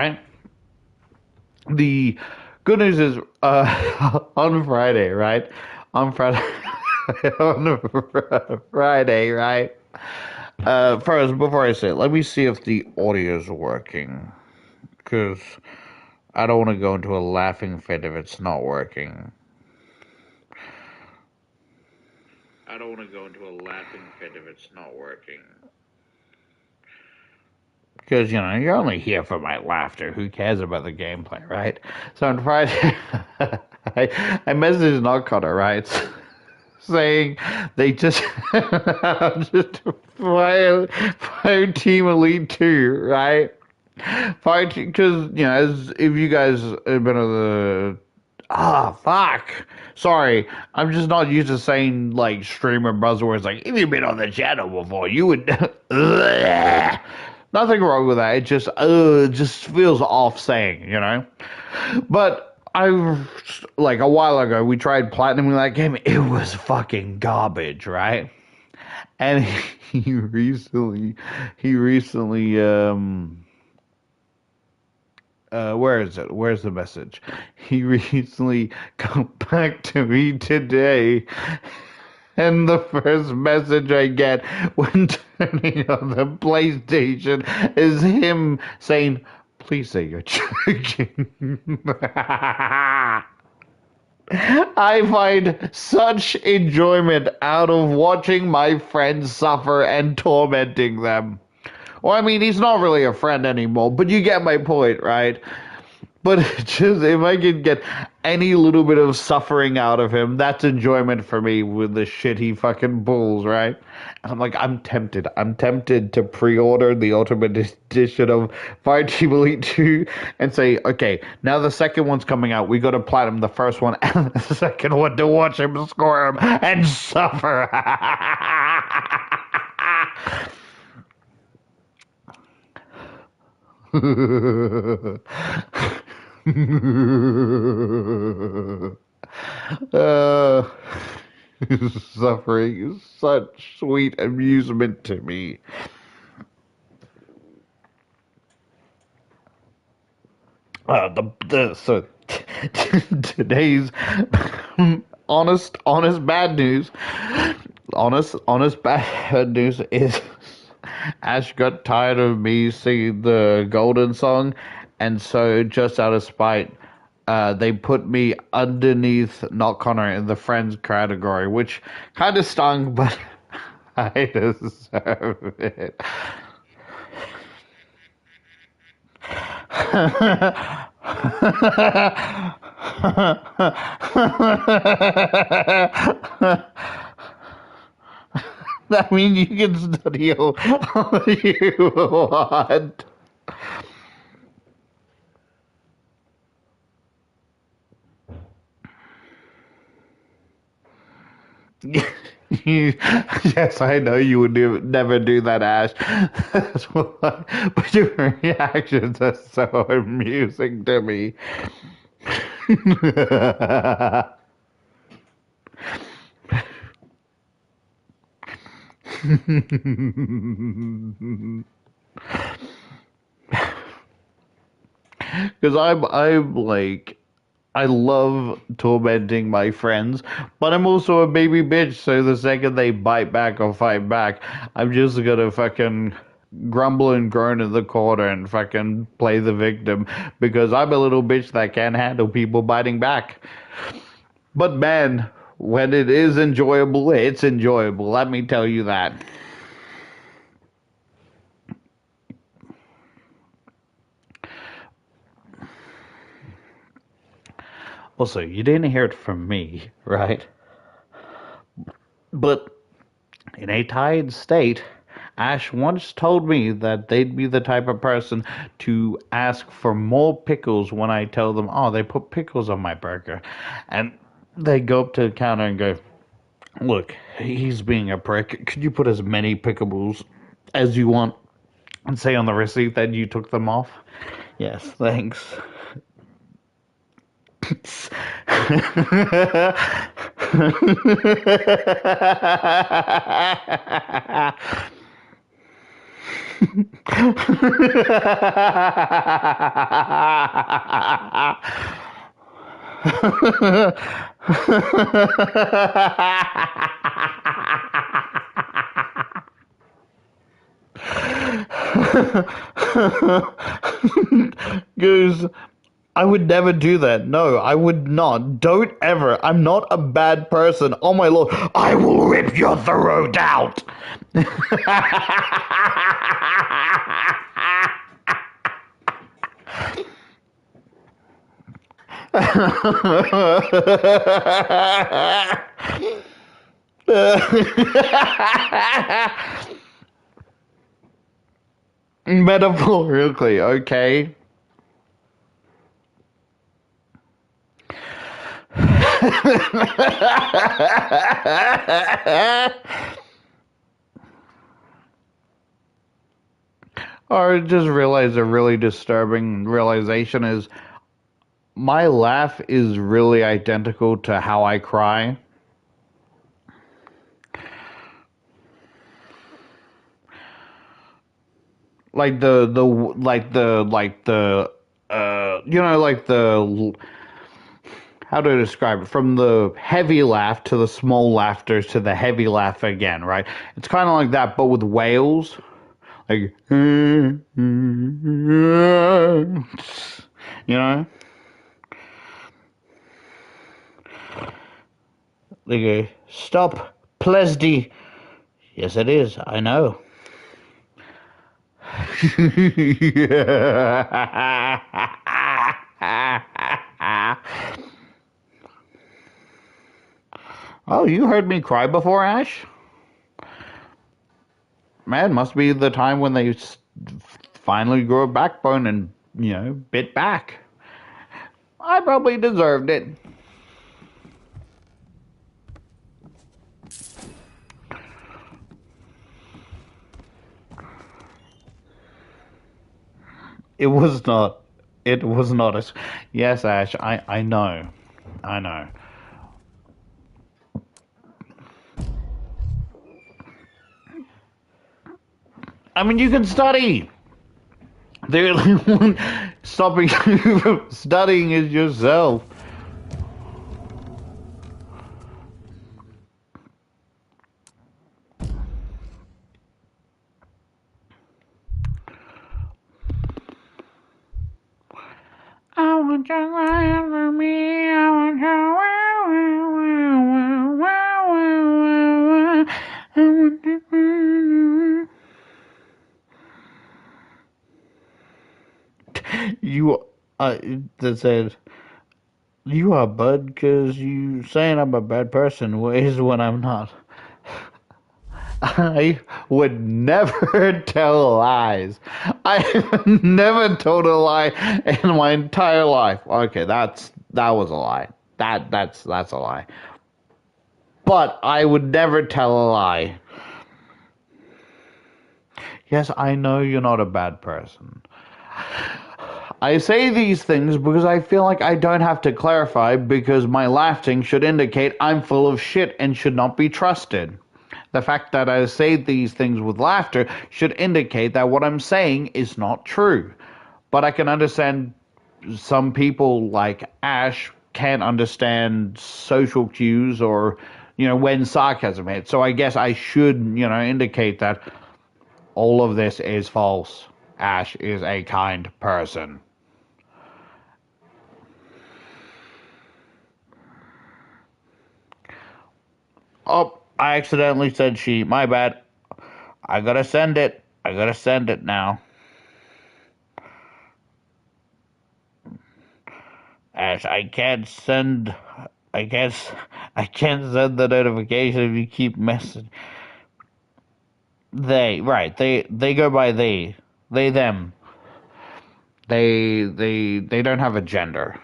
right? The good news is, on Friday, right? On Friday, on Friday, right? First, before I say it, let me see if the audio is working, because I don't want to go into a laughing fit if it's not working. I don't want to go into a laughing fit if it's not working. Because, you're only here for my laughter. Who cares about the gameplay, right? So on Friday, I messaged Knockcutter, right? Saying they just just fire Team Elite 2, right? Fire because as if you guys have been on the fuck. Sorry, I'm just not used to saying like streamer buzzwords like if you've been on the channel before, you would. Nothing wrong with that. It just feels off saying. But like a while ago, we tried platinuming that game. It was fucking garbage, right? And he recently, where is it? Where's the message? He recently got back to me today, and the first message I get when turning on the PlayStation is him saying, "Please say you're joking." I find such enjoyment out of watching my friends suffer and tormenting them. Well, I mean, he's not really a friend anymore, but you get my point, right? But just if I can get any little bit of suffering out of him, that's enjoyment for me with the shit he fucking pulls, right? And I'm like, I'm tempted. I'm tempted to pre-order the Ultimate Edition of Fire Team Elite 2 and say, okay, now the second one's coming out. We got to platinum the first one and the second one to watch him squirm and suffer. uh, Suffering is such sweet amusement to me. So today's honest bad news, honest bad news is Ash got tired of me singing the Golden song, and so just out of spite, they put me underneath Not Connor in the friends category, which kind of stung, but I deserve it. That means you can study all you want. Yes, I know you would never do that, Ash. That's why, but your reactions are so amusing to me. Because I'm like, I love tormenting my friends, but I'm also a baby bitch, so the second they bite back or fight back, I'm just gonna fucking grumble and groan in the corner and fucking play the victim because I'm a little bitch that can't handle people biting back. But man, when it is enjoyable, it's enjoyable. Let me tell you that. Also, you didn't hear it from me, right? But in a tired state, Ash once told me that they'd be the type of person to ask for more pickles when I tell them, oh, they put pickles on my burger. And they go up to the counter and go, look, he's being a prick. Could you put as many pickles as you want and say on the receipt that you took them off? Yes, thanks. Goose, I would never do that. No, I would not. Don't ever. I'm not a bad person. Oh my lord. I will rip your throat out. Metaphorically, okay. Or just realize a really disturbing realization is my laugh is really identical to how I cry. Like like the how to describe it, from the heavy laugh to the small laughter to the heavy laugh again, right? It's kind of like that, but with whales, like you know, they go, stop, Plesdy. Yes, it is. I know. Oh, you heard me cry before, Ash? Man, must be the time when they finally grew a backbone and, bit back. I probably deserved it. It was not. It was not a. Yes, Ash, I know. I know. I mean, you can study. The only one stopping you from studying is yourself. I want your life for me. I want your I want you. That said, you are bud, because you saying I'm a bad person is when I'm not. I would never tell lies. I have never told a lie in my entire life. Okay, that was a lie. That's a lie. But I would never tell a lie. Yes, I know you're not a bad person. I say these things because I feel like I don't have to clarify, because my laughing should indicate I'm full of shit and should not be trusted. The fact that I say these things with laughter should indicate that what I'm saying is not true. But I can understand some people like Ash can't understand social cues, or, when sarcasm hits. So I guess I should, indicate that all of this is false. Ash is a kind person. Oh, I accidentally said she. My bad. I gotta send it. I gotta send it now. Ash, I can't send. I can't. I can't send the notification if you keep messaging. They, right? They go by they. They them. They don't have a gender.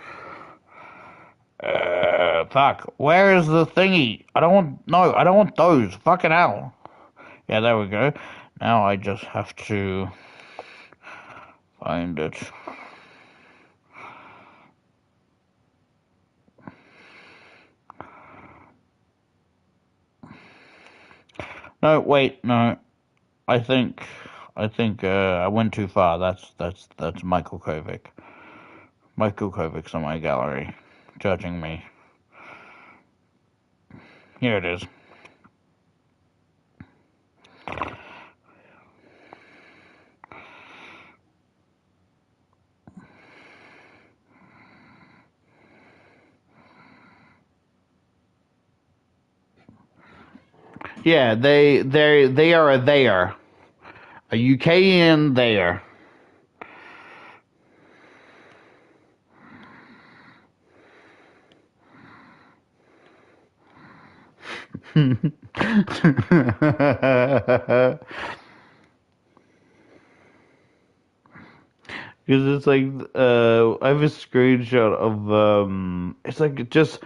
Fuck. Where is the thingy? I don't want. No, I don't want those. Fucking hell. Yeah, there we go. Now I just have to find it. No, wait, no. I think I think I went too far. That's Michael Kovic. Michael Kovic's on my gallery, judging me. Here it is. Yeah, they are a there. A UKian there. Because it's like I have a screenshot of it's like just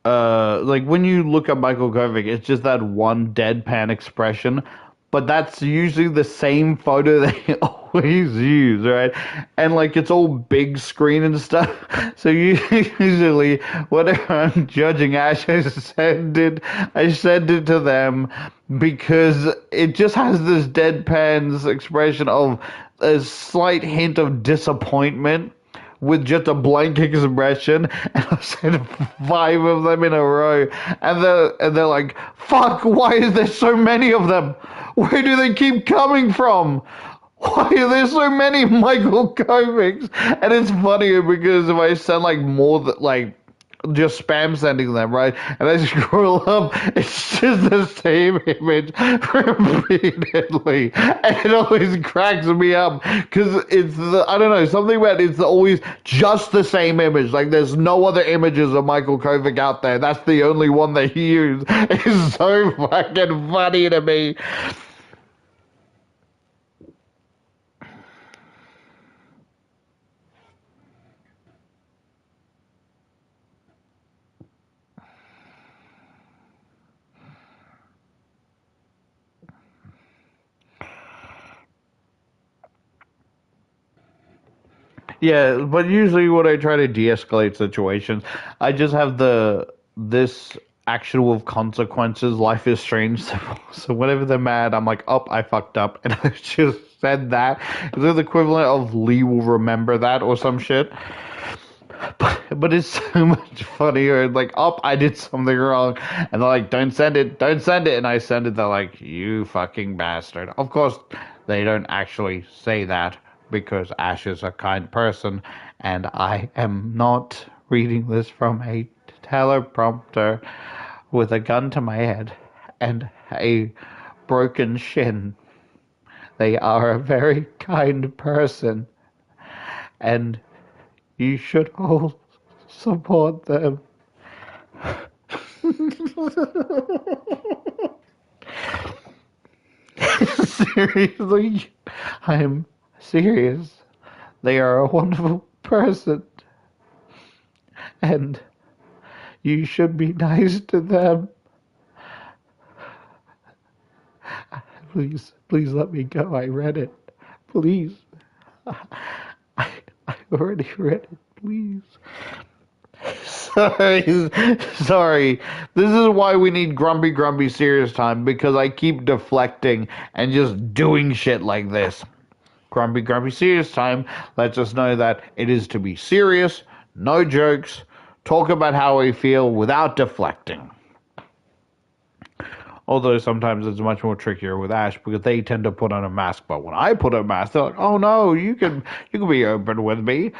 like when you look at Michael Kovic, it's just that one deadpan expression, but that's usually the same photo they always use, right? And like it's all big screen and stuff. So usually whenever I'm judging Ash, I send it to them because it just has this deadpan expression of a slight hint of disappointment with just a blank expression, and I said five of them in a row, and they're like, "Fuck! Why is there so many of them? Where do they keep coming from? Why are there so many Michael Kovics?" And it's funny because if I send like more like just spam sending them, right? And I scroll up, it's just the same image repeatedly. And it always cracks me up because I don't know, something about it's always just the same image. Like there's no other images of Michael Kovic out there. That's the only one they use. It's so fucking funny to me. Yeah, but usually when I try to de-escalate situations, I just have this actual of consequences. Life is strange. So whenever they're mad, I'm like, "Oh, I fucked up," and I just said that. Is it the equivalent of Lee will remember that or some shit? But it's so much funnier. Like, "Oh, I did something wrong," and they're like, don't send it," and I send it. They're like, "You fucking bastard." Of course, they don't actually say that because Ash is a kind person, and I am not reading this from a teleprompter with a gun to my head and a broken shin. They are a very kind person, and you should all support them. Seriously, I'm serious. They are a wonderful person, and you should be nice to them. Please, please let me go. I read it. Please. I, I already read it. Please. Sorry, sorry. This is why we need grumpy serious time because I keep deflecting and just doing shit like this. Grumpy serious time lets us know that it is to be serious, no jokes, talk about how we feel without deflecting. Although sometimes it's much more trickier with Ash because they tend to put on a mask. But when I put on a mask, they're like, "Oh no, you can be open with me,"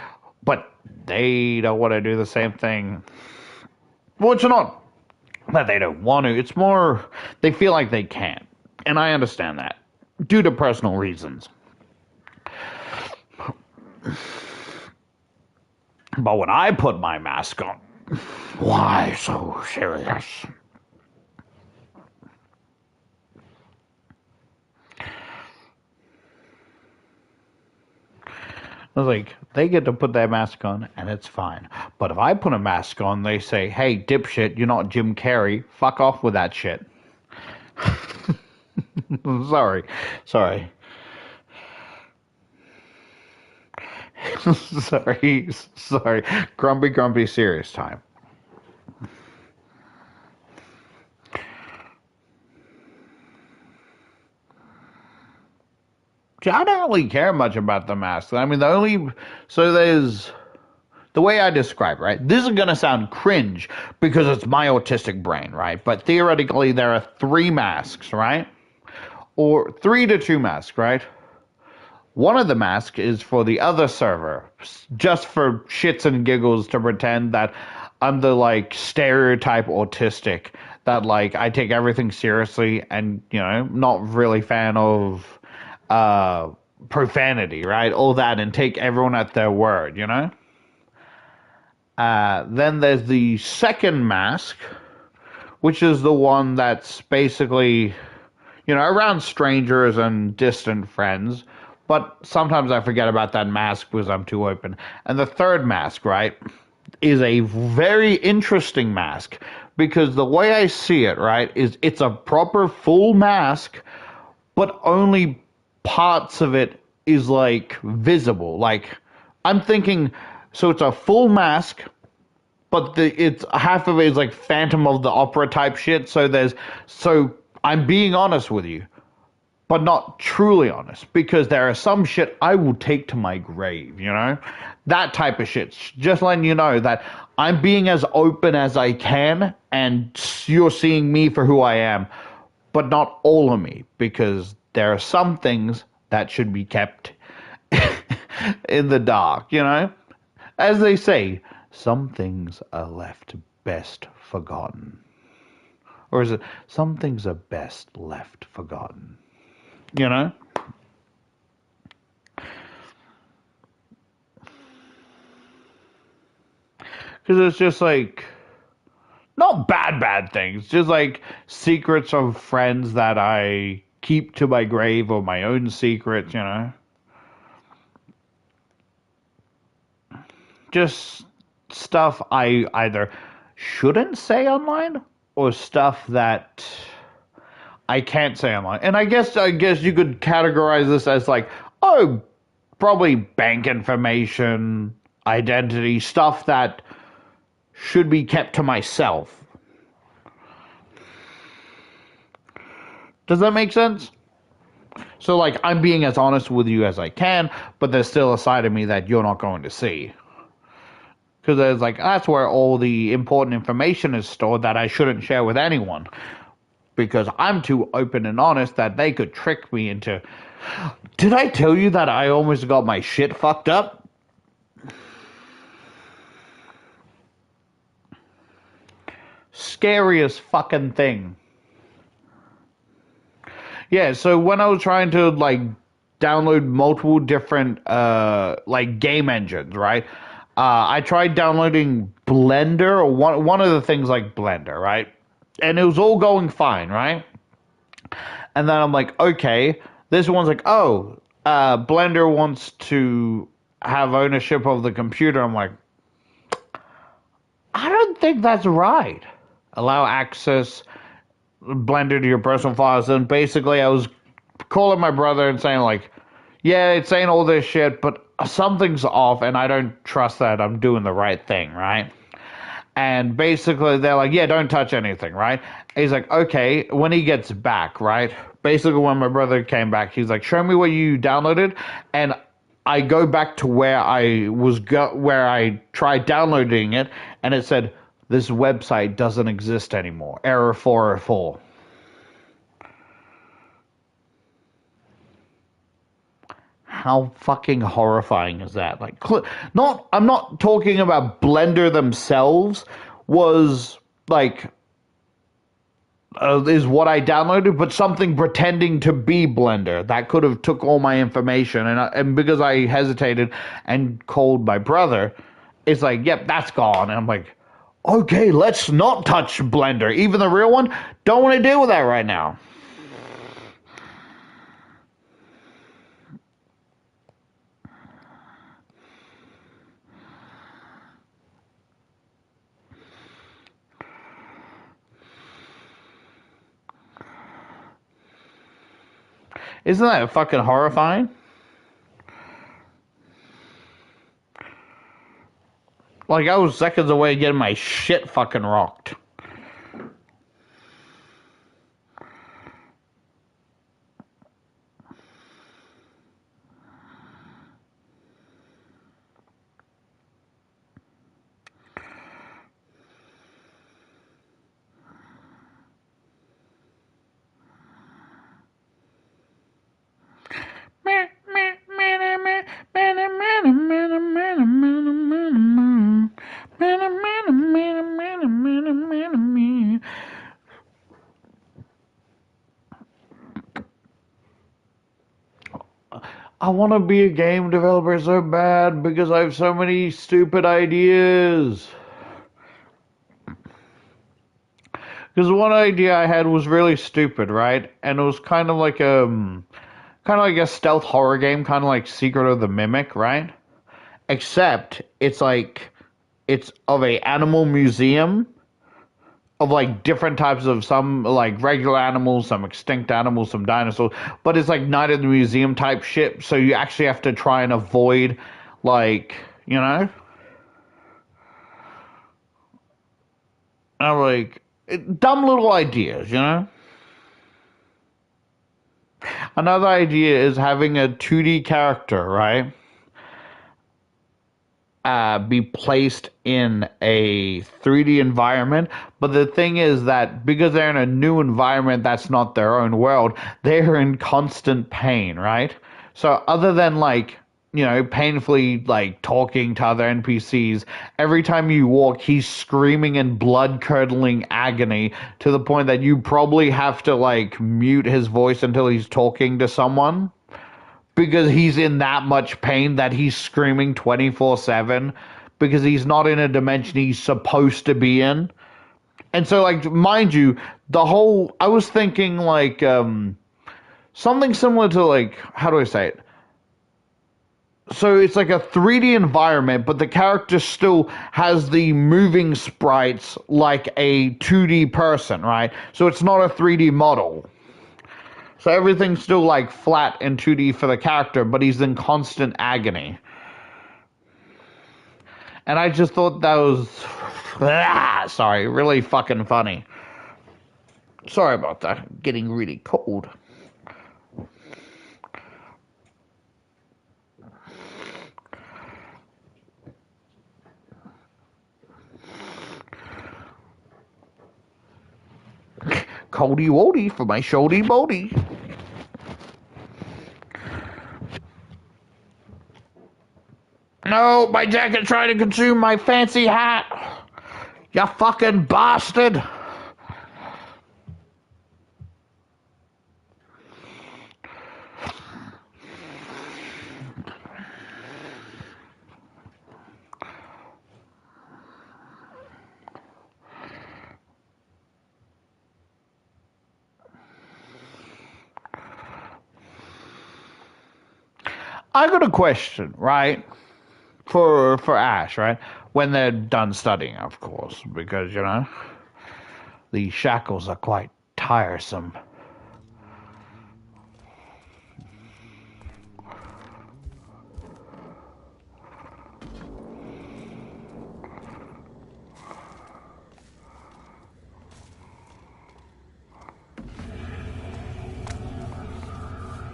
but they don't want to do the same thing. Well, it's not that they don't want to. It's more they feel like they can't, and I understand that due to personal reasons. But when I put my mask on, why so serious? I was like, they get to put their mask on and it's fine. But if I put a mask on, they say, "Hey, dipshit, you're not Jim Carrey. Fuck off with that shit." Sorry. Sorry. Sorry. Sorry. Grumpy serious time. See, I don't really care much about the mask. I mean, so there's the way I describe, right? This is gonna sound cringe because it's my autistic brain, right? But theoretically, there are three masks, right? Or three to two masks, right? One of the masks is for the other server, just for shits and giggles to pretend that I'm the like stereotype autistic, that like I take everything seriously and, not really fan of uh profanity, right? All that, and take everyone at their word. Then there's the second mask, which is the one that's basically, around strangers and distant friends. But sometimes I forget about that mask because I'm too open. And the third mask, right, is a very interesting mask because the way I see it, right, is it's a proper full mask, but only parts of it is like visible. Like I'm thinking, so it's a full mask, but it's half of it is like Phantom of the Opera type shit. So I'm being honest with you, but not truly honest, because there are some shit I will take to my grave. That type of shit. Just letting you know that I'm being as open as I can, and you're seeing me for who I am, but not all of me, because there are some things that should be kept in the dark. As they say, some things are left best forgotten. Or is it, some things are best left forgotten? You know? Because it's just like, not bad things, just like secrets of friends that I keep to my grave, or my own secrets. Just stuff I either shouldn't say online, or stuff that I can't say online. And I guess you could categorize this as like, oh, probably bank information, identity, stuff that should be kept to myself. Does that make sense? So like I'm being as honest with you as I can, but there's still a side of me that you're not going to see. Because there's like, that's where all the important information is stored that I shouldn't share with anyone. Because I'm too open and honest that they could trick me into. Did I tell you that I almost got my shit fucked up? Scariest fucking thing. Yeah, so when I was trying to like download multiple different like game engines, right? I tried downloading Blender, or one of the things like Blender, right? And it was all going fine, right? And then I'm like, okay, this one's like, oh, Blender wants to have ownership of the computer. I'm like, I don't think that's right. Allow access Blender to your personal files. And basically, I was calling my brother and saying like, yeah, it's saying all this shit, but something's off, and I don't trust that I'm doing the right thing, right? And basically, they're like, yeah, don't touch anything, right? He's like, okay, when he gets back, right? Basically, when my brother came back, he's like, show me what you downloaded. And I go back to where where I tried downloading it, and it said, this website doesn't exist anymore. Error 404. How fucking horrifying is that? Like, I'm not talking about Blender themselves. Was like, is what I downloaded, but something pretending to be Blender that could have took all my information, and because I hesitated and called my brother, it's like, yep, that's gone. And I'm like, okay, let's not touch Blender, even the real one. Don't want to deal with that right now. Isn't that fucking horrifying? Like, I was seconds away getting my shit fucking rocked. I want to be a game developer so bad because I have so many stupid ideas. Because one idea I had was really stupid, right? And it was kind of like a stealth horror game, kind of like Secret of the Mimic, right? Except it's of a animal museum of like different types of some like regular animals, some extinct animals, some dinosaurs, but it's like Night at the Museum type shit. So you actually have to try and avoid like, you know, like dumb little ideas, you know. Another idea is having a 2D character, right? Be placed in a 3D environment. But the thing is that because they're in a new environment that's not their own world, they're in constant pain, right? So other than like, you know, painfully like talking to other NPCs, every time you walk, he's screaming in blood curdling agony to the point that you probably have to like mute his voice until he's talking to someone because he's in that much pain that he's screaming 24/7 because he's not in a dimension he's supposed to be in. And so, like, mind you, I was thinking like something similar to like, how do I say it? So it's like a 3D environment, but the character still has the moving sprites like a 2D person, right? So it's not a 3D model. So everything's still like flat and 2D for the character, but he's in constant agony. And I just thought that was, sorry, really fucking funny. Sorry about that. Getting really cold. Coldy Wody for my Sholdy Bodie. No, my jacket tried to consume my fancy hat. You fucking bastard. I got a question, right? For Ash, right? When they're done studying, of course, because you know these shackles are quite tiresome.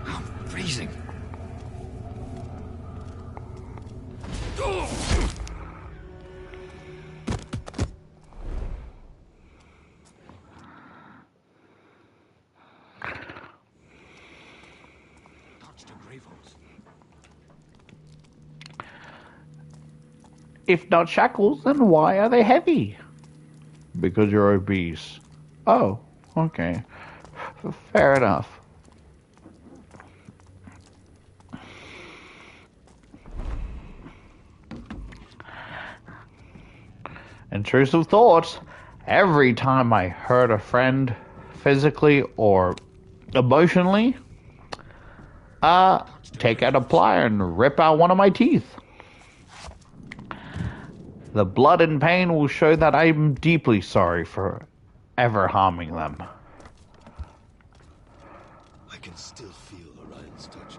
I'm freezing. If not shackles, then why are they heavy? Because you're obese. Oh, okay. Fair enough. Intrusive thoughts. Every time I hurt a friend physically or emotionally, take out a plier and rip out one of my teeth. The blood and pain will show that I'm deeply sorry for ever harming them. I can still feel Orion's touch,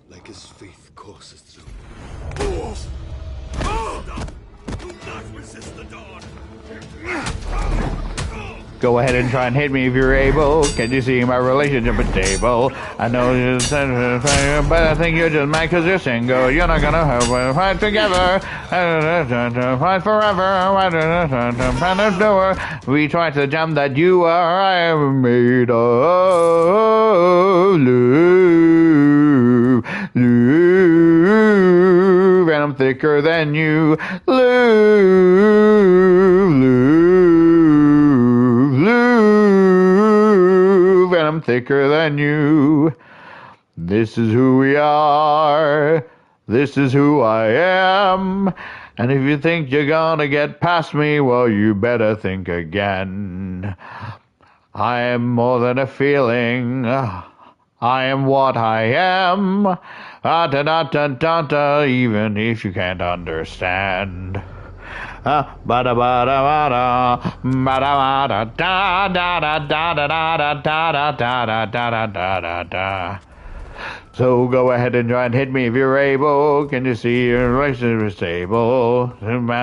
like his faith courses through. Fools! Do not resist the dawn! Go ahead and try and hit me if you're able. Can you see my relationship is stable? I know you're but I think you're just mad because you're single. You're not gonna help us fight together. Fight forever. We try to jam that you are. I am made of love. And I'm thicker than you. Love, and I'm thicker than you. This is who we are. This is who I am. And if you think you're gonna get past me, well, you better think again. I am more than a feeling. I am what I am. Da da da da da da, even if you can't understand. Ba da ba da ba da ba da da da da da da da da da da da da da da da. So go ahead and try and hit me if you're able. Can you see your relationship is stable? Single,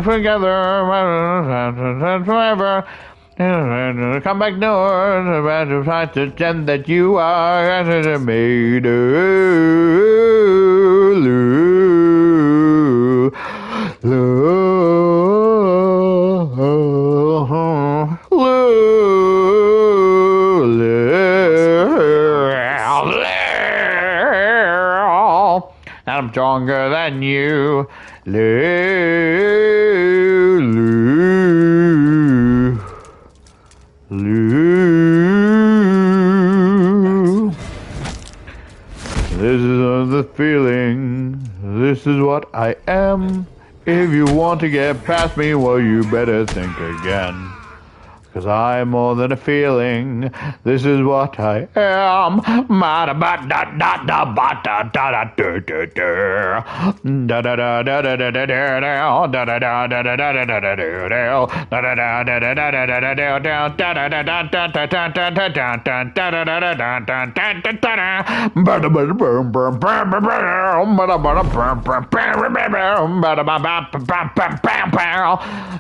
together, forever. Come back north, try to gem that you are made I'm stronger than you. This is the feeling. This is what I am. If you want to get past me, well, you better think again. 'Cause I'm more than a feeling. This is what I am.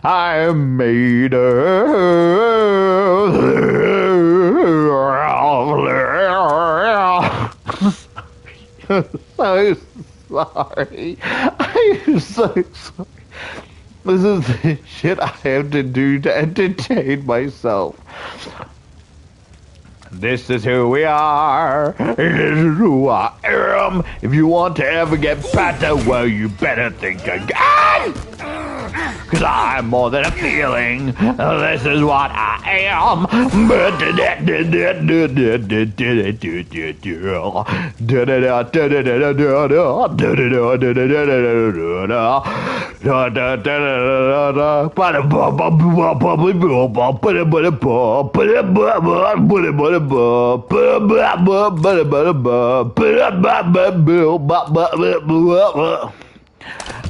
I'm made so sorry. I'm so sorry. This is the shit I have to do to entertain myself. This is who we are. This is who I am. If you want to ever get better, well, you better think again. 'Cause I'm more than a feeling. This is what I am.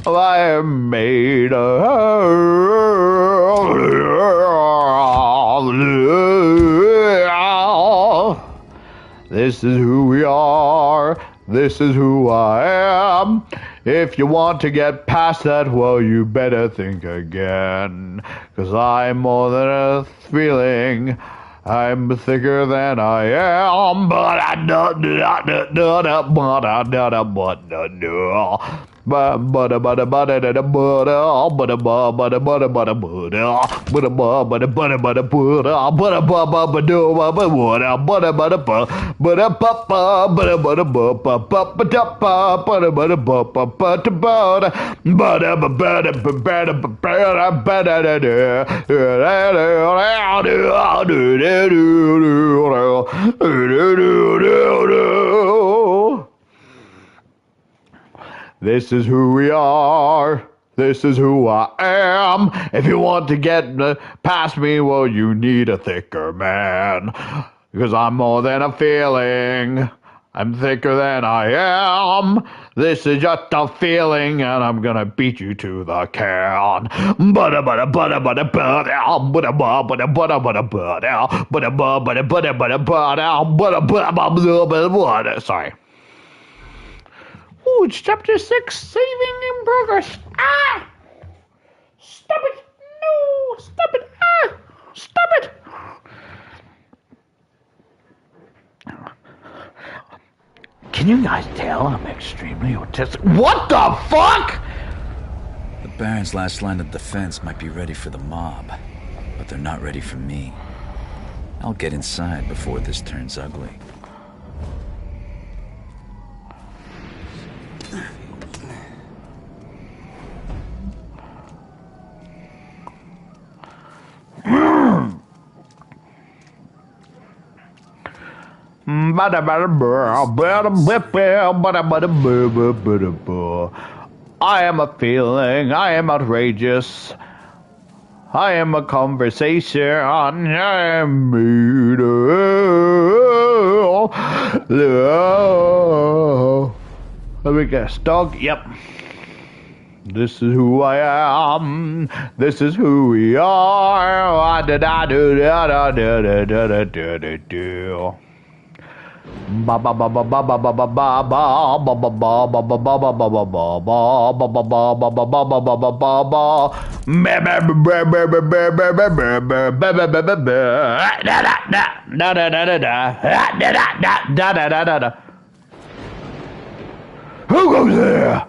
I am made This is who we are. This is who I am. If you want to get past that, well, you better think again. 'Cause I'm more than a feeling. I'm thicker than I am, but I don't do that. This is who we are. This is who I am. If you want to get past me, well, you need a thicker man. Because I'm more than a feeling. I'm thicker than I am. This is just a feeling, and I'm gonna beat you to the can. Sorry. Ooh, it's chapter 6, saving in progress. Ah! Stop it! No! Stop it! Ah! Stop it! Can you guys tell I'm extremely autistic? What the fuck? The Baron's last line of defense might be ready for the mob, but they're not ready for me. I'll get inside before this turns ugly. I am a feeling, I am outrageous. I am a conversation. I am me. Let me guess. Dog? Yep. This is who I am. This is who we are. Who goes there?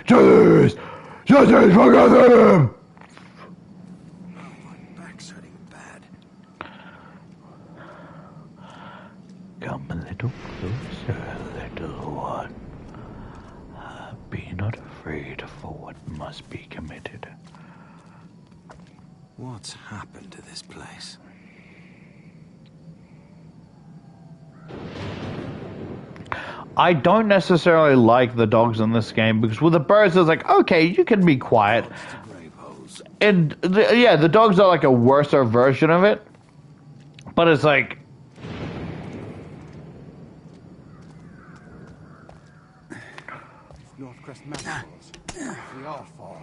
Justice! Justice for Gotham! My back's hurting bad. Come a little closer, little one. Be not afraid for what must be committed. What's happened to this place? I don't necessarily like the dogs in this game because with the birds it's like, okay, you can be quiet. And yeah, the dogs are like a worser version of it. But it's like... Northcrest Manipulative. We all fall.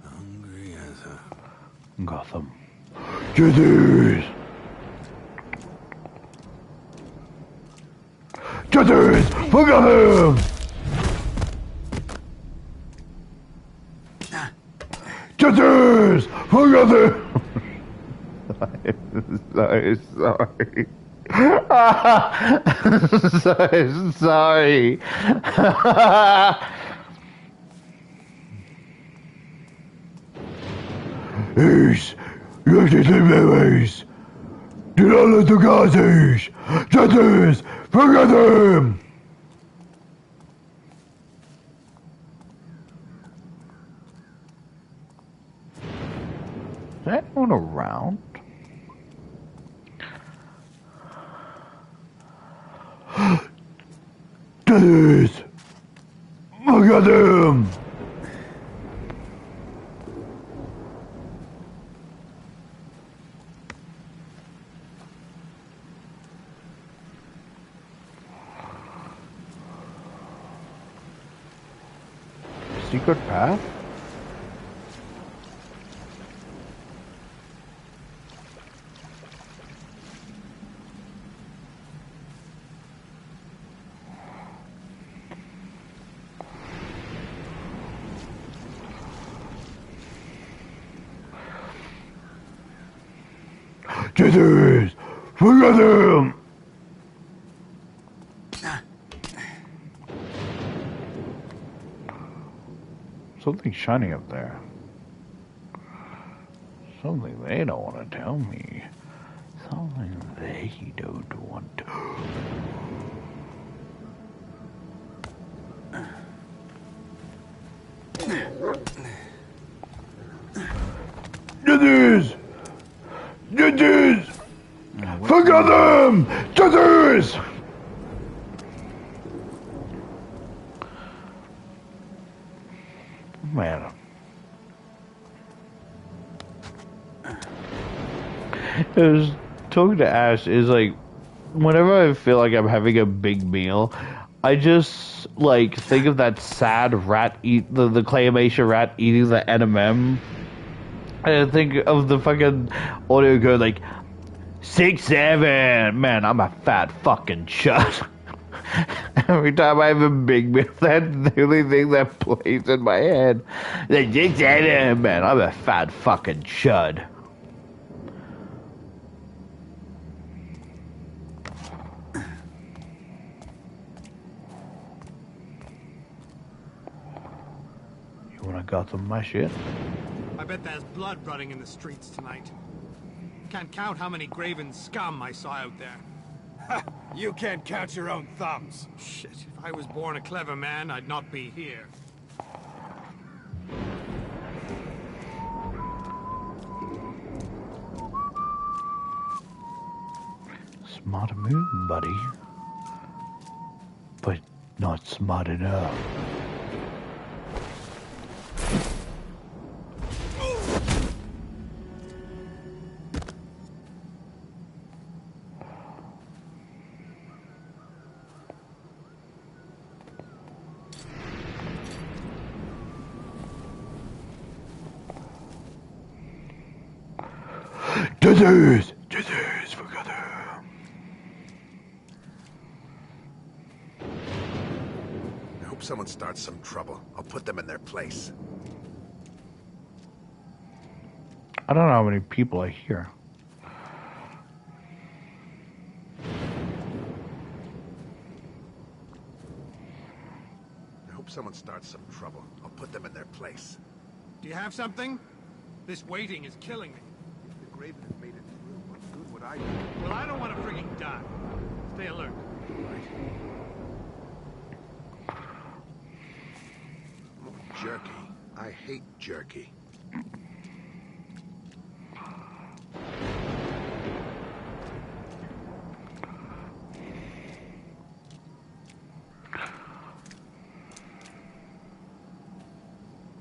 Hungry as a... Gotham. Justice! Justice for Gotham! Justice for Gotham! I'm sorry. So sorry. Ace, you have to live their ways. Do not let the gods age. Justice for Gotham! Is anyone around? Justice for Gotham! Secret path? Justice for Gotham! Something's shining up there. Something they don't want to tell me. Something they don't want to. Justice! Justice! For Gotham! Justice! Man. It was talking to Ash is like whenever I feel like I'm having a big meal, I just like think of that sad rat eat the claymation rat eating the NMM. And I think of the fucking audio code like 6-7. Man, I'm a fat fucking chud. Every time I have a big meal, that's the only thing that plays in my head. Like 6-7. Man, I'm a fat fucking chud. You wanna Gotham my shit? I bet there's blood running in the streets tonight. Can't count how many graven scum I saw out there. You can't count your own thumbs. Shit, if I was born a clever man, I'd not be here. Smart move, buddy. But not smart enough. Scissors! Scissors, together! I hope someone starts some trouble. I'll put them in their place. I don't know how many people are here. I hope someone starts some trouble. I'll put them in their place. Do you have something? This waiting is killing me. If the Graven had made it through, what good would I do? Well, I don't want to frigging die. Stay alert. Right. Oh, jerky. I hate jerky.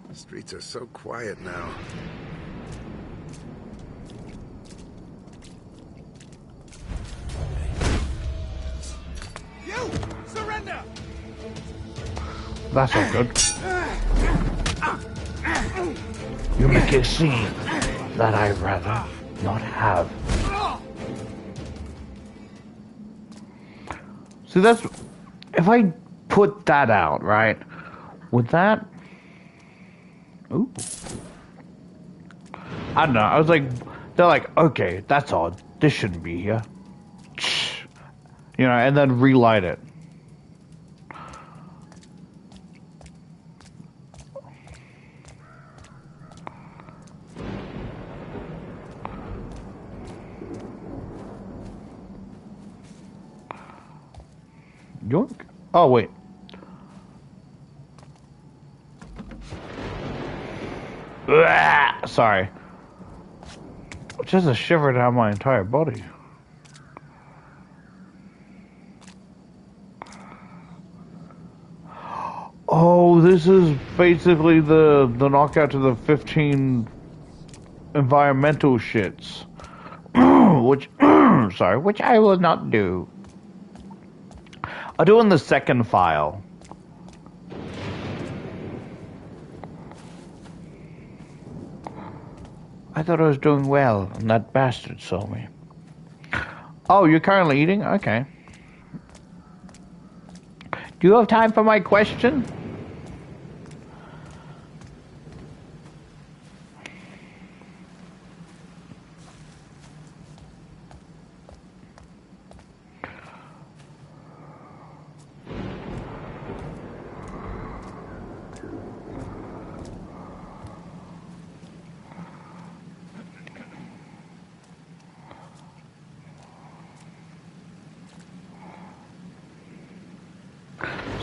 The streets are so quiet now. You! Surrender! That's not good. You make a scene that I'd rather not have. See, that's... If I put that out, right? Would that... Ooh. I don't know. I was like... They're like, okay, that's odd. This shouldn't be here. You know, and then relight it. Yoink. Oh, wait. Blah! Sorry. Just a shiver down my entire body. Oh, this is basically the knockout to the 15 environmental shits. Which, sorry, which I will not do. I'll do in the second file. I thought I was doing well, and that bastard saw me. Oh, you're currently eating? Okay. Do you have time for my question?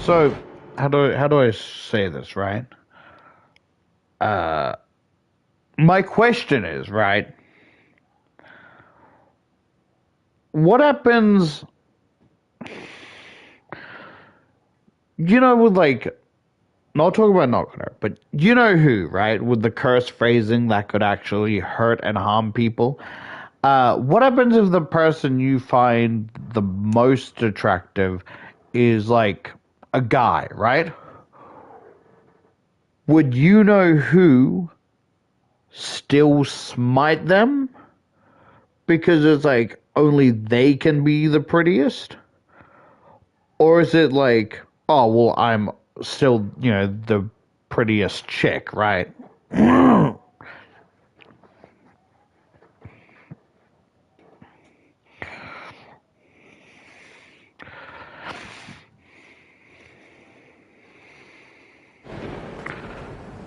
So, how do I say this, right? My question is, right? What happens, you know, with like, not talking about not gonna, but you know who, right? With the curse phrasing that could actually hurt and harm people. What happens if the person you find the most attractive is like a guy, right? Would you know who still smite them? Because it's like only they can be the prettiest? Or is it like, oh, well, I'm still, you know, the prettiest chick, right?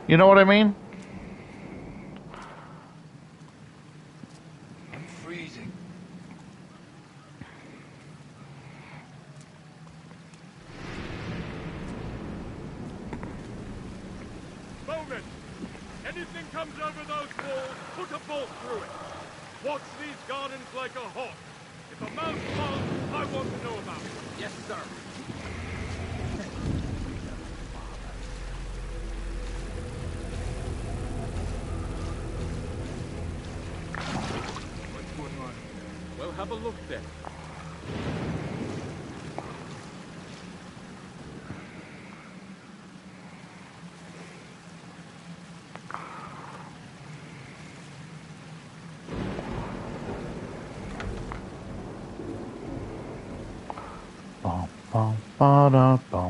You know what I mean? I'm freezing. Anything comes over those walls, put a bolt through it. Watch these gardens like a hawk. If a mouse falls, I want to know about it. Yes, sir. What's going on? Well, have a look then.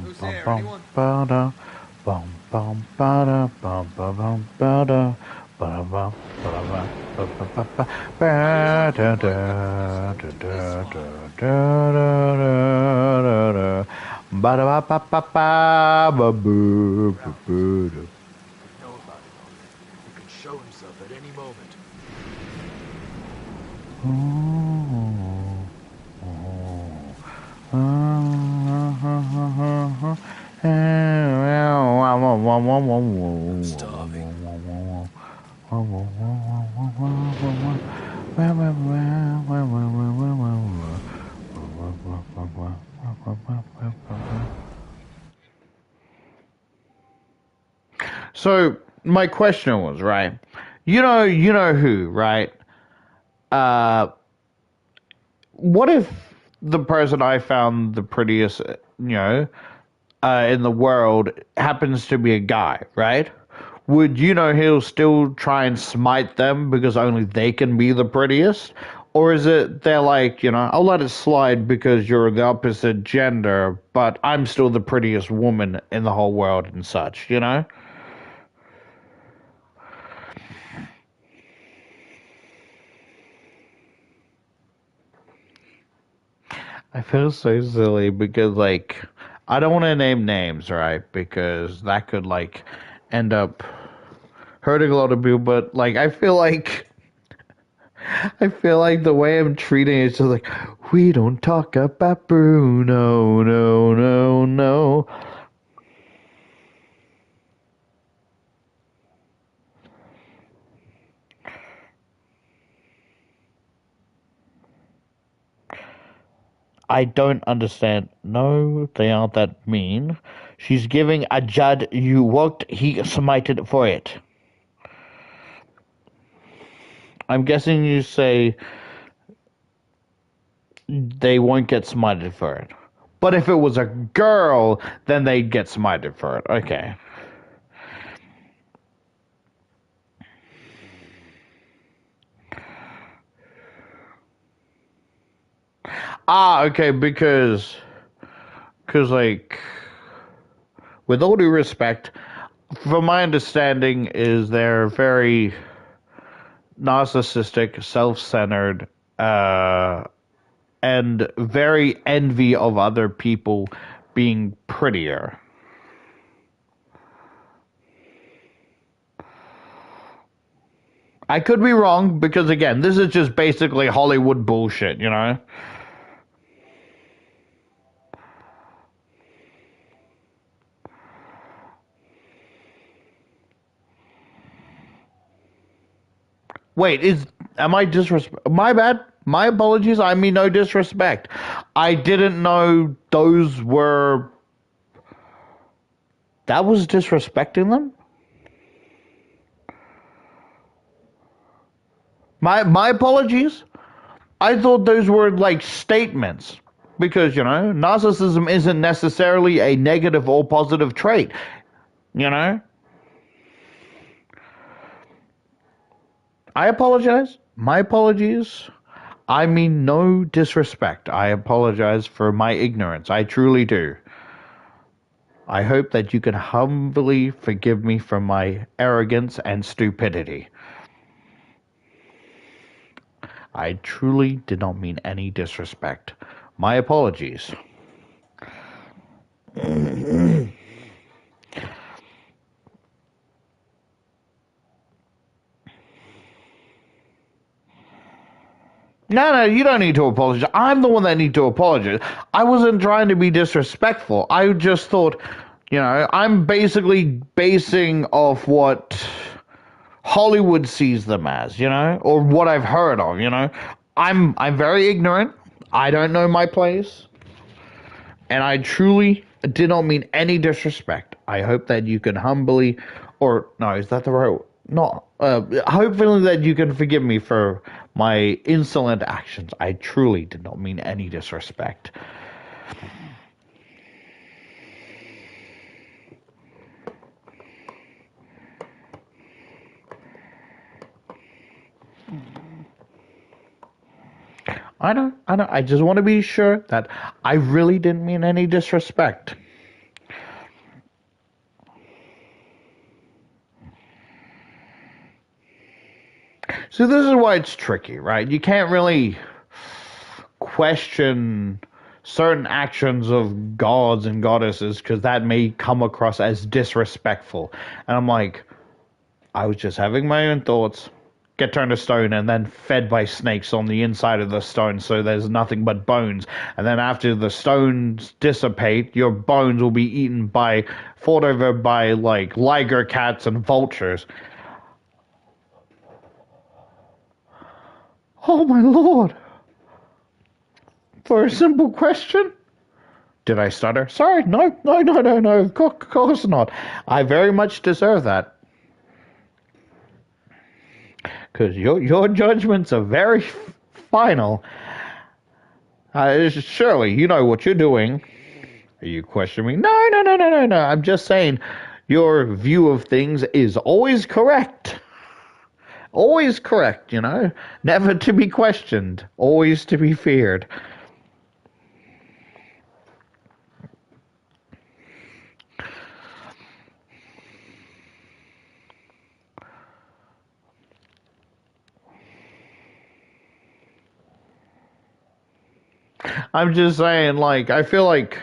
Who's there? Anyone? Know about it. He could show himself at any moment. I'm starving. So my question was, right? You know who, right? Uh, what if the person I found the prettiest, in the world happens to be a guy, right? Would he'll still try and smite them because only they can be the prettiest? Or is it they're like, I'll let it slide because you're the opposite gender, but I'm still the prettiest woman in the whole world and such, I feel so silly because, like, I don't want to name names, right? Because that could, like, end up hurting a lot of people. But, like, I feel like the way I'm treating it is just like, we don't talk about Bruno, no, no, no. I don't understand. No, they aren't that mean. She's giving a Judd you worked, he smited for it. I'm guessing you say they won't get smited for it. But if it was a girl, then they'd get smited for it. Okay. Okay, because like, with all due respect, from my understanding, is they're very narcissistic, self-centered, and very envy of other people being prettier. I could be wrong because again, this is just basically Hollywood bullshit. Wait, am I disrespect? My bad. My apologies. I mean no disrespect. I didn't know those were. That was disrespecting them. My apologies. I thought those were like statements because narcissism isn't necessarily a negative or positive trait. You know. I apologize. My apologies. I mean no disrespect. I apologize for my ignorance. I truly do. I hope that you can humbly forgive me for my arrogance and stupidity. I truly did not mean any disrespect. My apologies. No, you don't need to apologize. I'm the one that need to apologize. I wasn't trying to be disrespectful. I just thought, I'm basically basing off what Hollywood sees them as, or what I've heard of, I'm very ignorant. I don't know my place, and I truly did not mean any disrespect. I hope that you can humbly, or no, is that the right? Not. Hopefully that you can forgive me for my insolent actions. I truly did not mean any disrespect. I know. I just want to be sure that I really didn't mean any disrespect. So this is why it's tricky, right? You can't really question certain actions of gods and goddesses because that may come across as disrespectful. And I'm like, I was just having my own thoughts, get turned to stone, and then fed by snakes on the inside of the stone, so there's nothing but bones. And then after the stones dissipate, your bones will be fought over by like liger cats and vultures. Oh my lord! For a simple question? Did I stutter? Sorry, no. Of course not. I very much deserve that. Because your judgments are very final. Surely you know what you're doing. Are you questioning me? No. I'm just saying your view of things is always correct. Always correct, Never to be questioned. Always to be feared. I'm just saying, I feel like,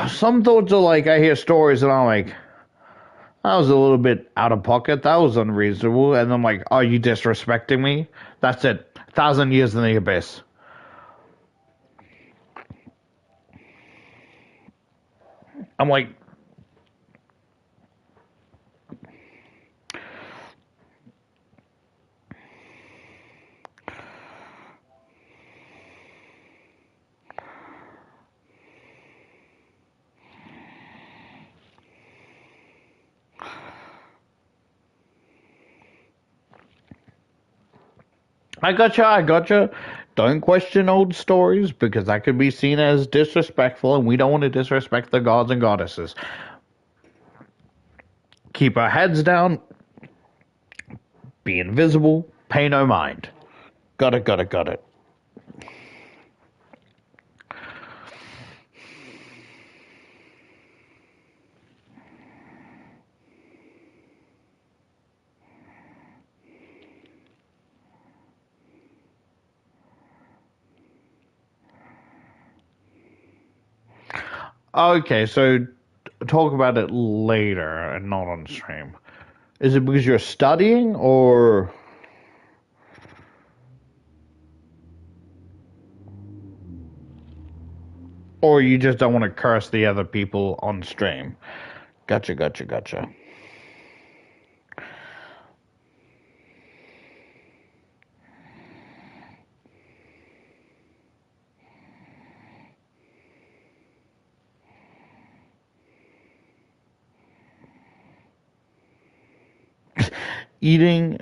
some thoughts are like, I hear stories and I'm like, that was a little bit out of pocket. That was unreasonable. And I'm like, are you disrespecting me? That's it. 1,000 years in the abyss. I'm like, I gotcha. Don't question old stories because that could be seen as disrespectful, and we don't want to disrespect the gods and goddesses. Keep our heads down, be invisible, pay no mind. Got it. Okay, so talk about it later and not on stream. Is it because you're studying or you just don't want to curse the other people on stream? Gotcha. Eating,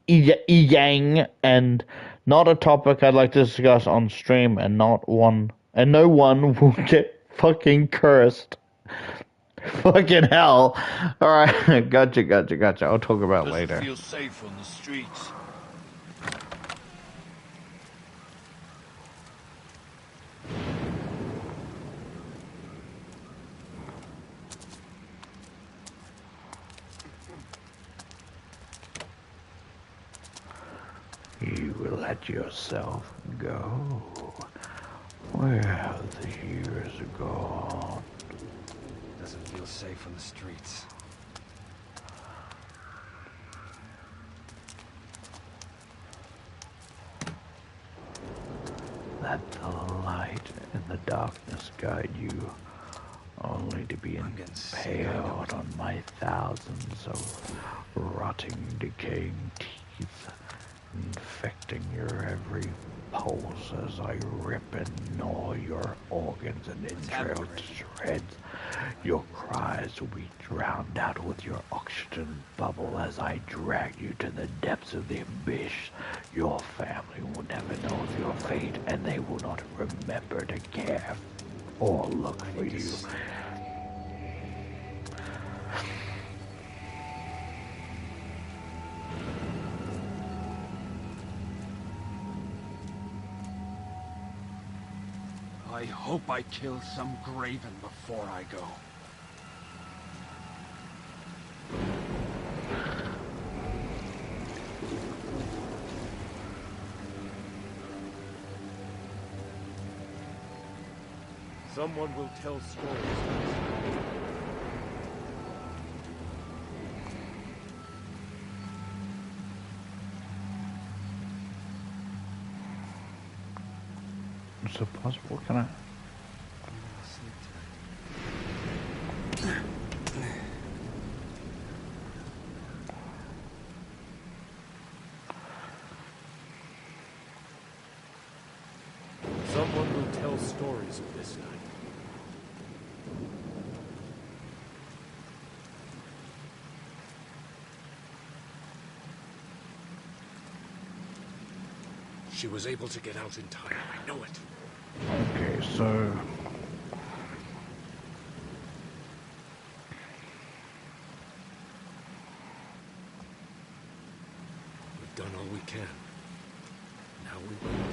eating, and not a topic I'd like to discuss on stream, and no one will get fucking cursed. Fucking hell. Alright, gotcha. I'll talk about it later. Feel safe on the streets. You will let yourself go. Where have the years gone? Doesn't feel safe on the streets. Let the light and the darkness guide you, only to be impaled on my thousands of rotting, decaying teeth, infecting your every pulse as I rip and gnaw your organs and entrails to shreds. Your cries will be drowned out with your oxygen bubble as I drag you to the depths of the abyss. Your family will never know of your fate, and they will not remember to care or look for you. I hope I kill some Graven before I go. Someone will tell stories. Is it possible? Can I? Someone will tell stories of this night. She was able to get out in time. I know it. Okay, so We've done all we can. Now we wait.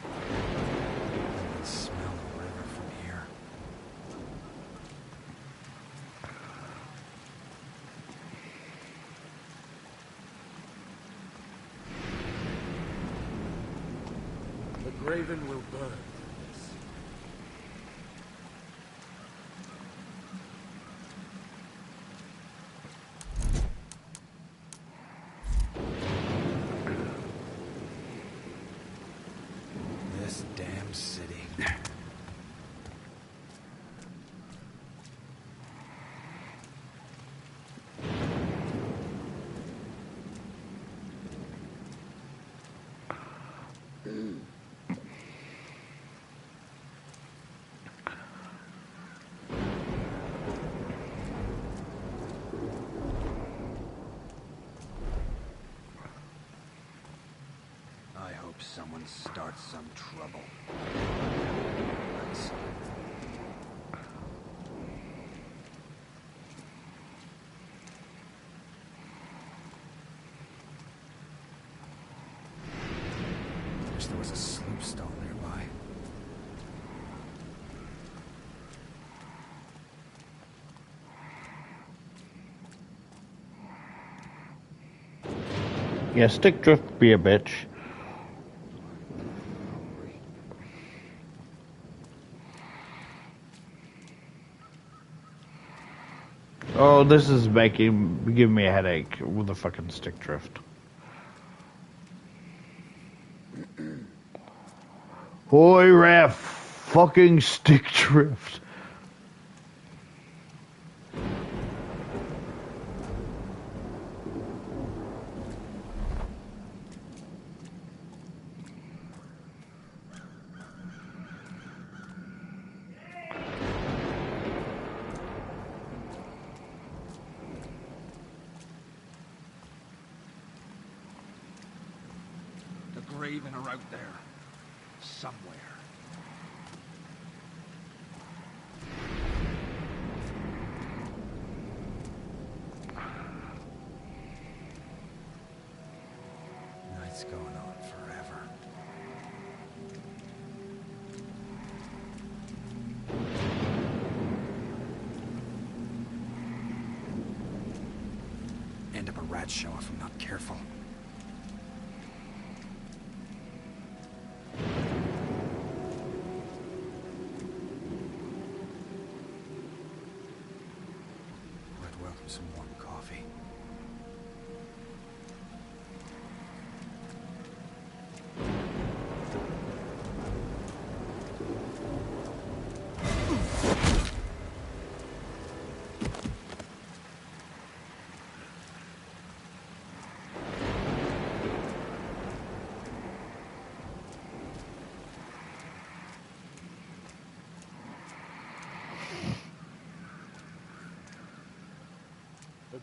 I can smell the river from here. The Graven will burn for this. This damn city. I hope someone starts some trouble. Nice. Wish there was a sloop stall nearby. yeah, stick drift be a bitch. Oh, this is giving me a headache with the fucking stick drift. Hoy ref, fucking stick drift. The Graven are out there. Somewhere. Night's going on forever. End up a rat show if I'm not careful. I'd welcome some warm coffee.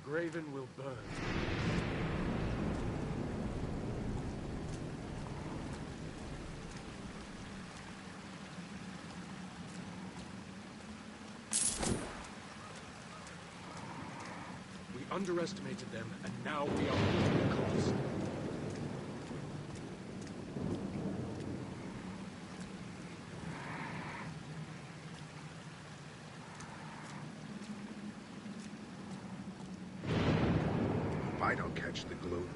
Graven will burn. We underestimated them, and now we are paying the cost. If I don't catch the glue.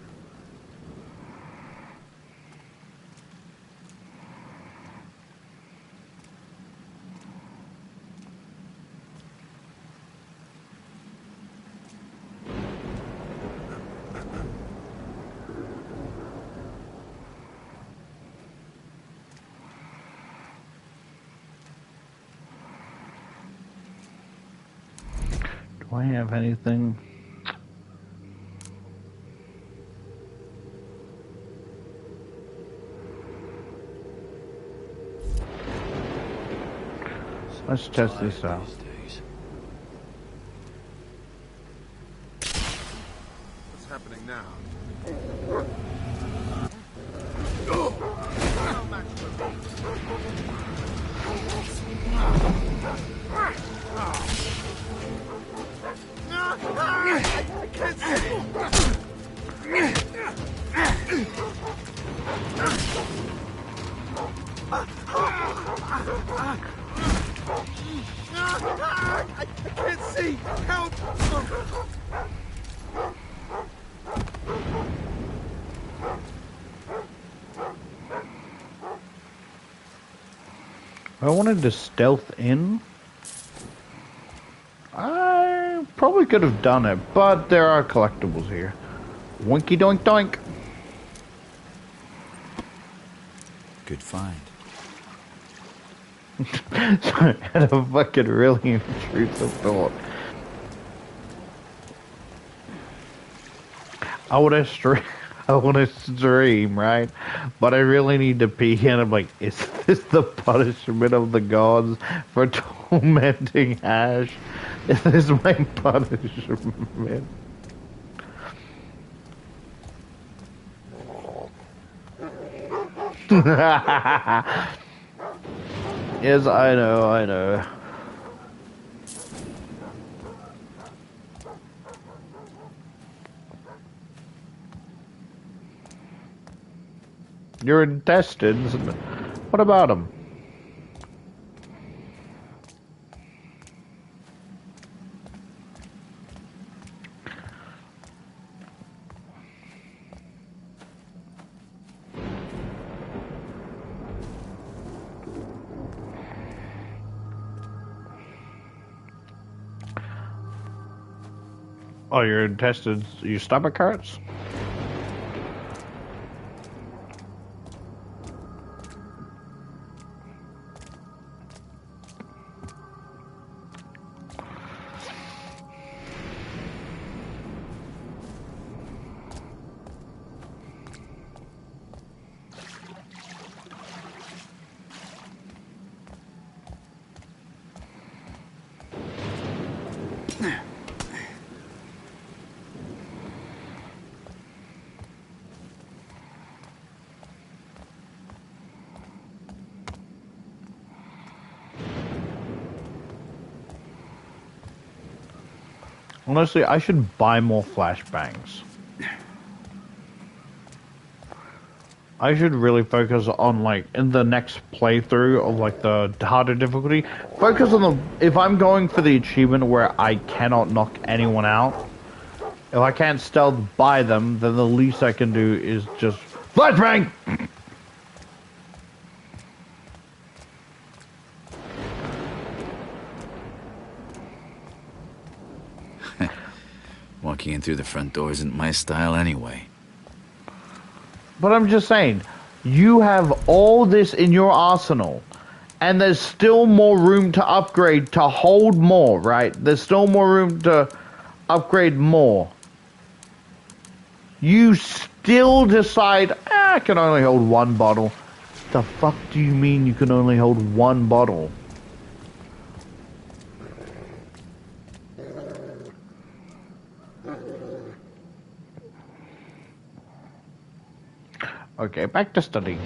Do I have anything? Let's test this out. What's happening now? I can't see. I can't see. Help! I wanted to stealth in. I probably could have done it, but there are collectibles here. Winky doink doink. Good find. Sorry, I had a fucking really intrusive thought. I want to stream, right? But I really need to pee, and I'm like, is this the punishment of the gods for tormenting Ash? Is this my punishment? Yes, I know. Your intestines, what about them? Oh, your intestines, your stomach hurts? Honestly, I should buy more flashbangs. I should really focus on, like, in the next playthrough of, like, the harder difficulty, focus on the, if I'm going for the achievement where I cannot knock anyone out, if I can't stealth by them, then the least I can do is just flashbang! Walking in through the front door isn't my style anyway. But I'm just saying, you have all this in your arsenal, and there's still more room to upgrade to hold more, right? There's still more room to upgrade more. You still decide, I can only hold one bottle. The fuck do you mean you can only hold one bottle? Okay, back to study.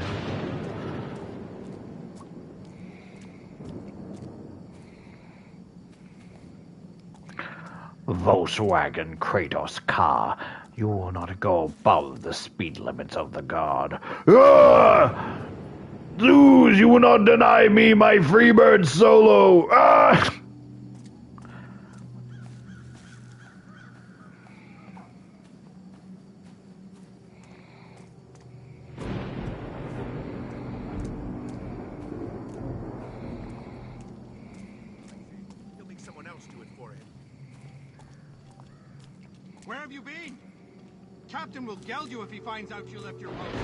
Volkswagen Kratos car. You will not go above the speed limits of the guard. Ah! Zeus, you will not deny me my Freebird solo. Ah! He'll make someone else do it for him. Where have you been? Captain will geld you if he finds out you left your post.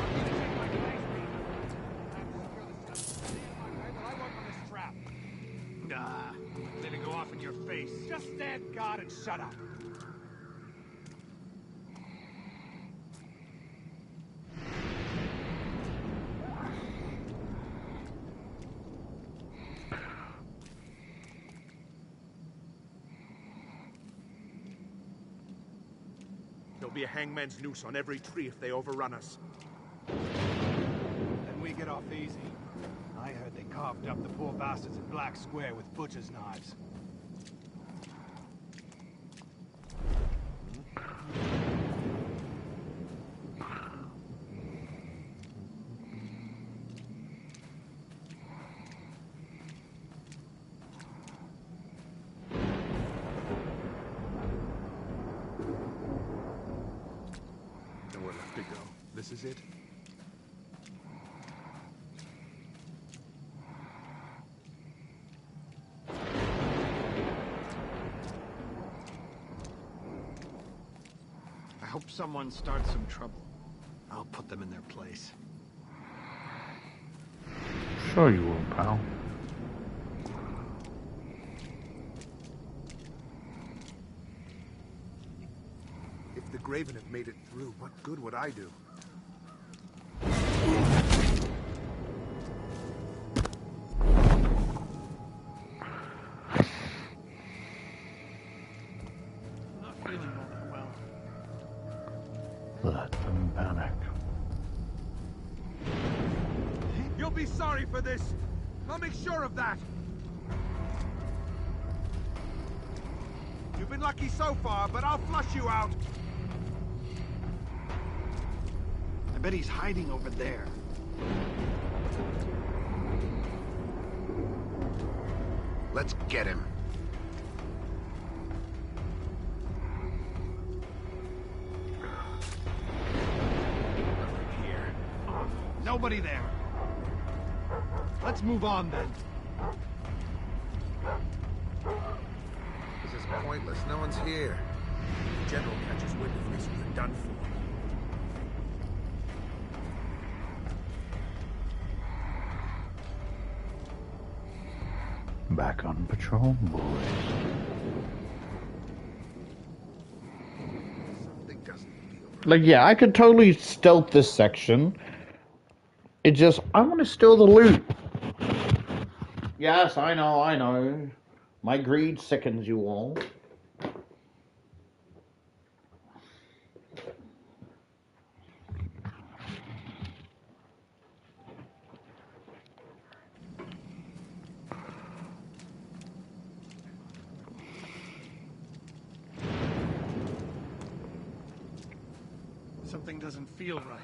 Ah, let it go off in your face. Just stand guard and shut up. There'll be a hangman's noose on every tree if they overrun us. Then we get off easy. I heard they carved up the poor bastards in Black Square with butcher's knives. Nowhere left to go. This is it? I hope someone starts some trouble. I'll put them in their place. Sure you will, pal. If the Graven have made it through, what good would I do? Not feeling all that well. Let them panic. You'll be sorry for this! I'll make sure of that! You've been lucky so far, but I'll flush you out! I bet he's hiding over there. Let's get him. Nothing here. Nobody there. Let's move on then. This is pointless. No one's here. The General catches wind of this, we're done for. Back on patrol, boys. Something doesn't feel right. Like, yeah, I could totally stealth this section. It just, I want to steal the loot. Yes, I know, I know. My greed sickens you all. Something doesn't feel right.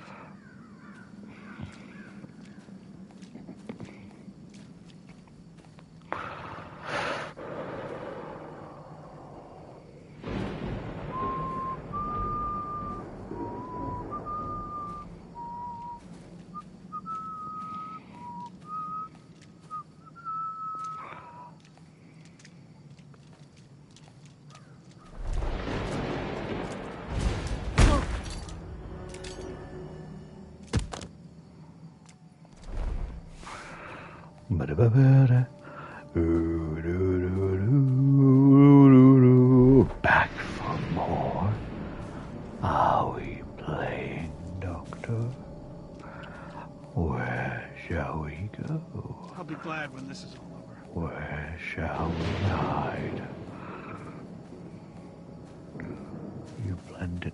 Back for more. Are we playing, Doctor? Where shall we go? I'll be glad when this is all over. Where shall we hide? You blended.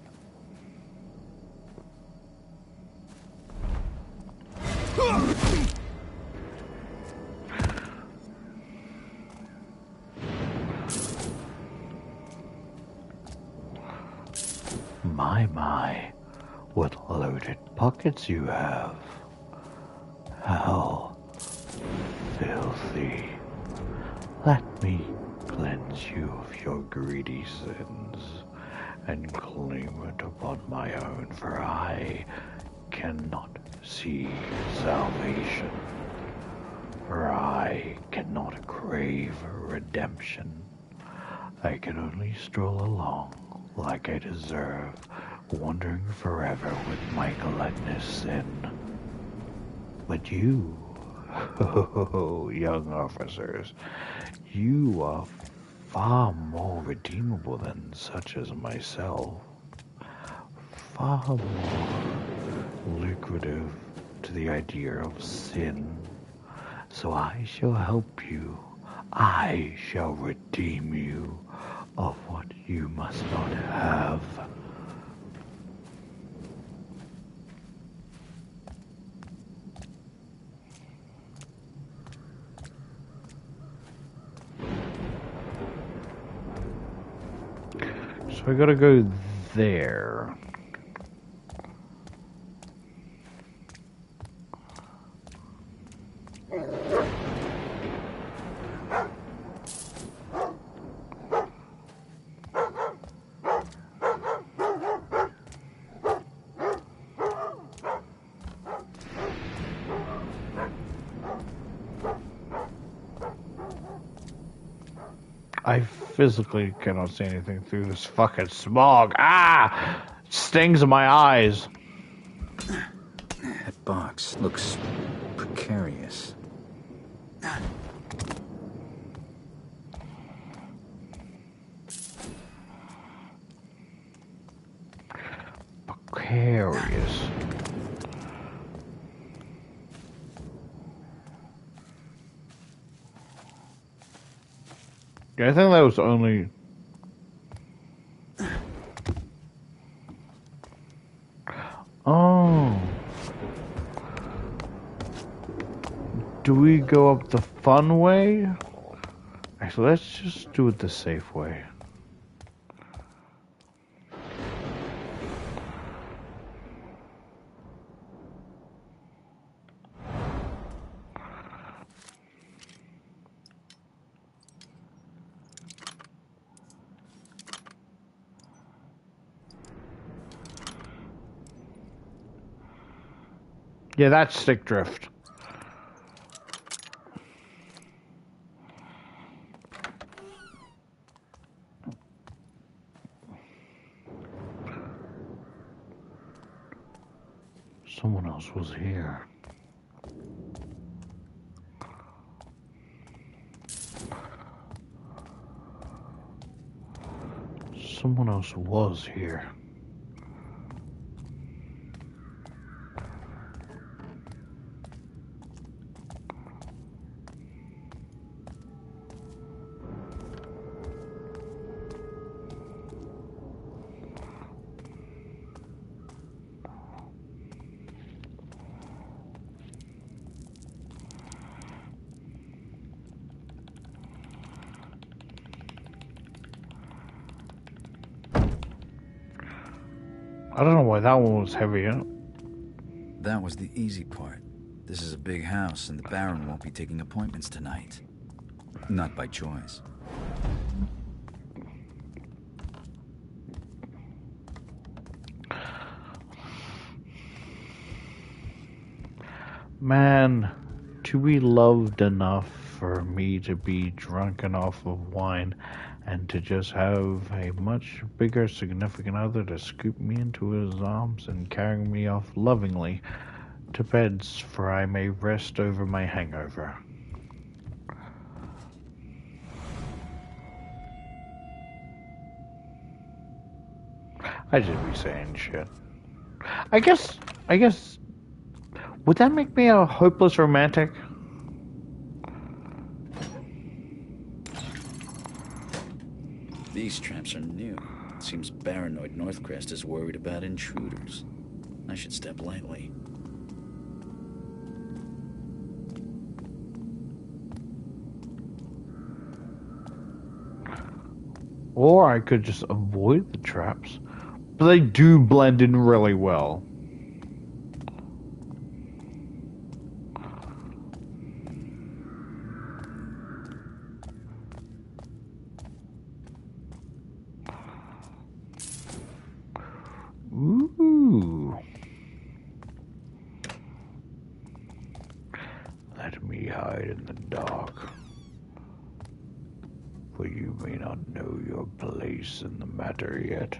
loaded pockets you have. How filthy. Let me cleanse you of your greedy sins and claim it upon my own, for I cannot see salvation, for I cannot crave redemption. I can only stroll along like I deserve, wandering forever with my gluttonous sin. But you, young officers, you are far more redeemable than such as myself, far more lucrative to the idea of sin. So I shall help you. I shall redeem you of what you must not have. So I gotta go there. I physically cannot see anything through this fucking smog. Ah! It stings in my eyes. That box looks precarious. Precarious. Yeah, I think that was only... Oh. Do we go up the fun way? Actually, let's just do it the safe way. Yeah, that's stick drift. Someone else was here. Someone else was here. I don't know why that one was heavier. That was the easy part. This is a big house, and the Baron won't be taking appointments tonight. Not by choice. Man, to be loved enough for me to be drunken off of wine and to just have a much bigger significant other to scoop me into his arms and carry me off lovingly to beds, for I may rest over my hangover. I just be saying shit. I guess, would that make me a hopeless romantic? These traps are new. It seems paranoid Northcrest is worried about intruders. I should step lightly. Or I could just avoid the traps. But they do blend in really well. hide in the dark, for you may not know your place in the matter yet.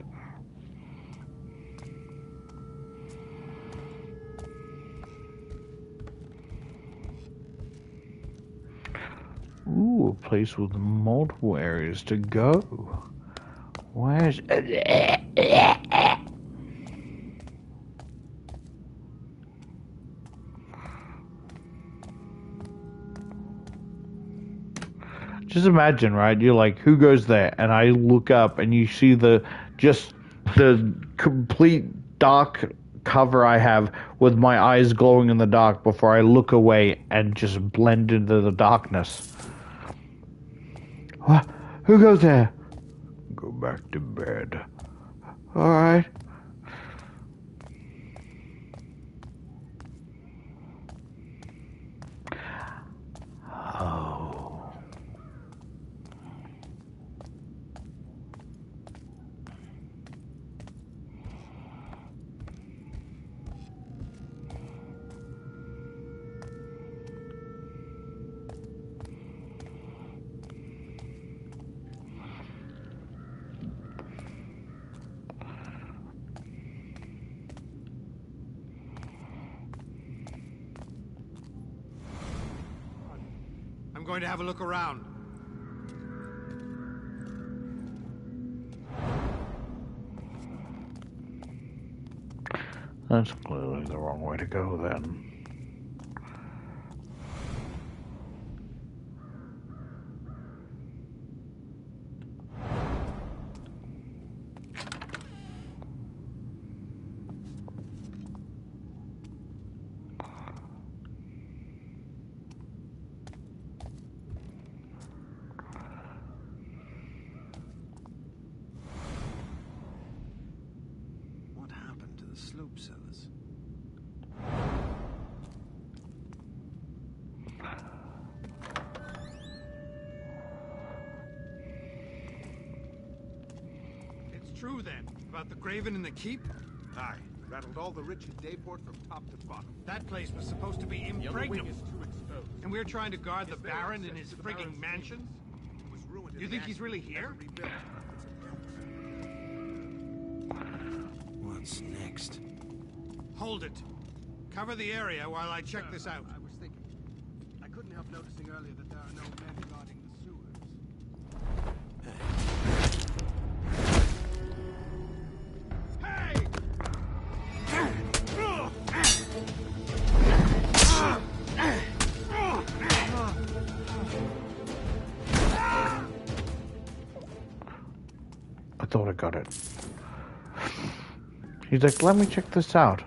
Ooh, a place with multiple areas to go. Where's... Just imagine, right? You're like, who goes there? And I look up and you see the complete dark cover I have with my eyes glowing in the dark before I look away and just blend into the darkness. What? Who goes there? Go back to bed. Alright. Oh. I'm going to have a look around. That's clearly the wrong way to go then. What happened to the slope cellars? It's true then, about the graven in the keep? Aye. Rattled all the rich in Dayport from top to bottom. That place was supposed to be The other wing impregnable. is too exposed. And we're trying to guard the Is there Baron in access his to the frigging Baron's mansion? It was ruined in You the think he's action. really here? Never rebuilt. What's next? Hold it. Cover the area while I check this out. I was thinking. I couldn't help noticing earlier that there are no men guarding the sewers. Hey! I thought I got it. He's like, let me check this out.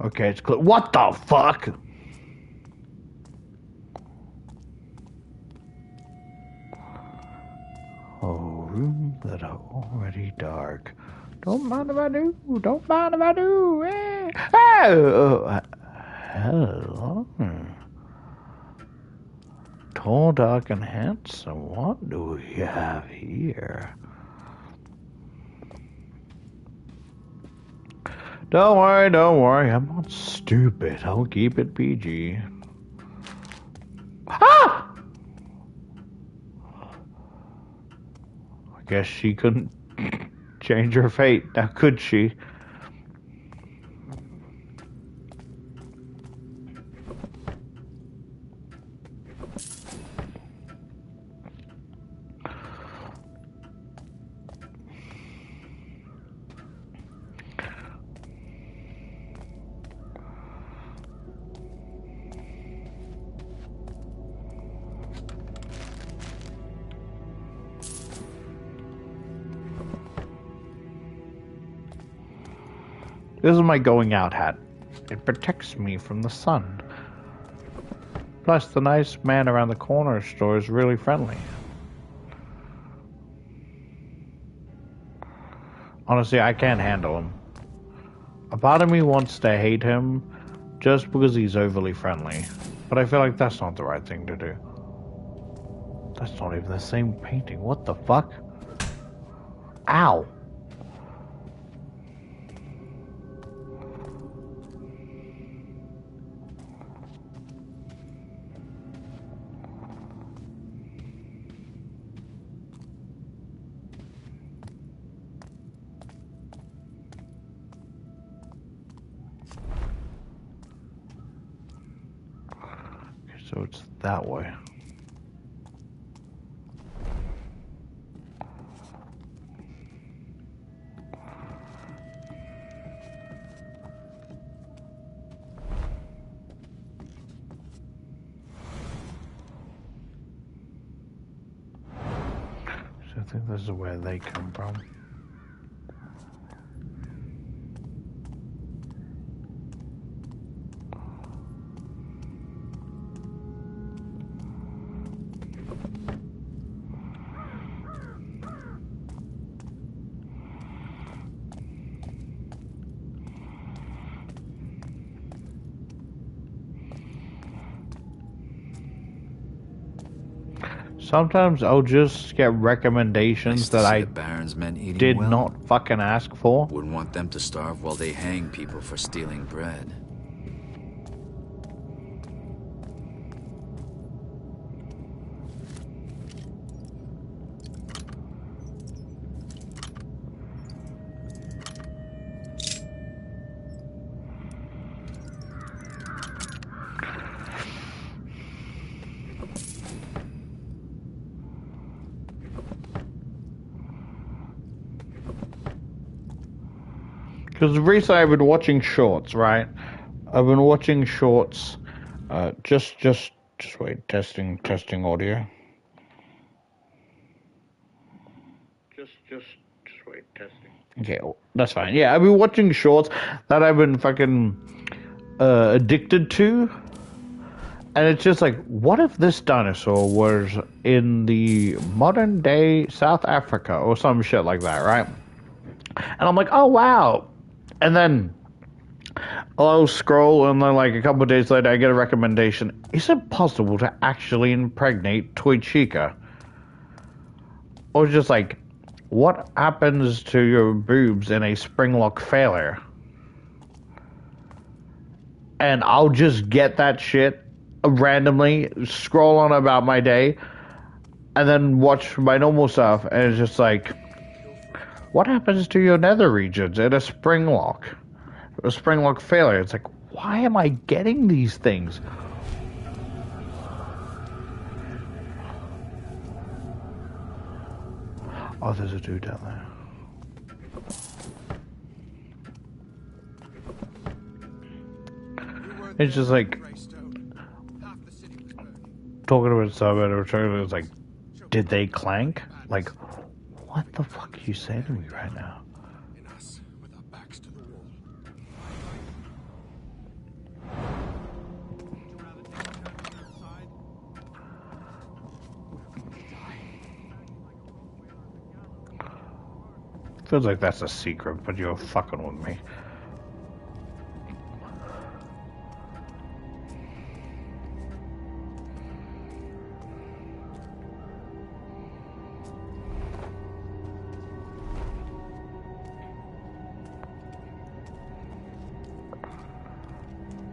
Okay, it's clear. What the fuck? Oh, room that are already dark. Don't mind if I do. Don't mind if I do. Oh, hello. Tall, dark, and handsome. What do we have here? Don't worry. I'm not stupid. I'll keep it PG. Ah! I guess she couldn't change her fate. Now could she? This is my going out hat. It protects me from the sun. Plus, the nice man around the corner store is really friendly. Honestly, I can't handle him. A part of me wants to hate him just because he's overly friendly. But I feel like that's not the right thing to do. That's not even the same painting. What the fuck? Ow. So it's that way. So I think this is where they come from. Sometimes I'll just get recommendations Nice to that see I the Baron's men eating did well. not fucking ask for. Wouldn't want them to starve while they hang people for stealing bread. Because recently I've been watching shorts, right? I've been watching shorts. Just wait. Testing audio. Just wait. Testing. Okay, that's fine. Yeah, I've been watching shorts that I've been fucking addicted to. And it's just like, what if this dinosaur was in the modern day South Africa or some shit like that, right? And I'm like, oh wow. And then I'll scroll, and then like a couple of days later, I get a recommendation. Is it possible to actually impregnate Toy Chica? Or just like, what happens to your boobs in a springlock failure? And I'll just get that shit randomly, scroll on about my day, and then watch my normal stuff, and it's just like, what happens to your nether regions in a springlock failure? It's like, why am I getting these things? Oh, there's a dude down there. It's just like talking to himself, and it's like, did they clank? Like, what the fuck are you saying to me right now? In us, with our backs to the wall. Feels like that's a secret, but you're fucking with me.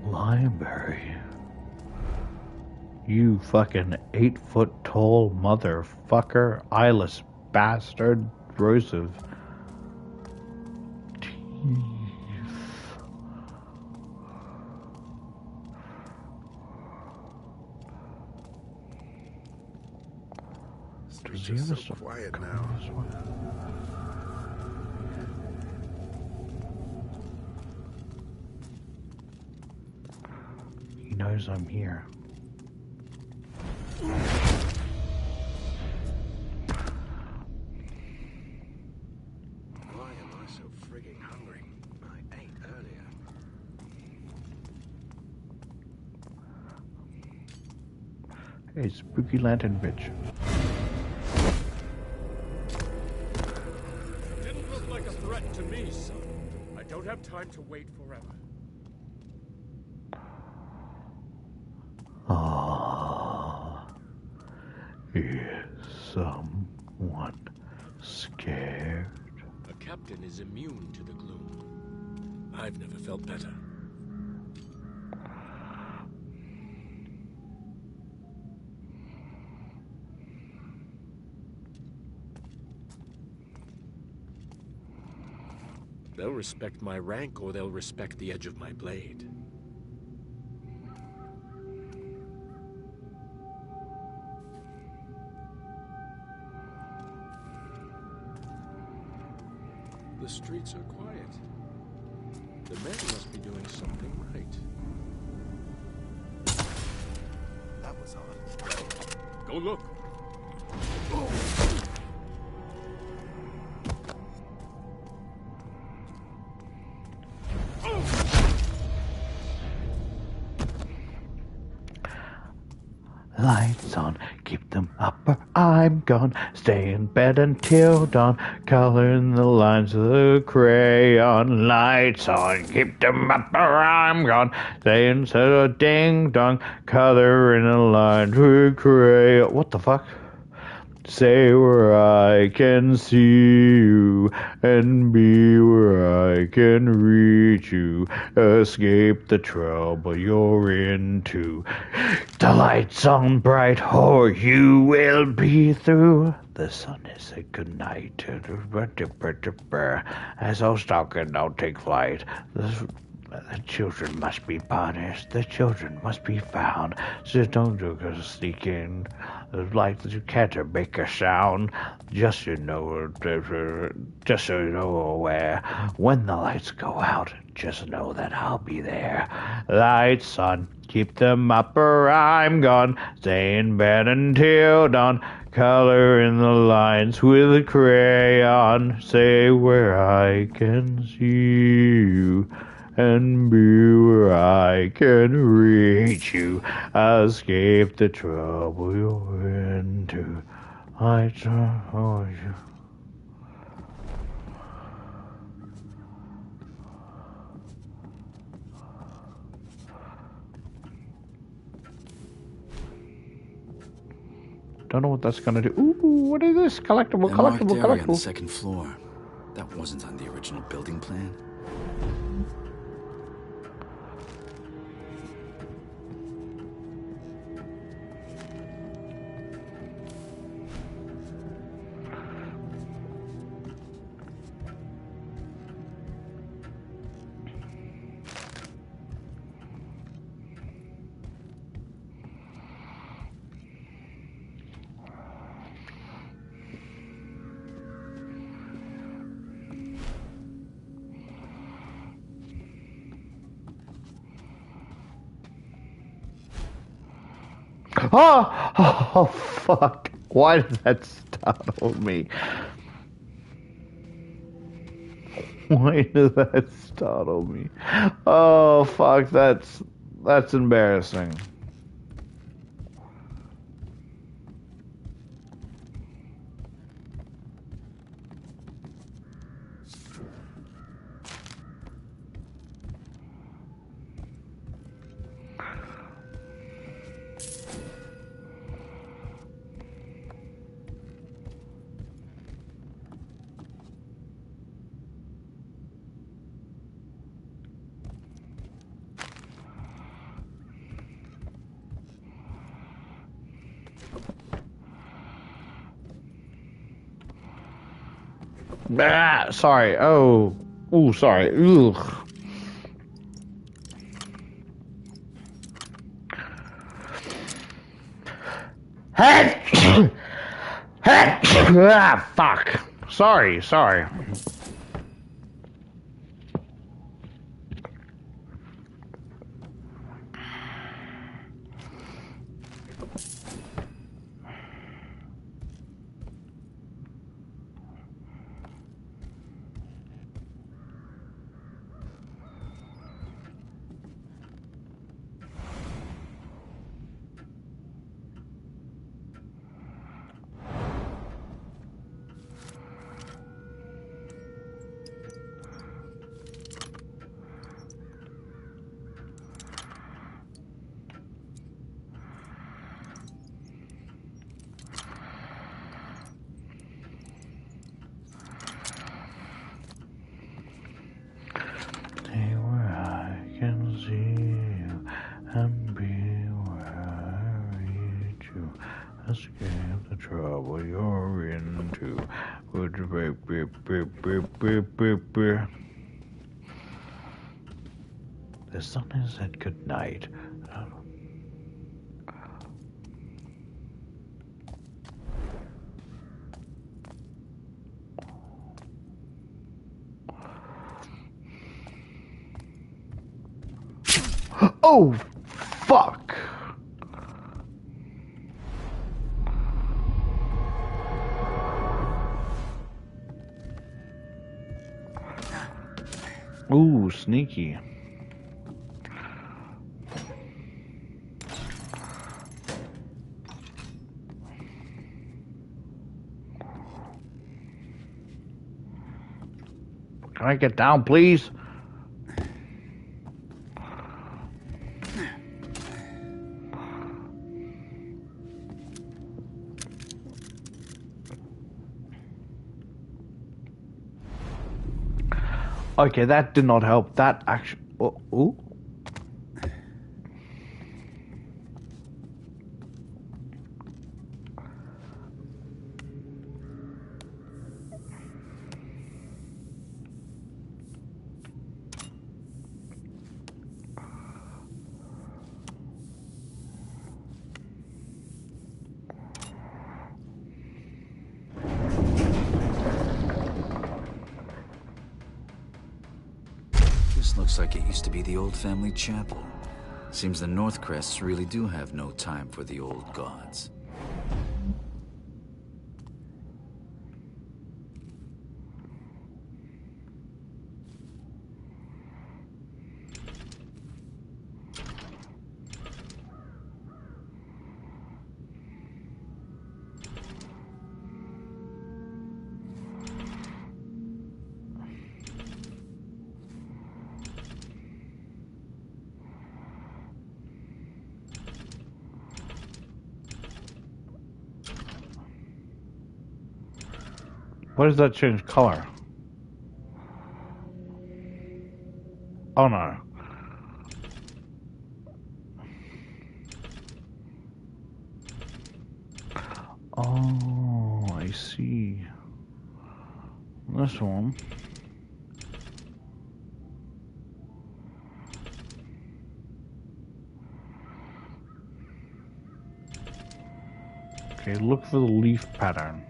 Library. You fucking 8-foot tall motherfucker, eyeless bastard, rows of teeth. Does he have a So quiet now. this one? He knows I'm here. Why am I so frigging hungry? I ate earlier. Hey, Spooky Lantern bitch. Didn't look like a threat to me, son. I don't have time to wait forever. Ah, is someone scared? A captain is immune to the gloom. I've never felt better. They'll respect my rank, or they'll respect the edge of my blade. The streets are quiet. The men must be doing something right. That was odd. Go look. Lights on, keep them up or I'm gone. Stay in bed until dawn, coloring the lines of the crayon. Lights on, keep them up or I'm gone. Stay instead of ding dong, coloring the lines with crayon. What the fuck? Say where I can see you and be where I can reach you. Escape the trouble you're into. The lights on bright or you will be through. The sun is a good night. As those stalking don't take flight. The children must be punished. The children must be found. So don't do go sneaking. Like you can't make a sound. Just so you know where. When the lights go out, just know that I'll be there. Lights on, keep them up or I'm gone. Stay in bed until dawn. Color in the lines with a crayon. Say where I can see you and be where I can reach you. Escape the trouble you're into. I told you. Don't know what that's gonna do. Ooh, what is this? Collectible, That marked collectible, area on the collectible. second floor. That wasn't on the original building plan. Oh, fuck. Why did that startle me? Why did that startle me? Oh, fuck, that's embarrassing. Ah, sorry. Oh. Ooh, sorry. Ugh. Ah, fuck. Sorry, sorry. Stay where I can see you and be where I reach you. Escape the trouble you're into. The sun has said good night. Oh, fuck. Ooh, sneaky. Can I get down, please? Okay, that did not help. That actually... Oh, ooh. This looks like it used to be the old family chapel. Seems the Northcrests really do have no time for the old gods. Why does that change color? Oh no. Oh, I see. This one. Okay, look for the leaf pattern.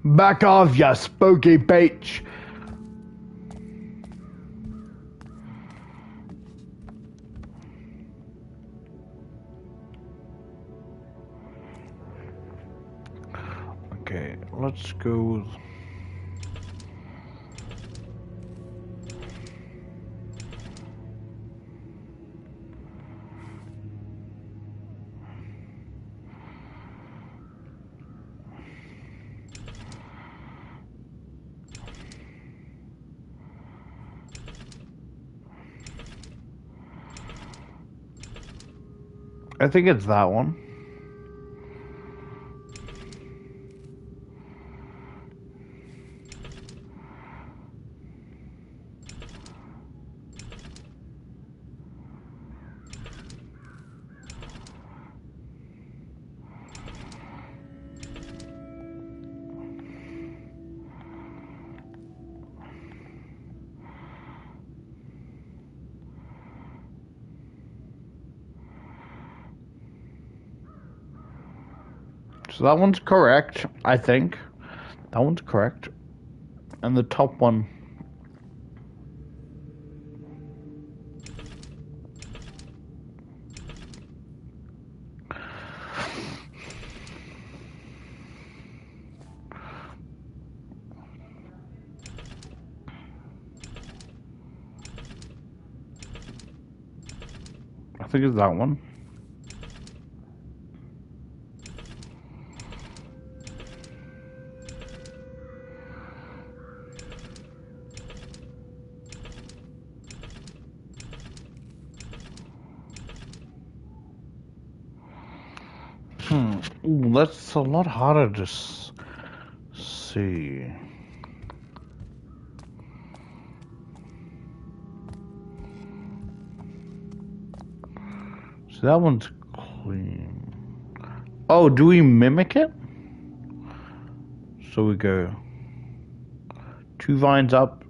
Back off, you spooky bitch! Okay, let's go. I think it's that one. So that one's correct, I think. That one's correct. And the top one. I think it's that one. Ooh, that's a lot harder to see. So that one's clean. Oh, do we mimic it? So we go 2 vines up,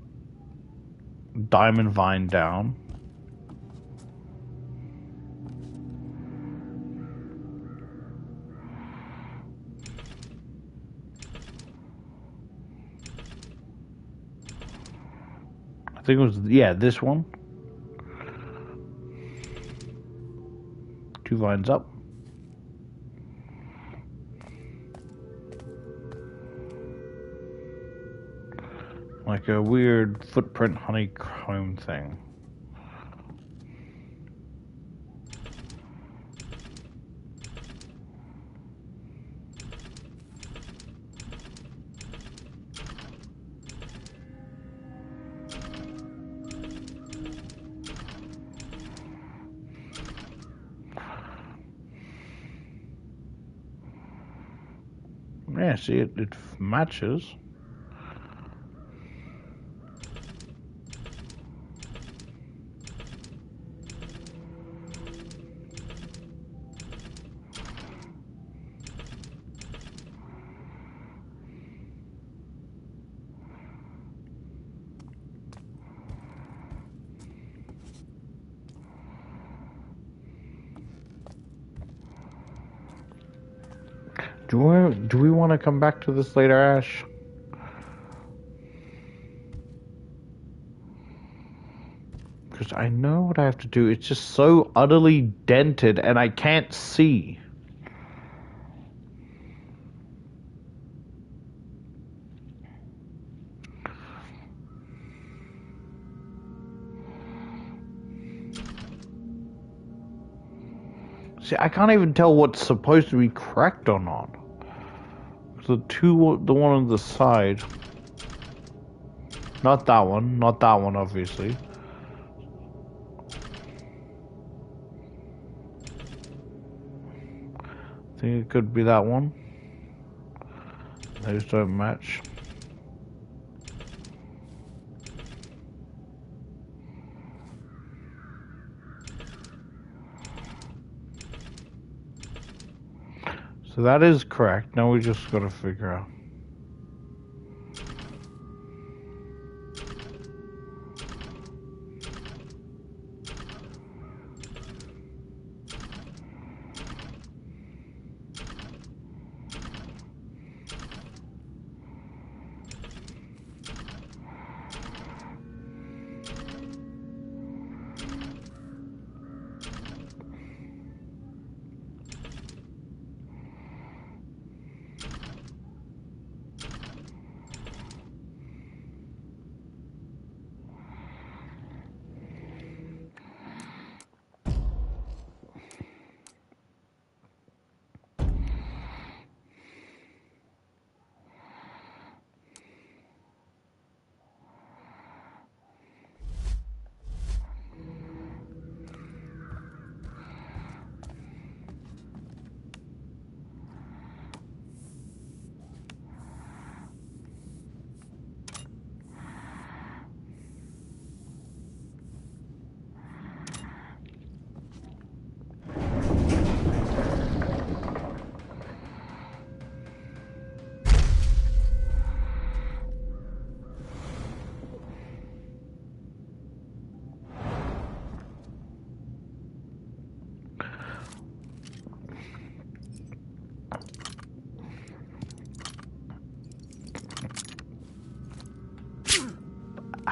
diamond vine down. think it was, yeah, this one. 2 vines up. Like a weird footprint honeycomb thing. Yeah, see, it matches. Do we want to come back to this later, Ash? Because I know what I have to do. It's just so utterly dented and I can't see. See, I can't even tell what's supposed to be correct or not. The one on the side. Not that one, obviously. I think it could be that one. Those don't match. So that is correct. Now we just gotta figure out.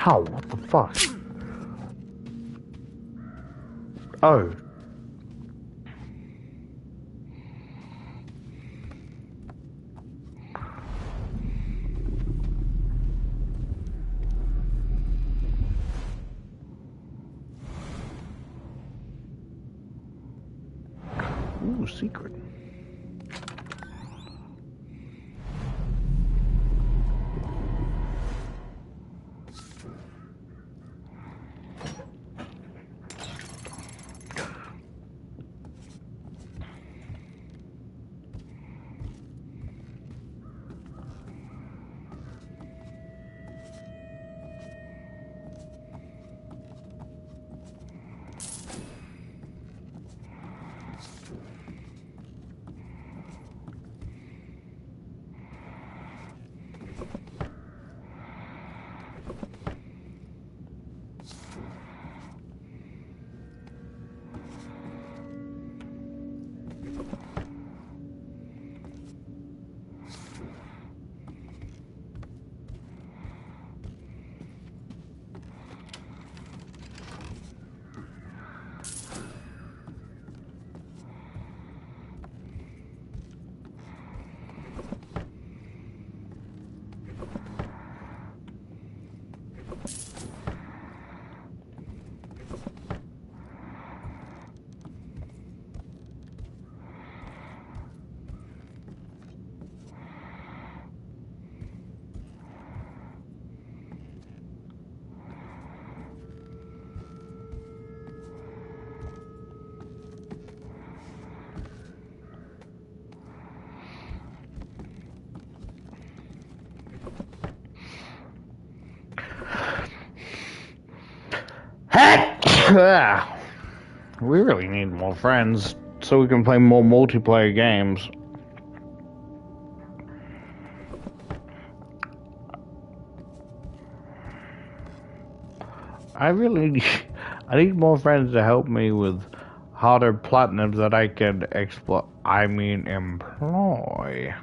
Ow, what the fuck? Oh. Ooh, secret. We really need more friends so we can play more multiplayer games. I need more friends to help me with harder platinums that I can exploit. I mean, employ.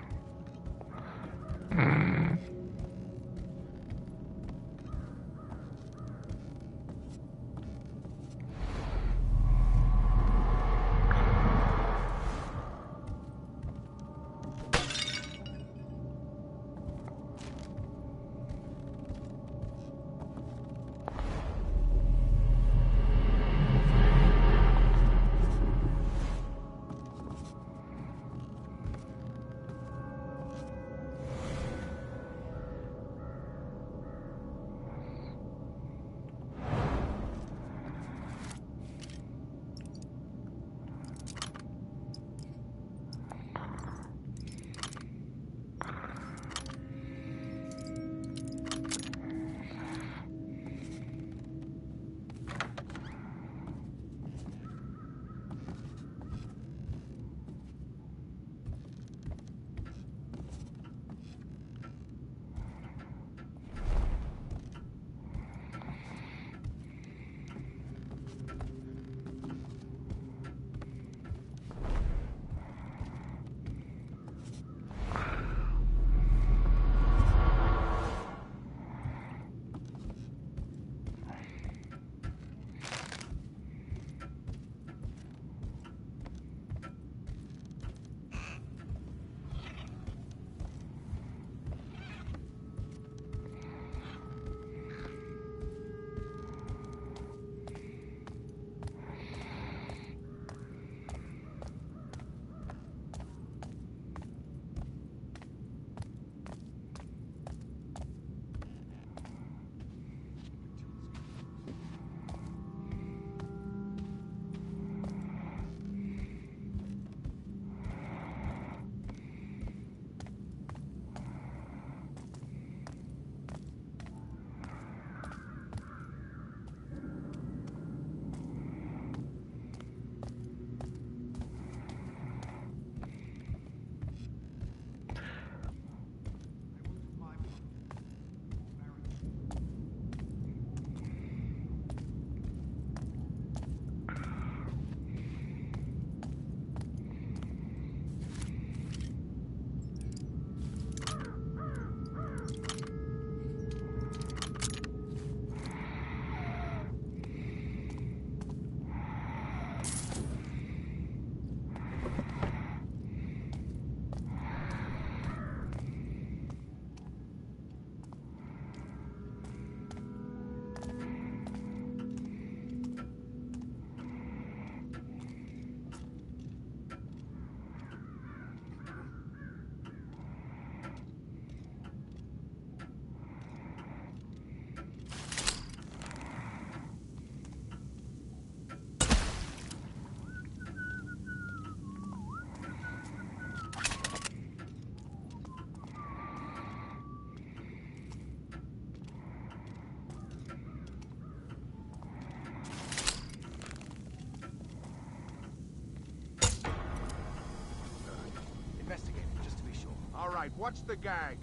Investigate it, just to be sure. All right, what's the gag?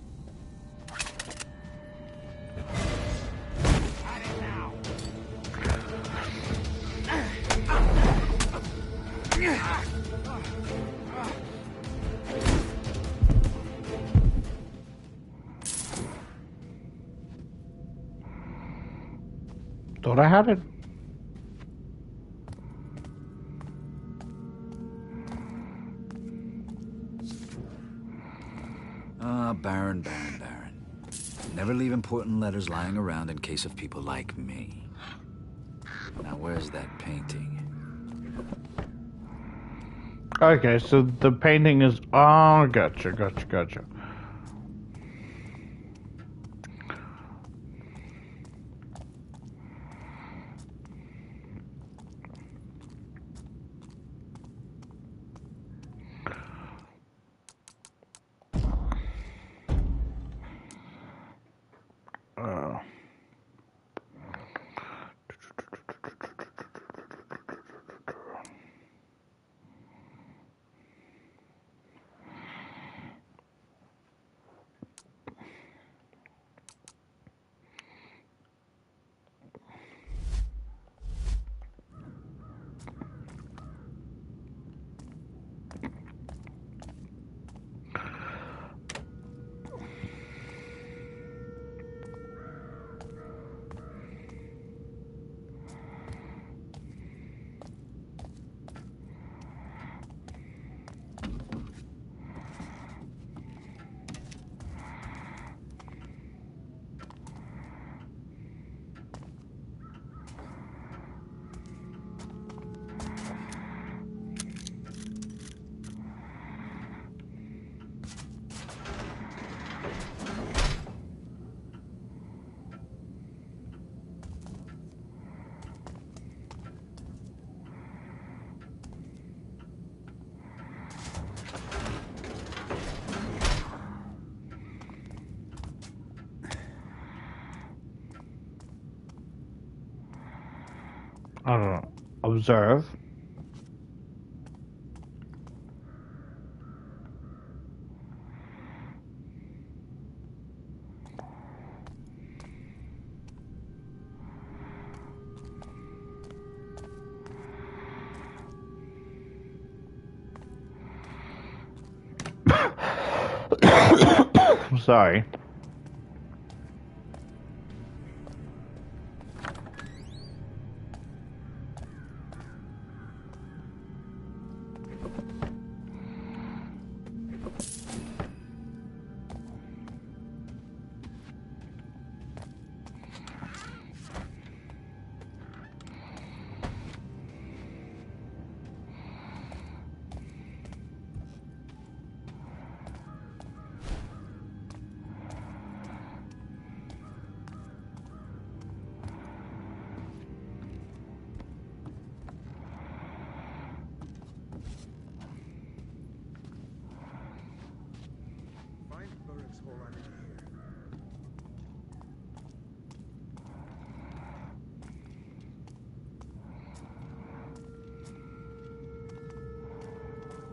At it now! Thought I had it. Baron. Never leave important letters lying around in case of people like me. Now, where's that painting? Okay, so the painting is... Oh, gotcha. I don't know. Observe. I'm sorry. Find Burrick's whole army here.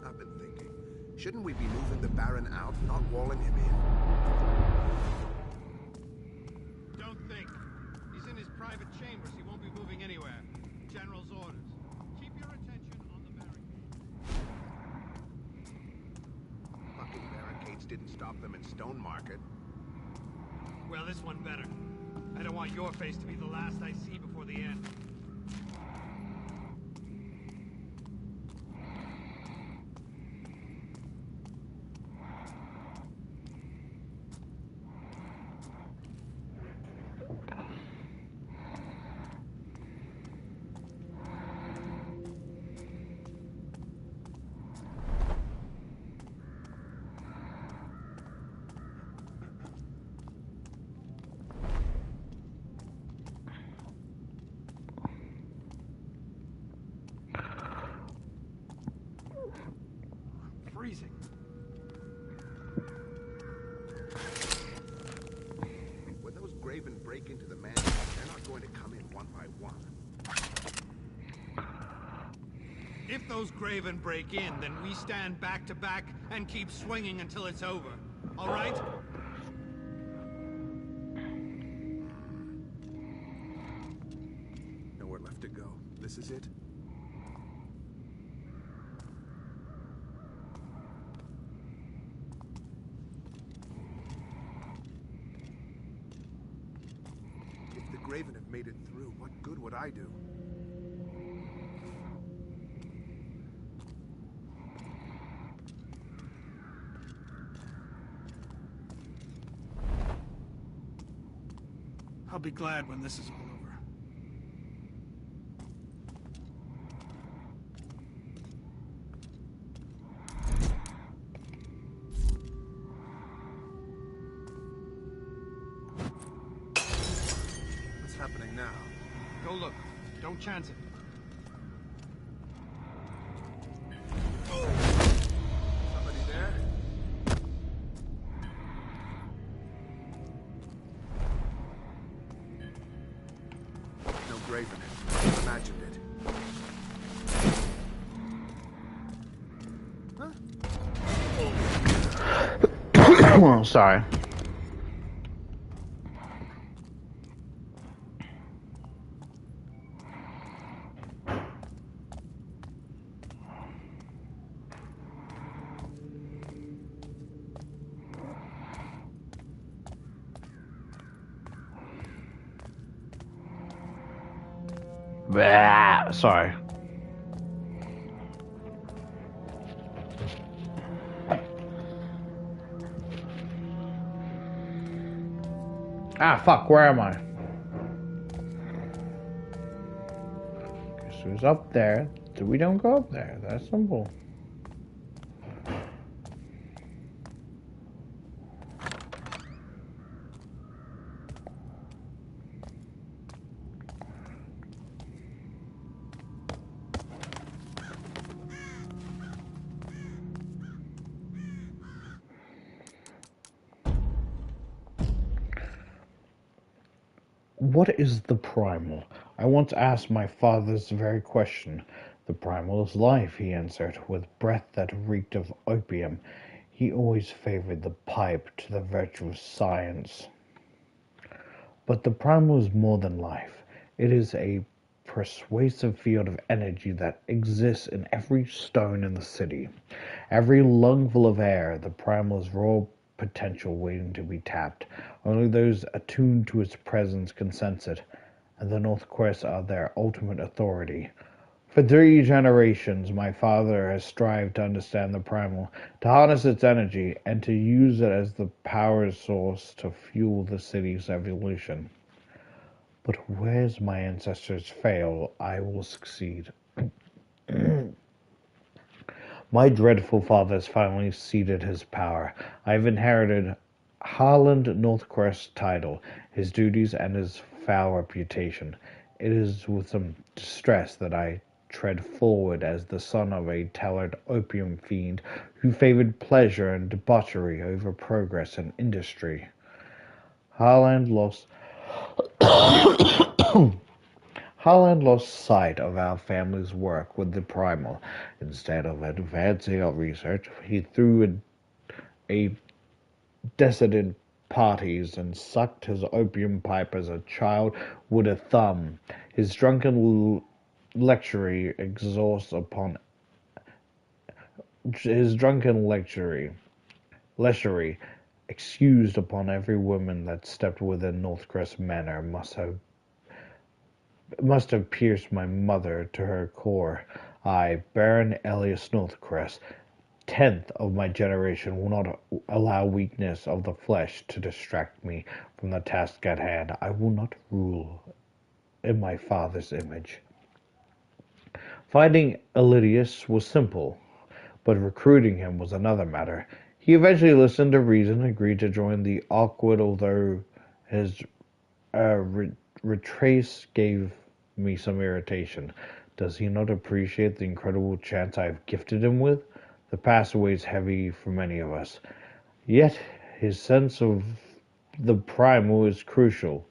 I've been thinking, shouldn't we be moving the Baron out, not walling him in? Don't think. He's in his private chambers. He won't be moving anywhere. General's orders. Keep your attention on the barricade. Fucking barricades didn't stop them in Stone Market. Well, this one better. I don't want your face to be the last I see before the end. Freezing. When those Graven break into the mansion, they're not going to come in one by one. If those Graven break in, then we stand back to back and keep swinging until it's over. All right? Nowhere left to go. This is it? If the Graven have made it through, what good would I do? I'll be glad when this is all over. What's happening now? Go look. Don't chance it. Somebody there? No Graven. I imagined it. Oh, sorry. Bah, sorry. Ah, fuck, where am I? Okay, so it's up there. So we don't go up there. That's simple. What is the primal? I once asked my father this very question. The primal is life, he answered, with breath that reeked of opium. He always favored the pipe to the virtuous science. But the primal is more than life. It is a persuasive field of energy that exists in every stone in the city. Every lungful of air, the primal's raw potential waiting to be tapped. Only those attuned to its presence can sense it, and the Northquests are their ultimate authority. For 3 generations, my father has strived to understand the primal, to harness its energy, and to use it as the power source to fuel the city's evolution. But whereas my ancestors fail, I will succeed. My dreadful father has finally ceded his power. I have inherited Harland Northcrest's title, his duties, and his foul reputation. It is with some distress that I tread forward as the son of a tallored opium fiend who favored pleasure and debauchery over progress and industry. Harland lost Holland lost sight of our family's work with the primal. Instead of advancing our research, he threw a dissident parties and sucked his opium pipe as a child would a thumb. His drunken lectury exhausts upon his drunken lechery excused upon every woman that stepped within Northcrest Manor must have pierced my mother to her core. I, Baron Elias Northcrest, 10th of my generation, will not allow weakness of the flesh to distract me from the task at hand. I will not rule in my father's image. Finding Elias was simple, but recruiting him was another matter. He eventually listened to reason and agreed to join the awkward, although his retrace gave me some irritation. Does he not appreciate the incredible chance I have gifted him with? The past weighs heavy for many of us. Yet his sense of the primal is crucial.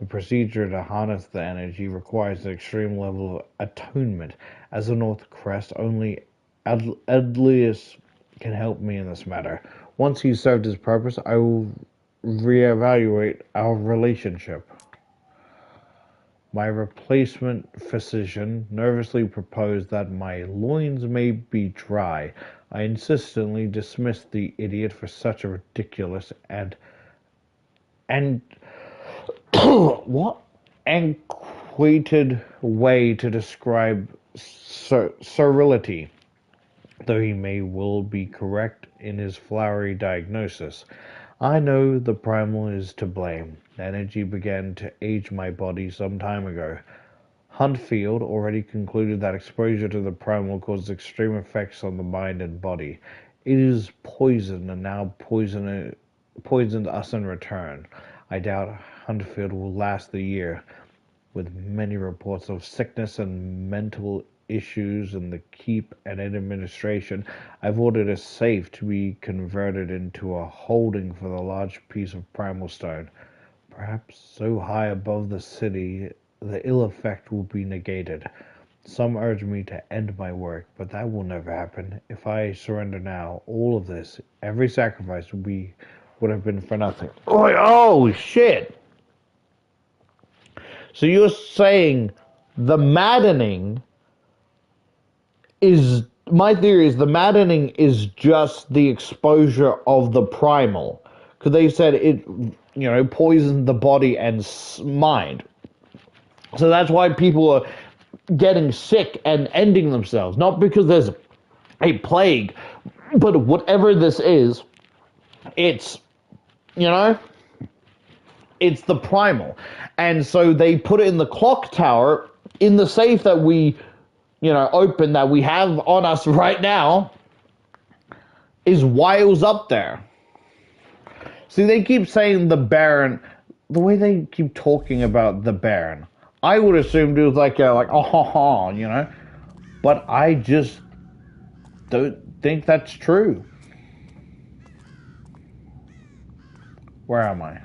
The procedure to harness the energy requires an extreme level of attunement. As a North Crest, only Adlius can help me in this matter. Once he's served his purpose, I will reevaluate our relationship. My replacement physician nervously proposed that my loins may be dry. I insistently dismissed the idiot for such a ridiculous and what antiquated way to describe sterility, though he may well be correct in his flowery diagnosis. I know the primal is to blame. Energy began to age my body some time ago. Huntfield already concluded that exposure to the primal causes extreme effects on the mind and body. It is poison and now poisoned us in return. I doubt Huntfield will last the year, with many reports of sickness and mental issues in the keep and administration. I've ordered a safe to be converted into a holding for the large piece of primal stone. Perhaps so high above the city the ill effect will be negated. Some urge me to end my work, but that will never happen. If I surrender now, all of this, every sacrifice would have been for nothing. Oh shit! So you're saying the maddening is my theory is the maddening is just the exposure of the primal, because they said it, poisons the body and mind. So that's why people are getting sick and ending themselves, not because there's a plague, but whatever this is, it's it's the primal, and so they put it in the clock tower in the safe that we open, that we have on us right now, is why it was up there. See, they keep saying the Baron, the way they keep talking about the Baron, I would assume it was like oh ha ha, but I just don't think that's true. Where am I?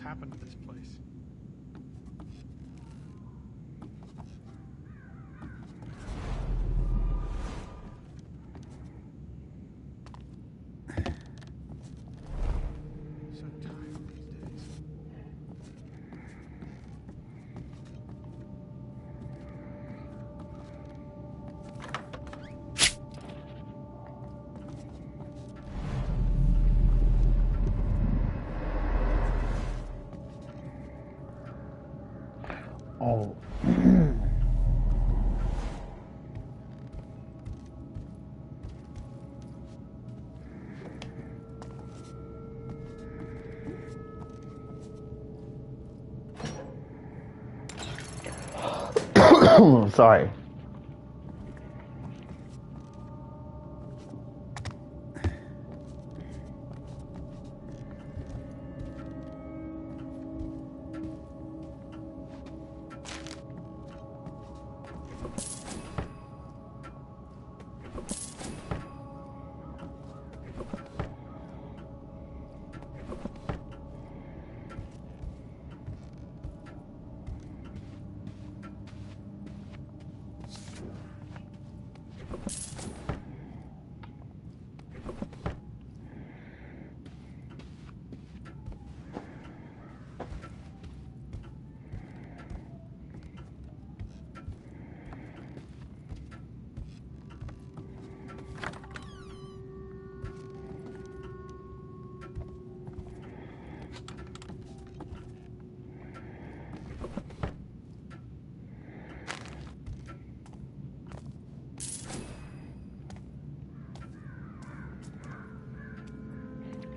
happened to this place? So tired these days. Oh. Sorry.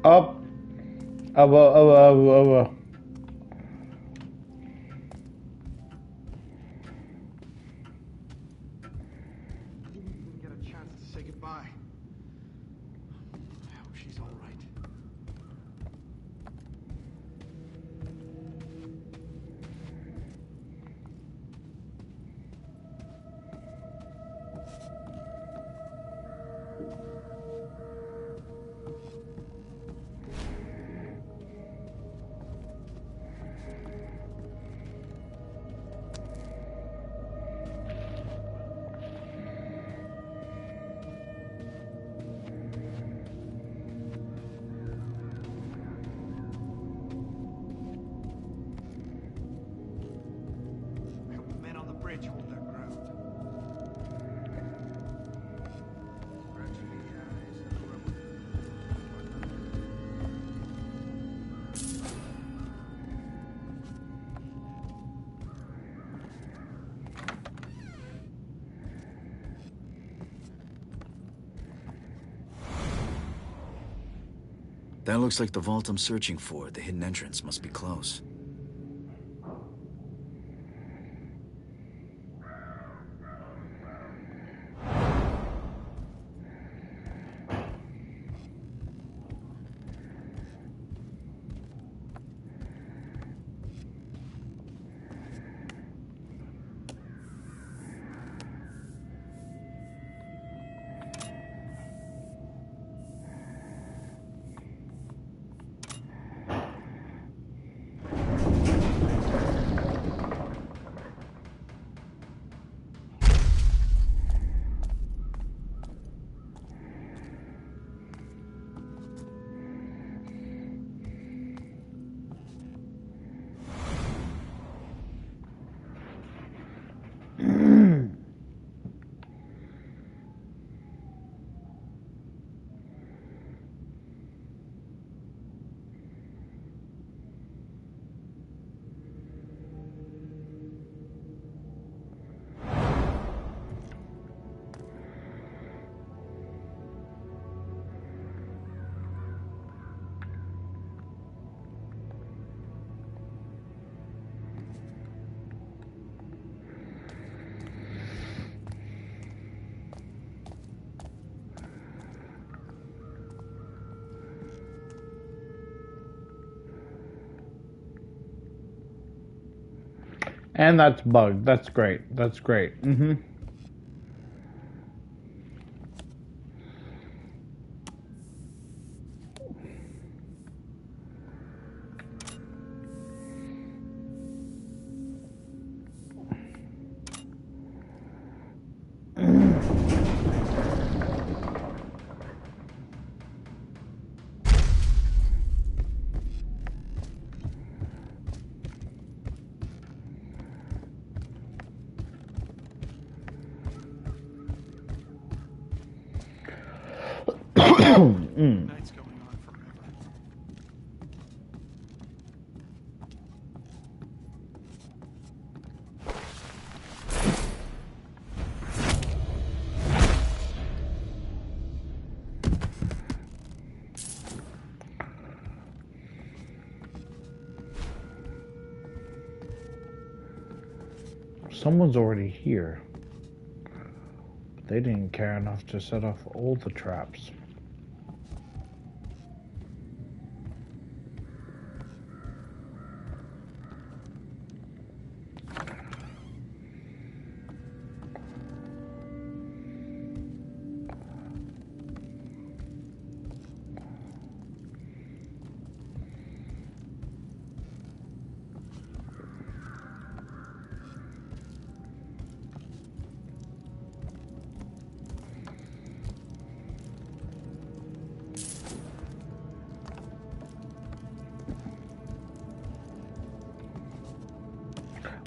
Up. Up. Didn't get a chance to say goodbye. I hope she's all right. I hope the men on the bridge hold their ground. Scratching the eyes and the rubber. That looks like the vault I'm searching for. The hidden entrance must be close. And that's bugged. That's great. That's great. Mm-hmm. Night's going on forever. Someone's already here. But they didn't care enough to set off all the traps.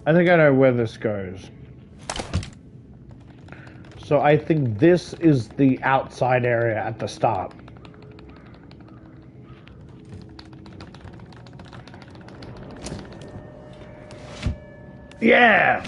I think I know where this goes. So I think this is the outside area at the start. Yeah!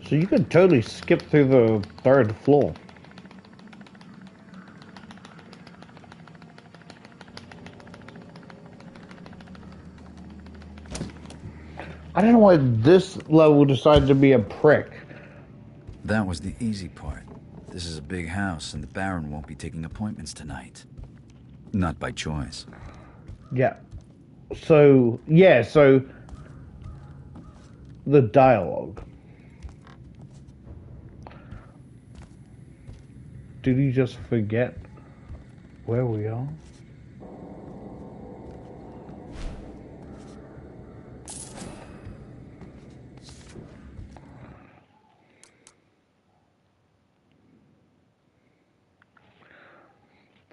So you could totally skip through the third floor. I don't know why this level decided to be a prick. That was the easy part. This is a big house, and the Baron won't be taking appointments tonight. Not by choice. Yeah. So, yeah, so the dialogue. Did he just forget where we are?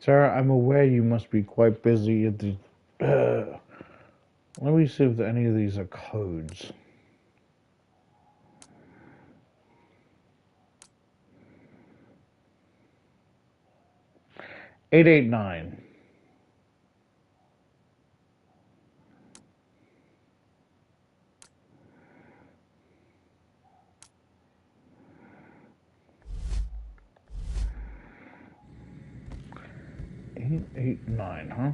Sarah, I'm aware you must be quite busy at the... let me see if any of these are codes. 889. Eight, 8, 9, huh?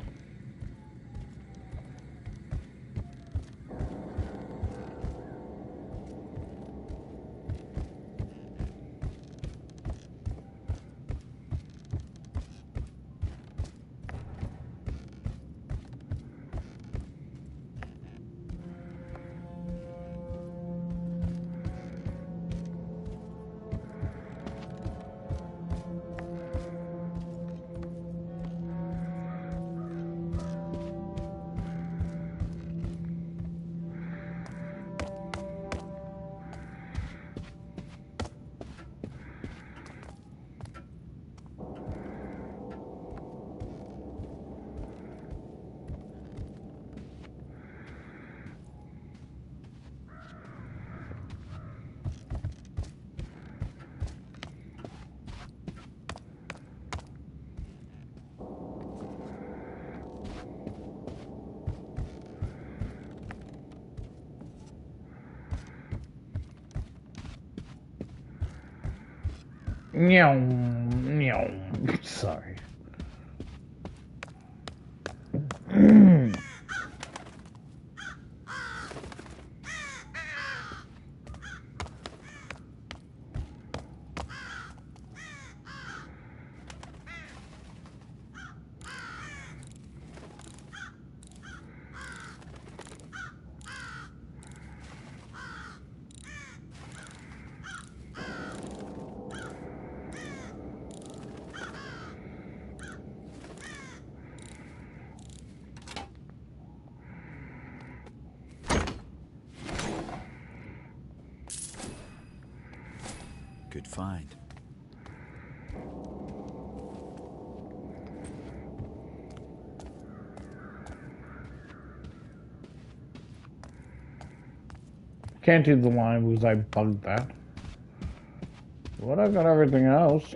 Meow, meow. Sorry. Good find. Can't do the line because I bugged that. But I got everything else.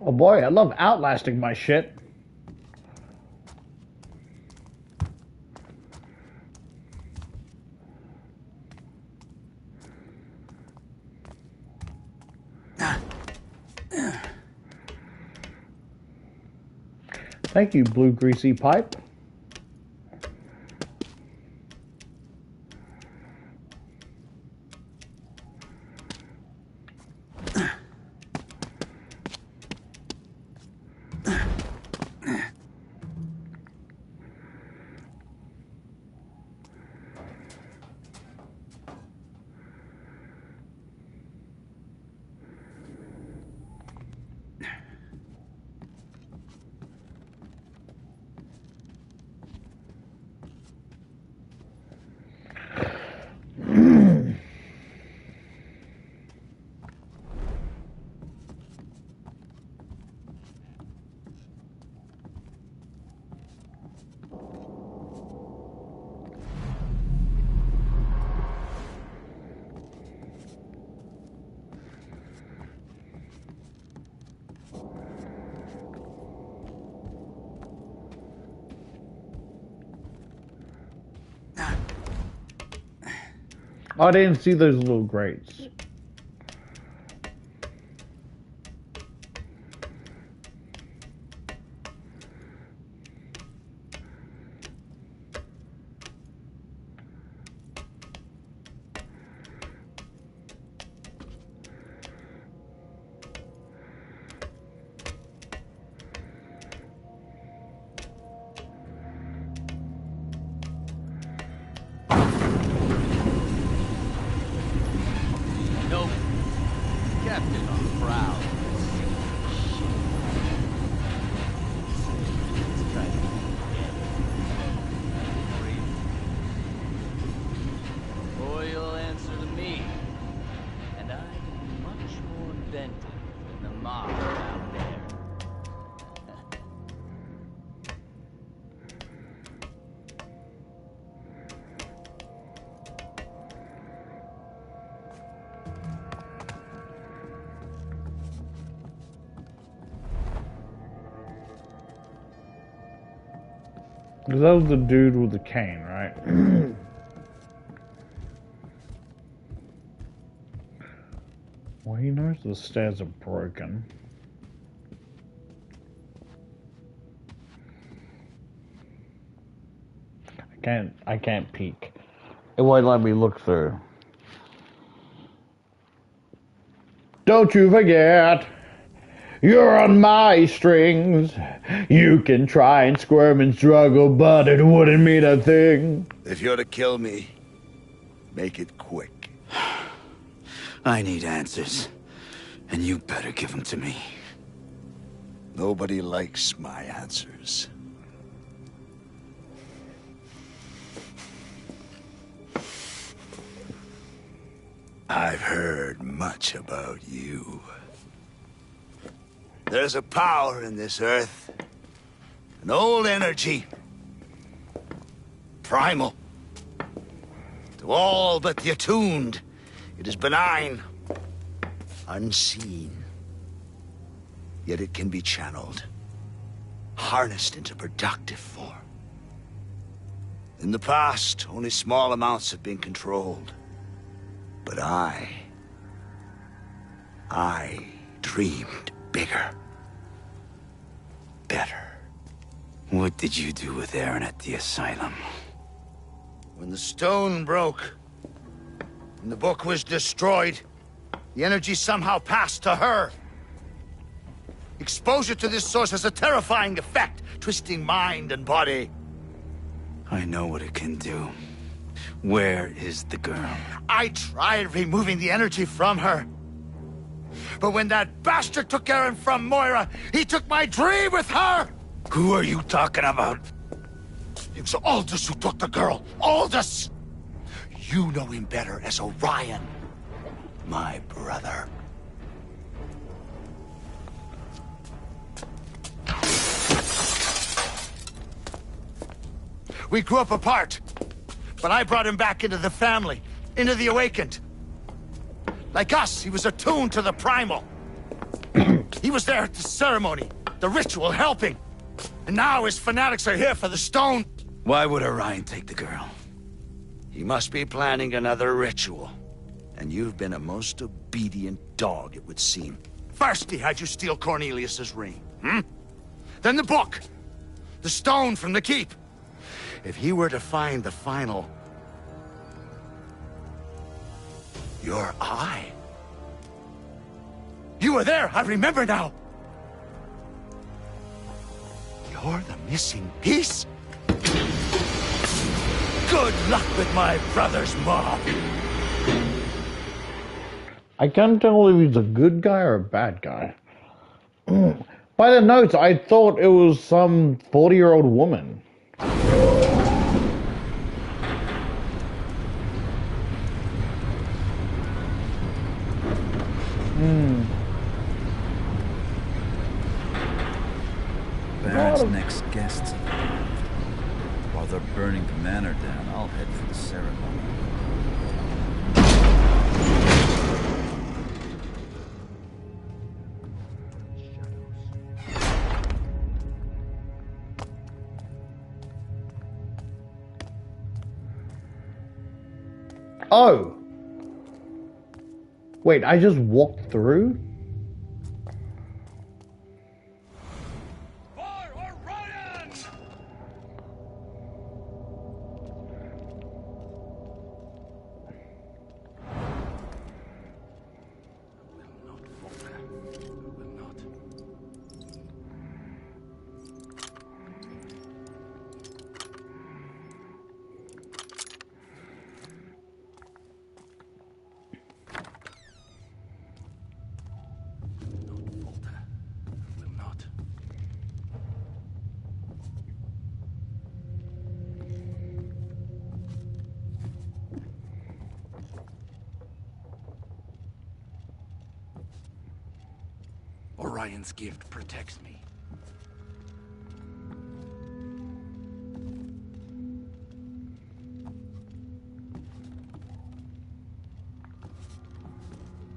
Oh boy, I love outlasting my shit. Thank you, blue greasy pipe. Oh, I didn't see those little grates. Nope. Captain on the prowl. Let's try to get it. Boy, you'll answer to me. And I can be much more inventive than the mob out there. Because that was the dude with the cane, right? Well, he knows the stairs are broken. I can't peek. It won't let me look through. Don't you forget, you're on my strings. You can try and squirm and struggle, but it wouldn't mean a thing. If you're to kill me, make it quick. I need answers, and you better give them to me. Nobody likes my answers. I've heard much about you. There's a power in this earth. An old energy. Primal. To all but the attuned, it is benign. Unseen. Yet it can be channeled. Harnessed into productive form. In the past, only small amounts have been controlled. But I dreamed bigger. Better. What did you do with Aaron at the asylum? When the stone broke, and the book was destroyed, The energy somehow passed to her. Exposure to this source has a terrifying effect, twisting mind and body. I know what it can do. Where is the girl? I tried removing the energy from her. But when that bastard took Aaron from Moira, he took my dream with her! Who are you talking about? It was Aldous who took the girl. Aldous! You know him better as Orion. My brother. We grew up apart, but I brought him back into the family, into the Awakened. Like us, he was attuned to the primal. He was there at the ceremony, the ritual, helping. And now his fanatics are here for the stone. Why would Orion take the girl? He must be planning another ritual. And you've been a most obedient dog, it would seem. First he had you steal Cornelius's ring, Then the book. The stone from the keep. If he were to find the final... your eye. You were there, I remember now. You're the missing piece? Good luck with my brother's mob. I can't tell if he's a good guy or a bad guy. By the notes, I thought it was some 40-year-old woman. Baron's next guests have arrived. While they're burning the manor down, I'll head for the ceremony. Oh! Wait, I just walked through? Orion's gift protects me.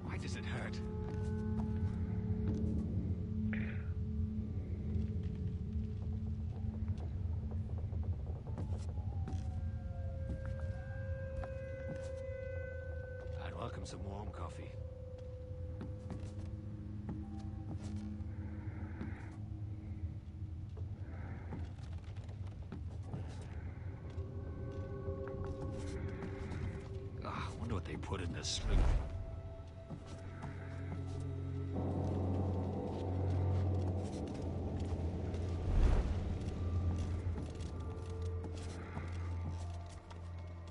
Why does it hurt? I'd welcome some warm coffee. What they put in this sloop.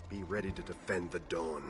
Be ready to defend the dawn.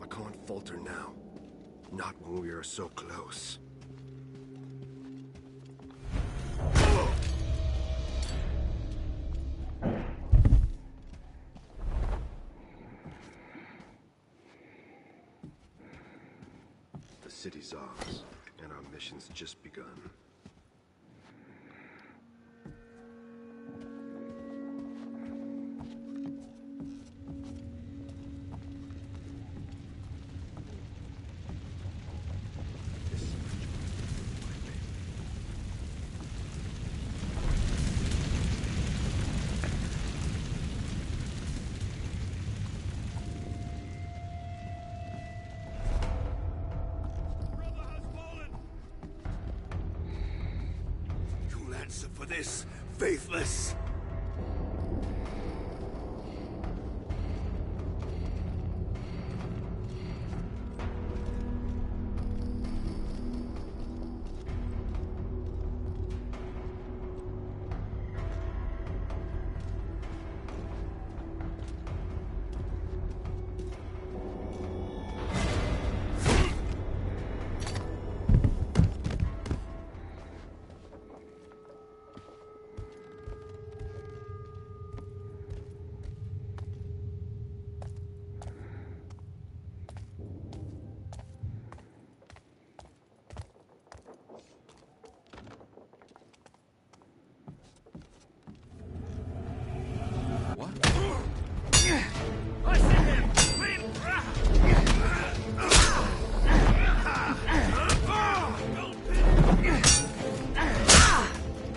I can't falter now. Not when we are so close. The city's ours, and our mission's just begun. You'll answer for this, faithless.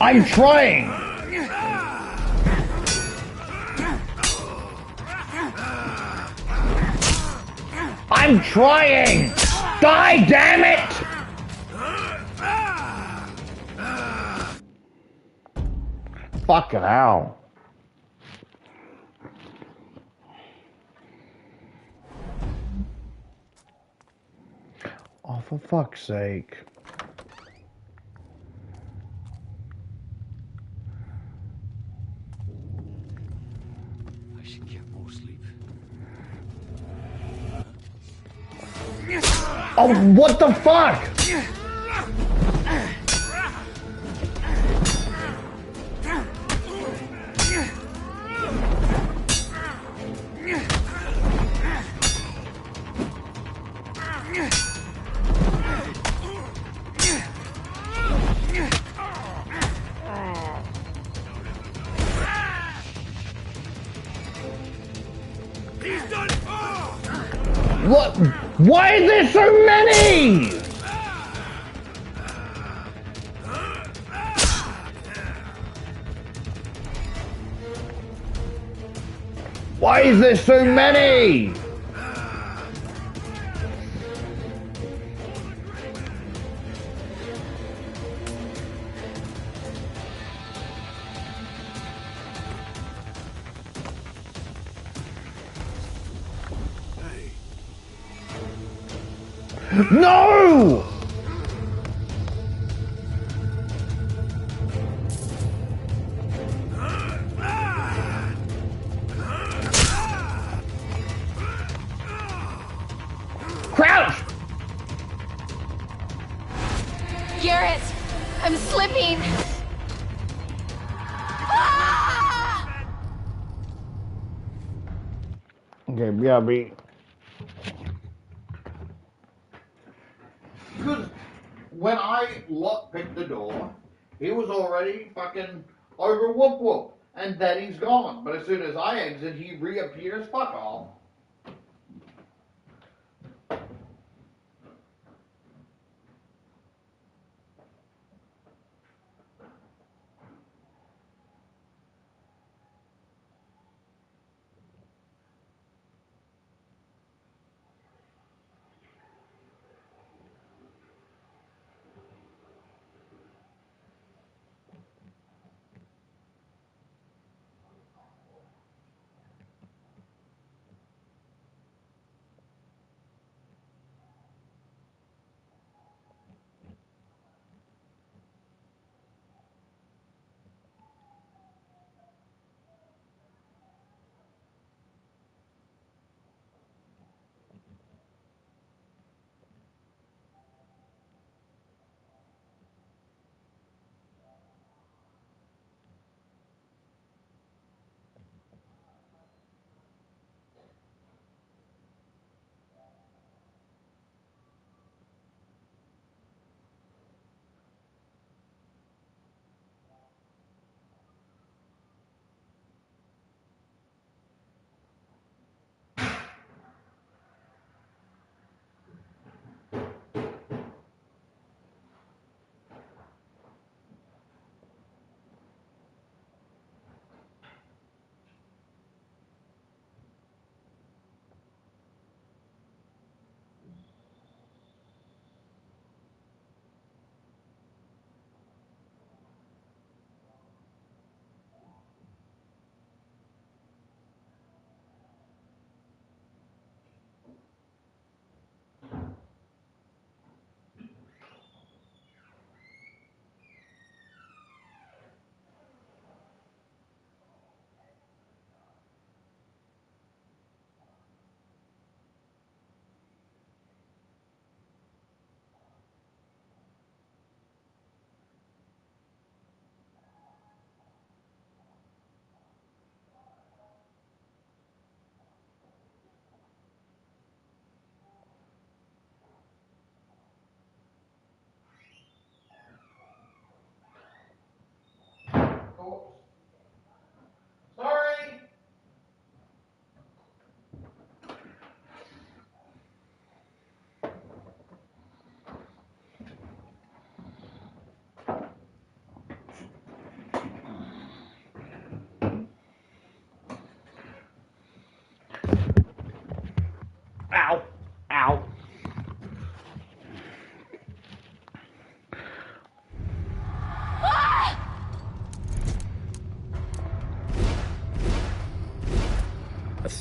I'm trying! I'm trying! Die, damn it! Fucking hell. Oh, for fuck's sake. I should get more sleep. Oh, what the fuck? What? Why is there so many? Why is there so many? No! Crouch! Garrett! I'm slipping! Ah! Okay, yeah, me. Because when I picked the door, he was already fucking over whoop whoop. And then he's gone. But as soon as I exit, he reappears. Fuck off.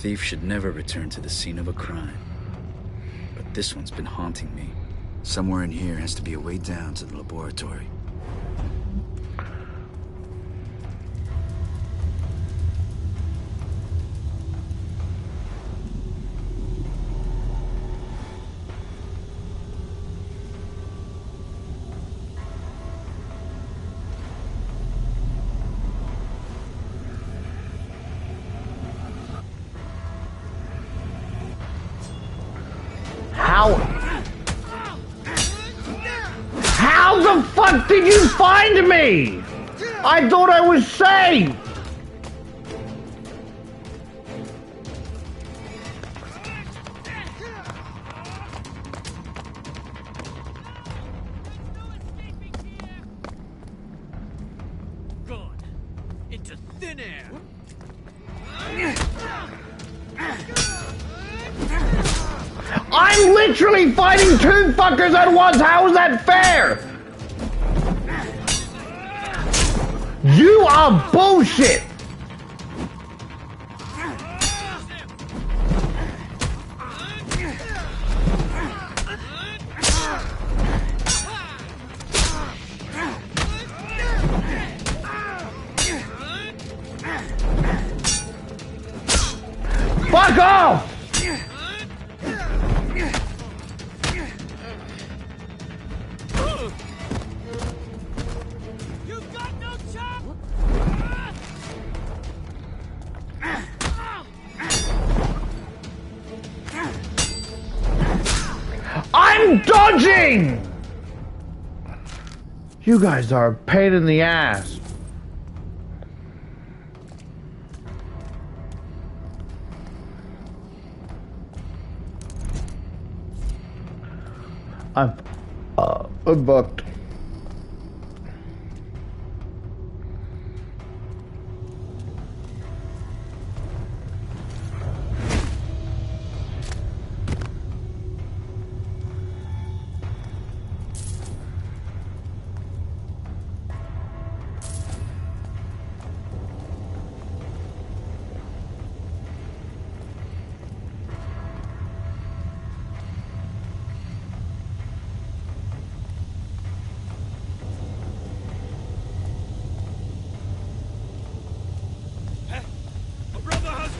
thief should never return to the scene of a crime. But this one's been haunting me. Somewhere in here has to be a way down to the laboratory. How the fuck did you find me? I thought I was safe. Gone. Into thin air. I'm literally fighting two fuckers at once. How is that fair? You are bullshit. Fuck off! I'm dodging! You guys are a pain in the ass. I'm booked. My brother has...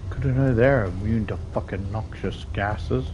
Good to know they're immune to fucking noxious gases.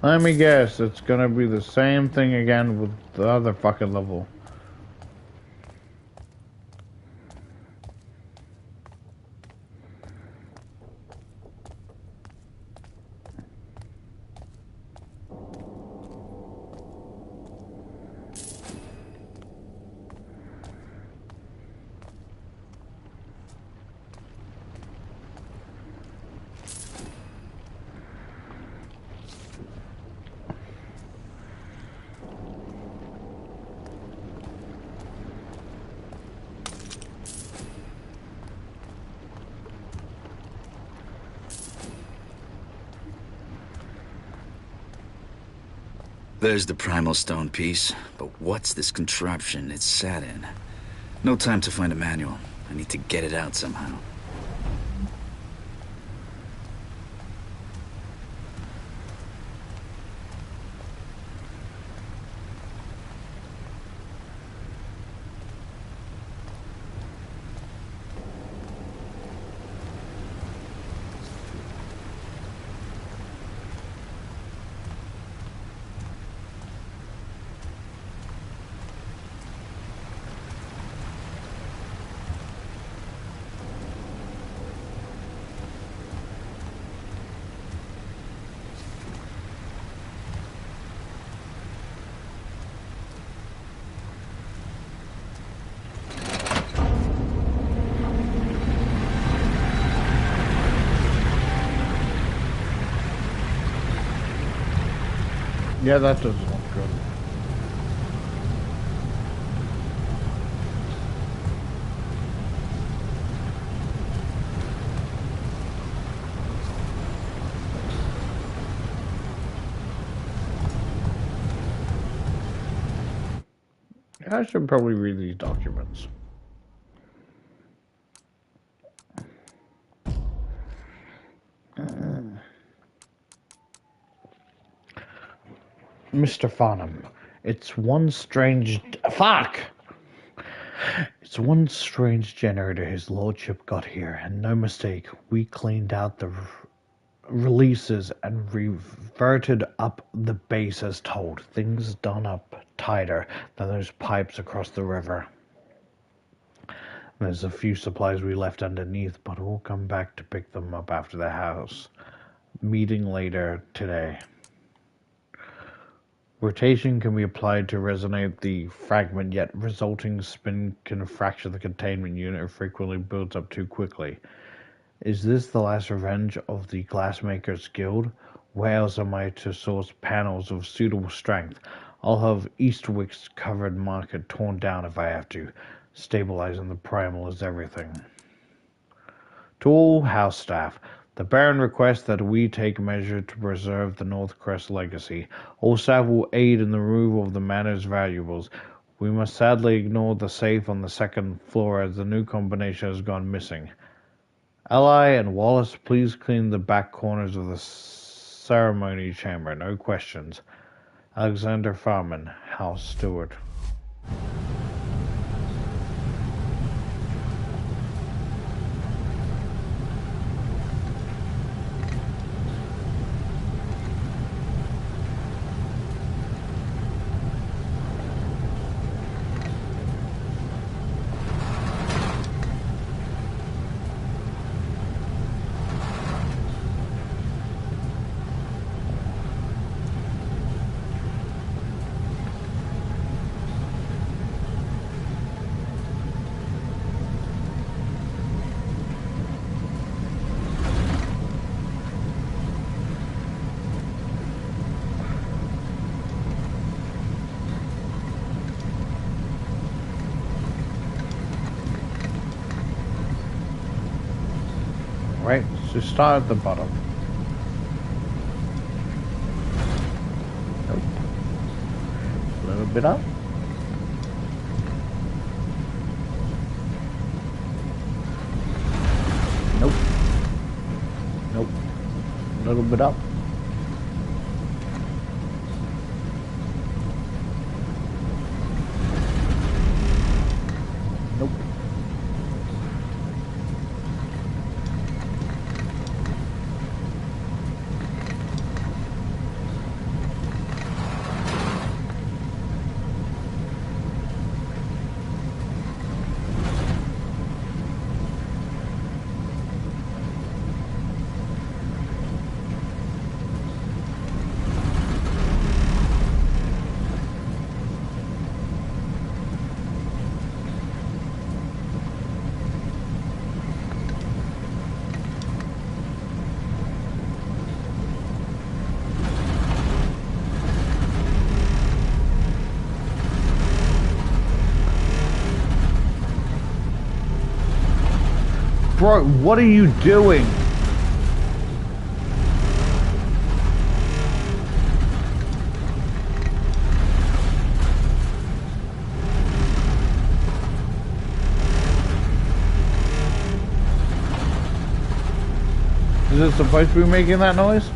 Let me guess, it's gonna be the same thing again with the other fucking level. There's the primal stone piece, but what's this contraption it's sat in? No time to find a manual. I need to get it out somehow. Yeah, that does look good. I should probably read these documents. Mr. Farnham, it's one strange... Fuck! It's one strange generator his lordship got here, and no mistake, we cleaned out the releases and reverted up the base as told. Things done up tighter than those pipes across the river. There's a few supplies we left underneath, but we'll come back to pick them up after the house meeting later today. Rotation can be applied to resonate the fragment, yet resulting spin can fracture the containment unit if frequently builds up too quickly. Is this the last revenge of the Glassmakers Guild? Where else am I to source panels of suitable strength? I'll have Eastwick's covered market torn down if I have to. Stabilizing the primal is everything. To all house staff, the Baron requests that we take measure to preserve the Northcrest legacy. All staff will aid in the removal of the manor's valuables. We must sadly ignore the safe on the second floor as the new combination has gone missing. Ally and Wallace, please clean the back corners of the ceremony chamber. No questions. Alexander Farman, House Steward. Right, so start at the bottom. Nope. A little bit up. Nope. Nope. A little bit up. Nope. Bro, what are you doing? Is it supposed to be making that noise?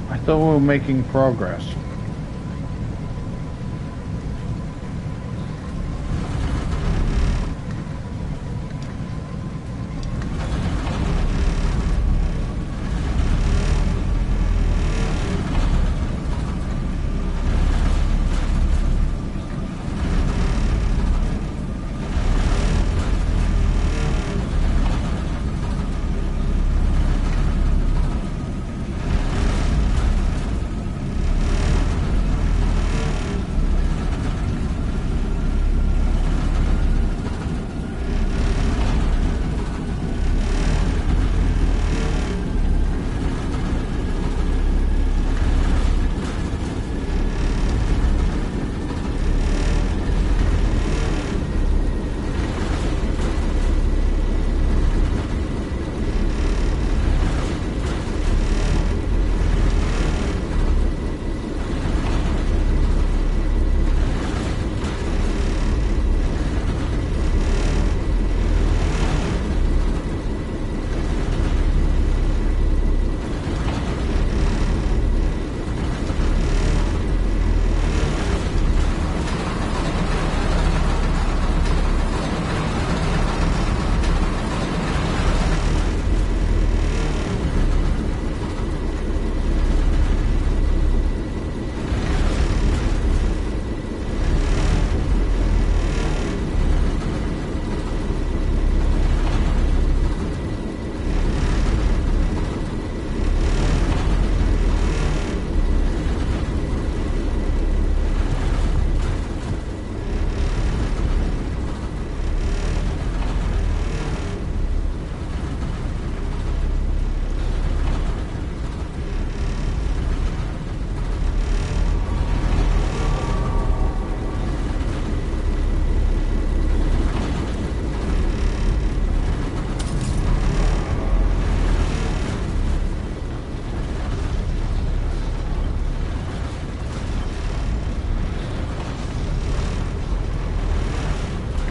I thought we were making progress.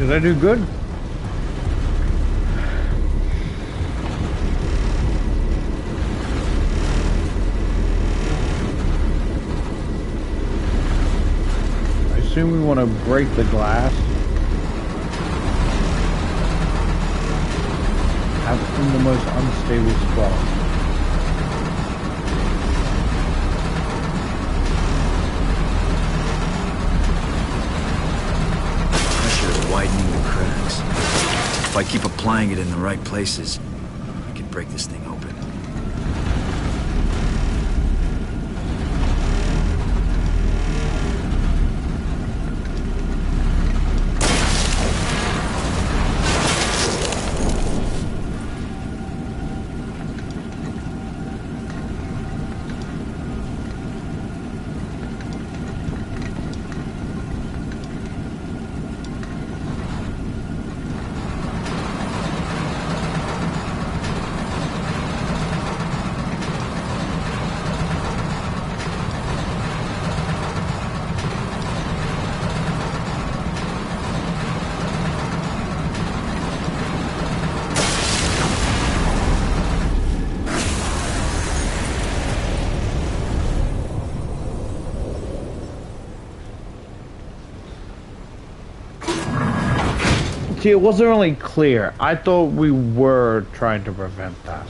Did I do good? I assume we want to break the glass. Have it in the most unstable spot. Widening the cracks. If I keep applying it in the right places, I can break this thing open. See, it wasn't really clear. I thought we were trying to prevent that.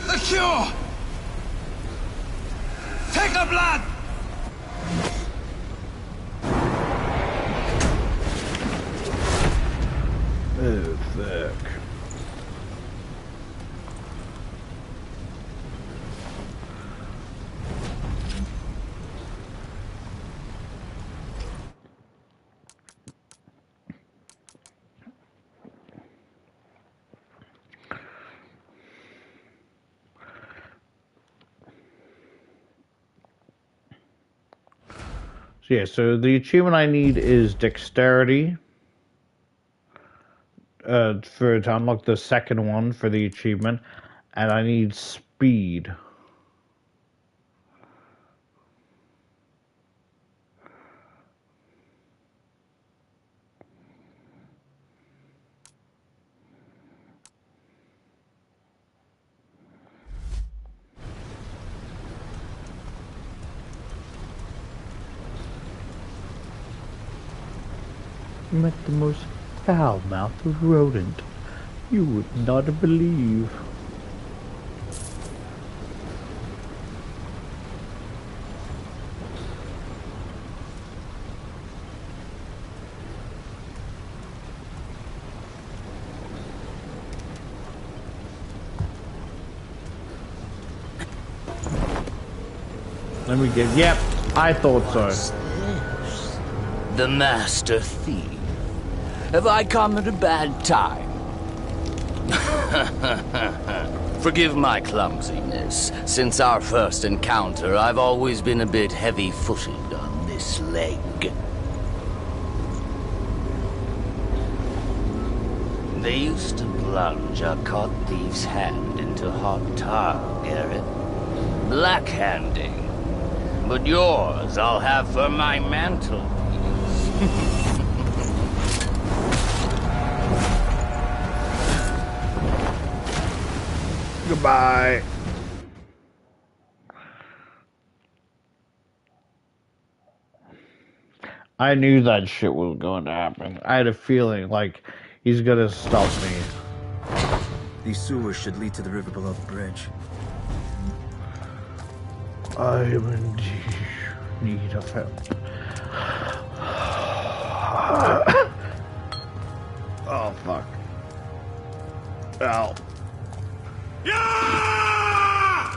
The cure! Take the blood! Oh, fuck. Yeah, so the achievement I need is dexterity to unlock the second one for the achievement, and I need speed. Met the most foul-mouthed rodent you would not believe. Let me get. Yep, I thought so. The Master Thief. Have I come at a bad time? Forgive my clumsiness. Since our first encounter, I've always been a bit heavy-footed on this leg. They used to plunge a caught thief's hand into hot tar, Garrett. Black-handing. But yours I'll have for my mantelpiece. Goodbye. I knew that shit was going to happen. I had a feeling like he's gonna stop me. These sewers should lead to the river below the bridge. I am in need of help. Oh, fuck. Ow. Yeah!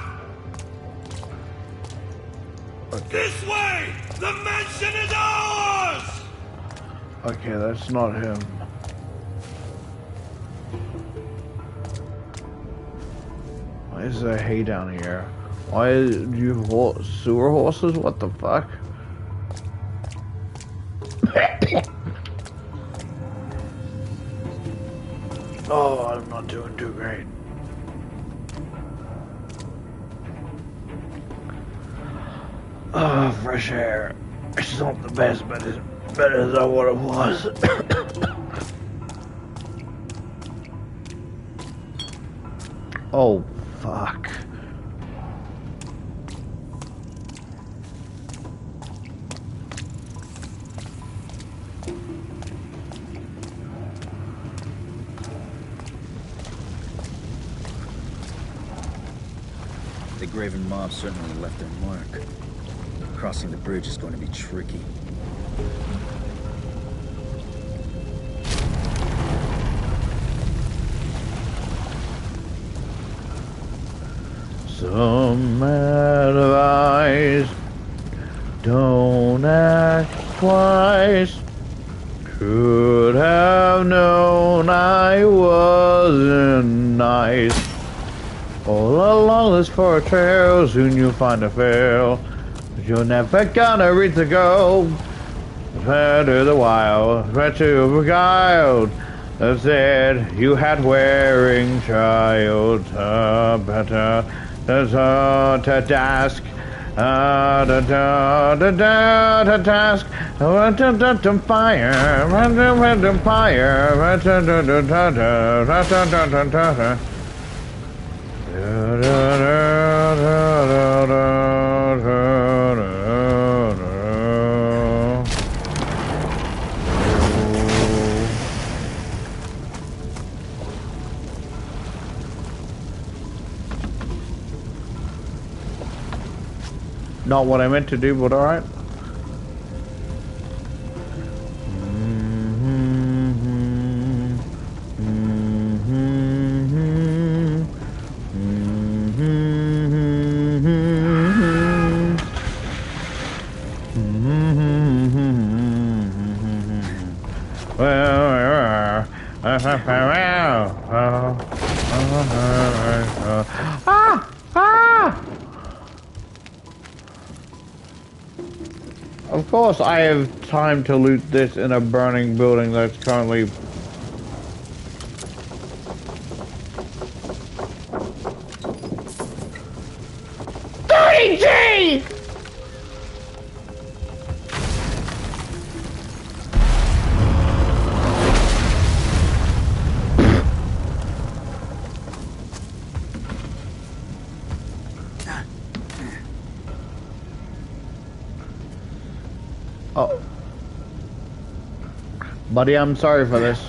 Okay. This way! The mansion is ours! Okay, that's not him. Why is there hay down here? Why do you have sewer horses? What the fuck? Oh, I'm not doing too great. Oh, fresh air. It's not the best, but Better than what it was. Oh, fuck. The Graven mob certainly left their mark. Crossing the bridge is going to be tricky. Some advice, don't act twice. Could have known I wasn't nice. All along this for a trail, soon you'll find a fail. But you're never gonna reach the goal. Better the wild, better beguiled. That said, you had wearing child, better to task, to task, to fire, fire, Not what I meant to do, but alright. Of course, I have time to loot this in a burning building that's currently... $30G! Oh. Buddy, I'm sorry for this.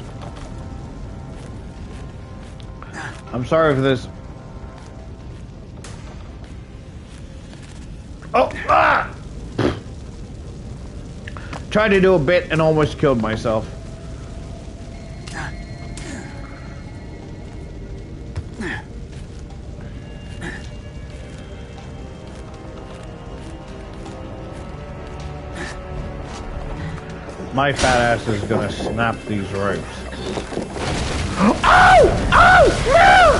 I'm sorry for this. Oh! Ah! Tried to do a bit and almost killed myself. My fat ass is gonna snap these ropes. Oh! Oh! Move!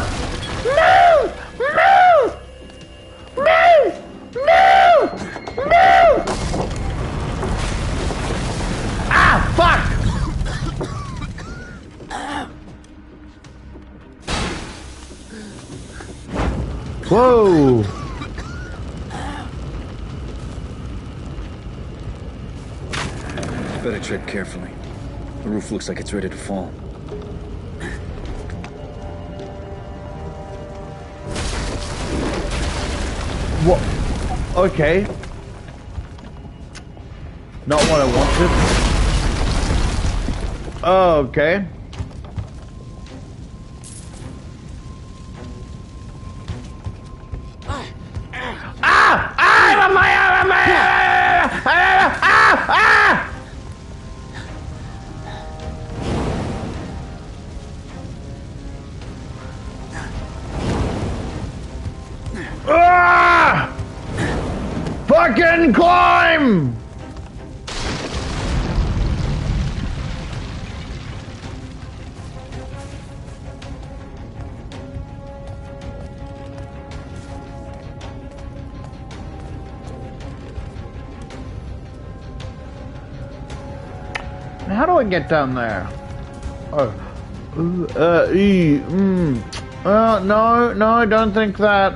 Move! Move! Move! Move! Ah! Fuck! Whoa! Better tread carefully. The roof looks like it's ready to fall. What? Okay. Not what I wanted. Okay. Fucking climb! How do I get down there? Oh. No, I don't think that.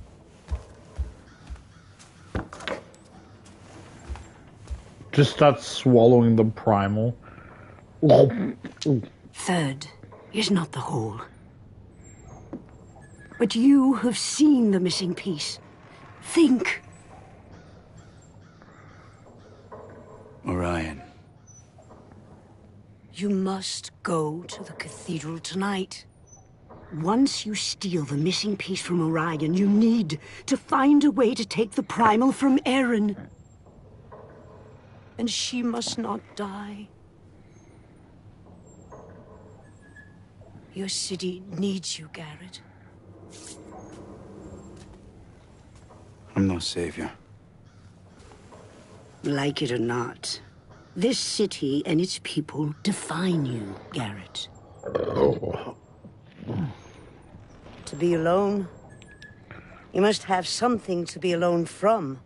Just starts swallowing the primal. Third is not the whole. But you have seen the missing piece. Think. Orion. You must go to the cathedral tonight. Once you steal the missing piece from Orion, you need to find a way to take the primal from Erin. And she must not die. Your city needs you, Garrett. I'm no savior. Like it or not, this city and its people define you, Garrett. To be alone, you must have something to be alone from.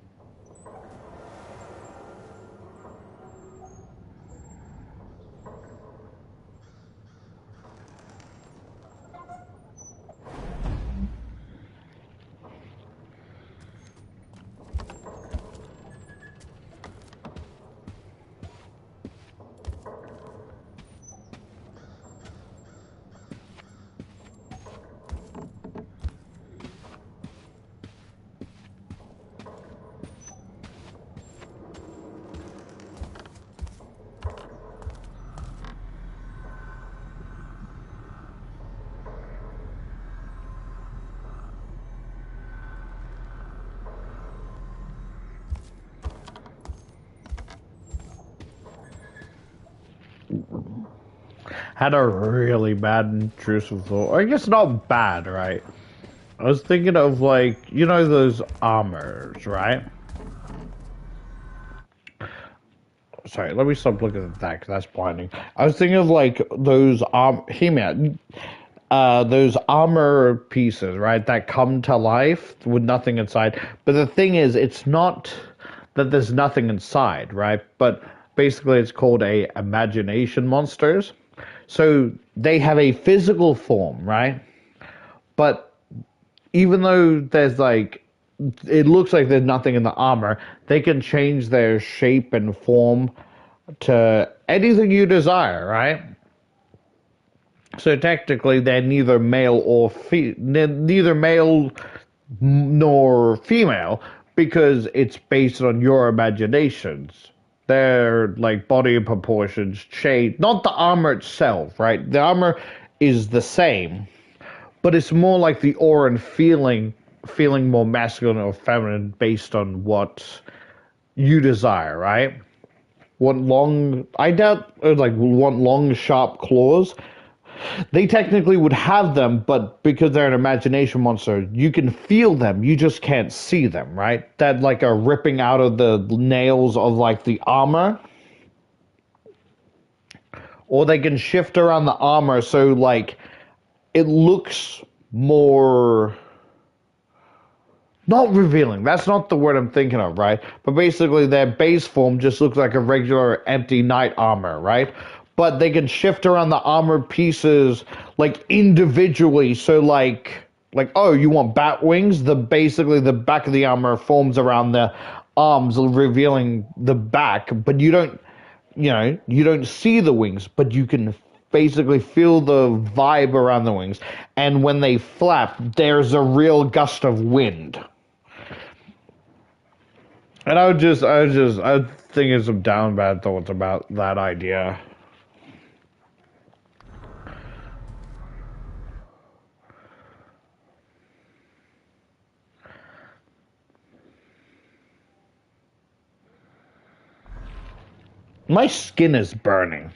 Had a really bad intrusive thought. I guess not bad, right? I was thinking of, like, you know those armors, right? Sorry, let me stop looking at that because that's blinding. I was thinking of, like, those those armor pieces, right, that come to life with nothing inside. But the thing is, it's not that there's nothing inside, right? But basically, it's called a imagination monsters. So they have a physical form, right? But even though there's like, it looks like there's nothing in the armor, they can change their shape and form to anything you desire, right? So technically, they're neither male or neither male nor female because it's based on your imaginations. Their like body proportions change, not the armor itself, right? The armor is the same, but it's more like the aura and feeling more masculine or feminine based on what you desire, right? I doubt, like, want long, sharp claws. They technically would have them, but because they're an imagination monster, you can feel them, you just can't see them, right? That, like, are ripping out of the nails of, like, the armor. Or they can shift around the armor so, like, it looks more... not revealing, that's not the word I'm thinking of, right? But basically their base form just looks like a regular empty knight armor, right? But they can shift around the armor pieces like individually, so like oh, you want bat wings? Basically the back of the armor forms around the arms, revealing the back, but you don't see the wings, but you can basically feel the vibe around the wings. And when they flap, there's a real gust of wind. And I was thinking some down bad thoughts about that idea. My skin is burning.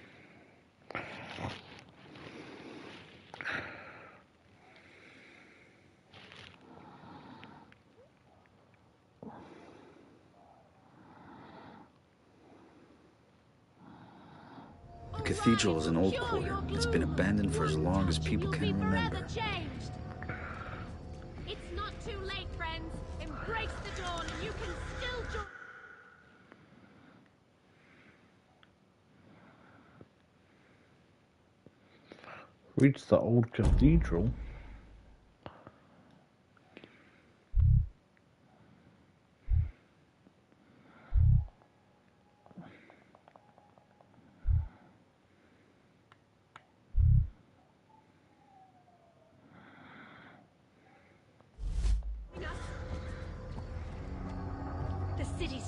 The cathedral is an old quarter. It's been abandoned for as long as people can remember. It's not too late, friends. Embrace the dawn and you can still join. Reach the old cathedral.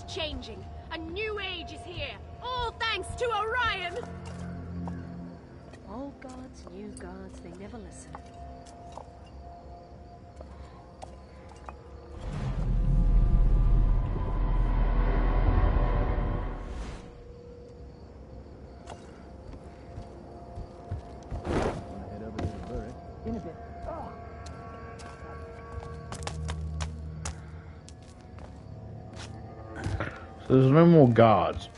is changing. A new age is here. All thanks to Orion. Old gods, new gods, they never listen. In a bit. So there's no more guards.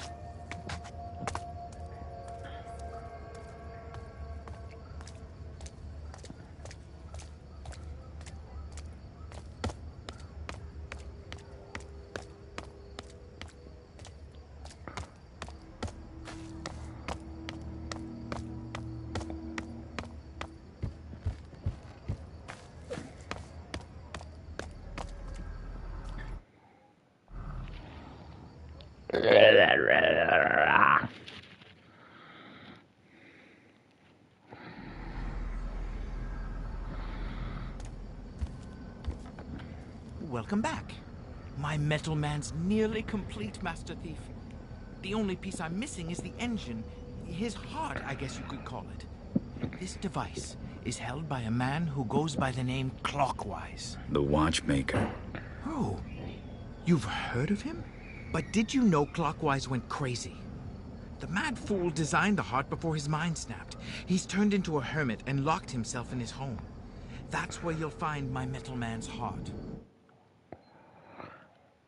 Welcome back. My Metal Man's nearly complete, Master Thief. The only piece I'm missing is the engine. His heart, I guess you could call it. This device is held by a man who goes by the name Clockwise. The watchmaker. Oh, you've heard of him? But did you know Clockwise went crazy? The mad fool designed the heart before his mind snapped. He's turned into a hermit and locked himself in his home. That's where you'll find my Metal Man's heart.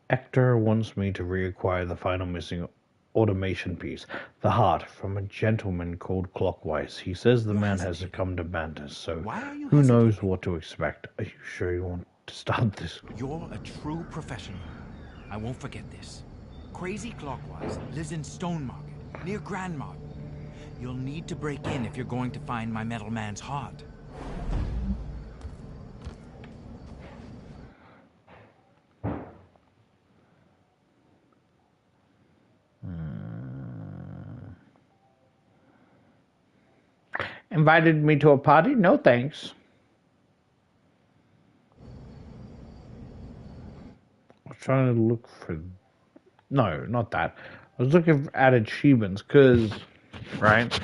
Hector wants me to reacquire the final missing automation piece, the heart, from a gentleman called Clockwise. He says the man has succumbed to madness, so who knows what to expect. Are you sure you want to start this? You're a true professional. I won't forget this. Crazy Clockwise lives in Stone Market, near Grand Market. You'll need to break in if you're going to find my Metal Man's heart. Invited me to a party? No thanks. I was trying to look for... No, not that. I was looking at achievements because, right,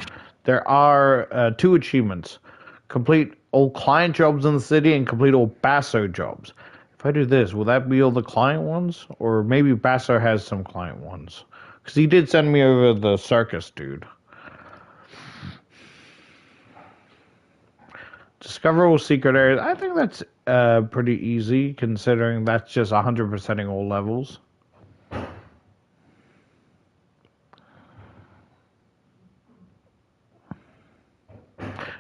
there are 2 achievements. Complete all client jobs in the city and complete all Basso jobs. If I do this, will that be all the client ones? Or maybe Basso has some client ones. Because he did send me over the circus dude. Discover all secret areas. I think that's pretty easy, considering that's just 100%ing all levels.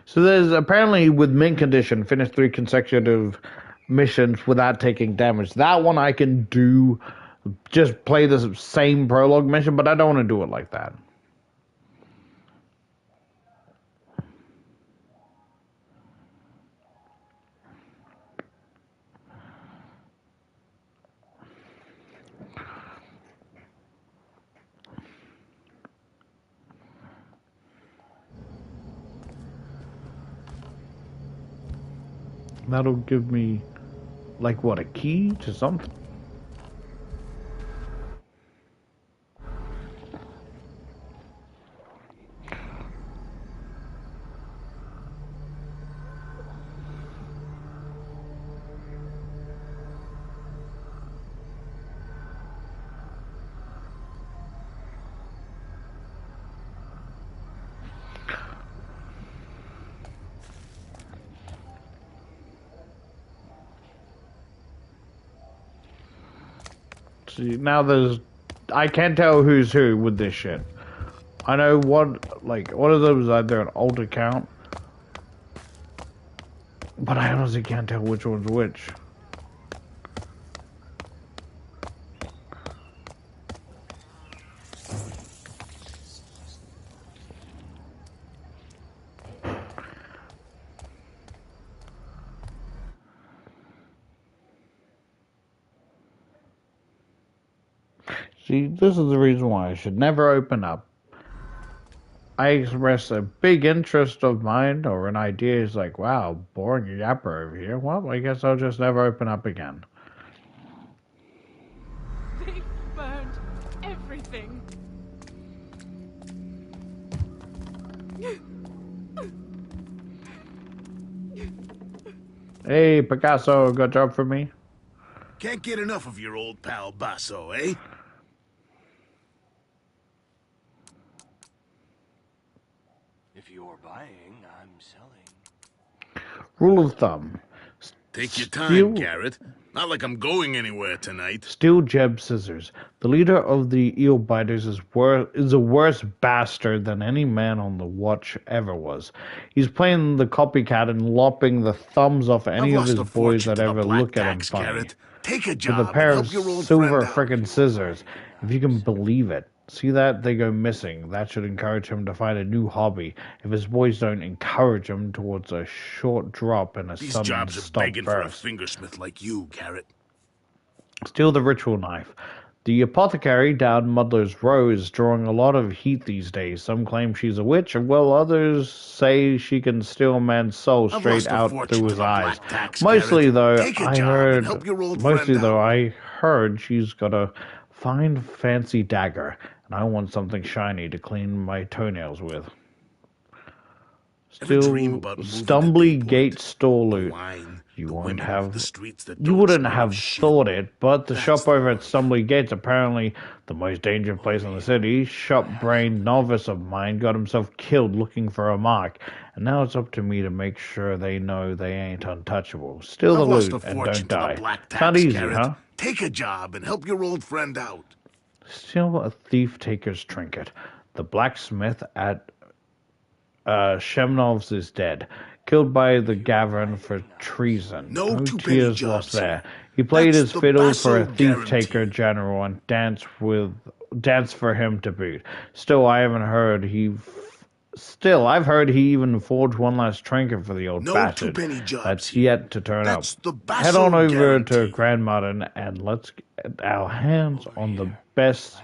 So there's apparently, with mint condition, finish 3 consecutive missions without taking damage. That one I can do, just play the same prologue mission, but I don't want to do it like that. That'll give me, like, what, a key to something? See, now I can't tell who's who with this shit. I know one of them is either an old account, but I honestly can't tell which one's which. See, this is the reason why I should never open up. I express a big interest of mine or an idea is like, wow, boring yapper over here. Well, I guess I'll just never open up again. They burned Hey, Picasso, got a job for me? Can't get enough of your old pal Basso, eh? If you're buying, I'm selling. Rule of thumb. Take your time, Steal- Garrett. Not like I'm going anywhere tonight. Steel Jeb Scissors. The leader of the eel biters is a worse bastard than any man on the watch ever was. He's playing the copycat and lopping the thumbs off any of his boys that ever look at him funny. Garrett. Take a With job a and pair of help your old silver friend out. frickin' scissors, if you can believe it. See that? They go missing. That should encourage him to find a new hobby. If his boys don't encourage him towards a short drop and a These sudden jobs are stop begging for a burst. fingersmith like you, Garrett. Steal the ritual knife. The apothecary down Muddler's Row is drawing a lot of heat these days. Some claim she's a witch, while others say she can steal a man's soul straight out through his eyes. Mostly though, I heard she's got a fine fancy dagger, and I want something shiny to clean my toenails with. Still, Stumbly Gate store loot. You wouldn't have thought it, but the shop over at Stumbly Gates, apparently the most dangerous place in the city, shop-brained novice of mine got himself killed looking for a mark, and now it's up to me to make sure they know they ain't untouchable. Steal the loot and don't die. Not easy, huh? Take a job and help your old friend out. Steal a thief-taker's trinket. The blacksmith at Shemnov's is dead, killed by the Gavin for treason. No tears lost there. He played his fiddle for a thief-taker general and danced for him to boot. I've heard he even forged one last trinket for the old bastard. That's yet to turn up. Head on over to Grand Modern and let's get our hands on the best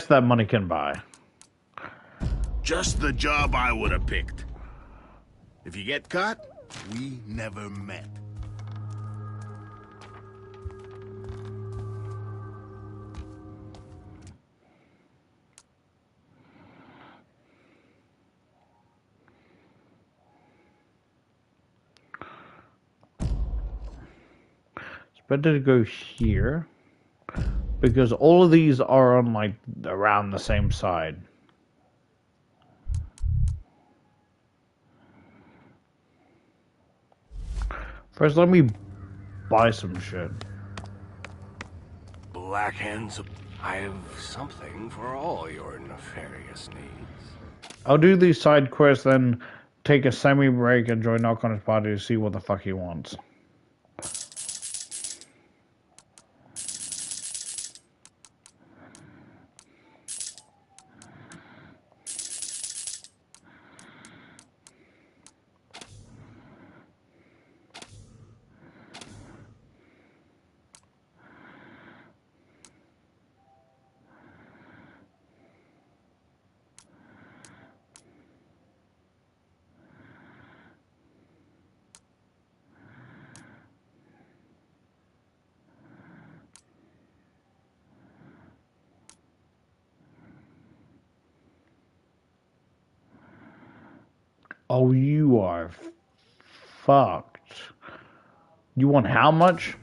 that money can buy. Just the job I would have picked. If you get caught, we never met. It's better to go here because all of these are on like around the same side. First, let me buy some shit. Black Hands, I have something for all your nefarious needs. I'll do these side quests, then take a semi-break and join Knock on his party to see what the fuck he wants. Oh, you are fucked. You want how much?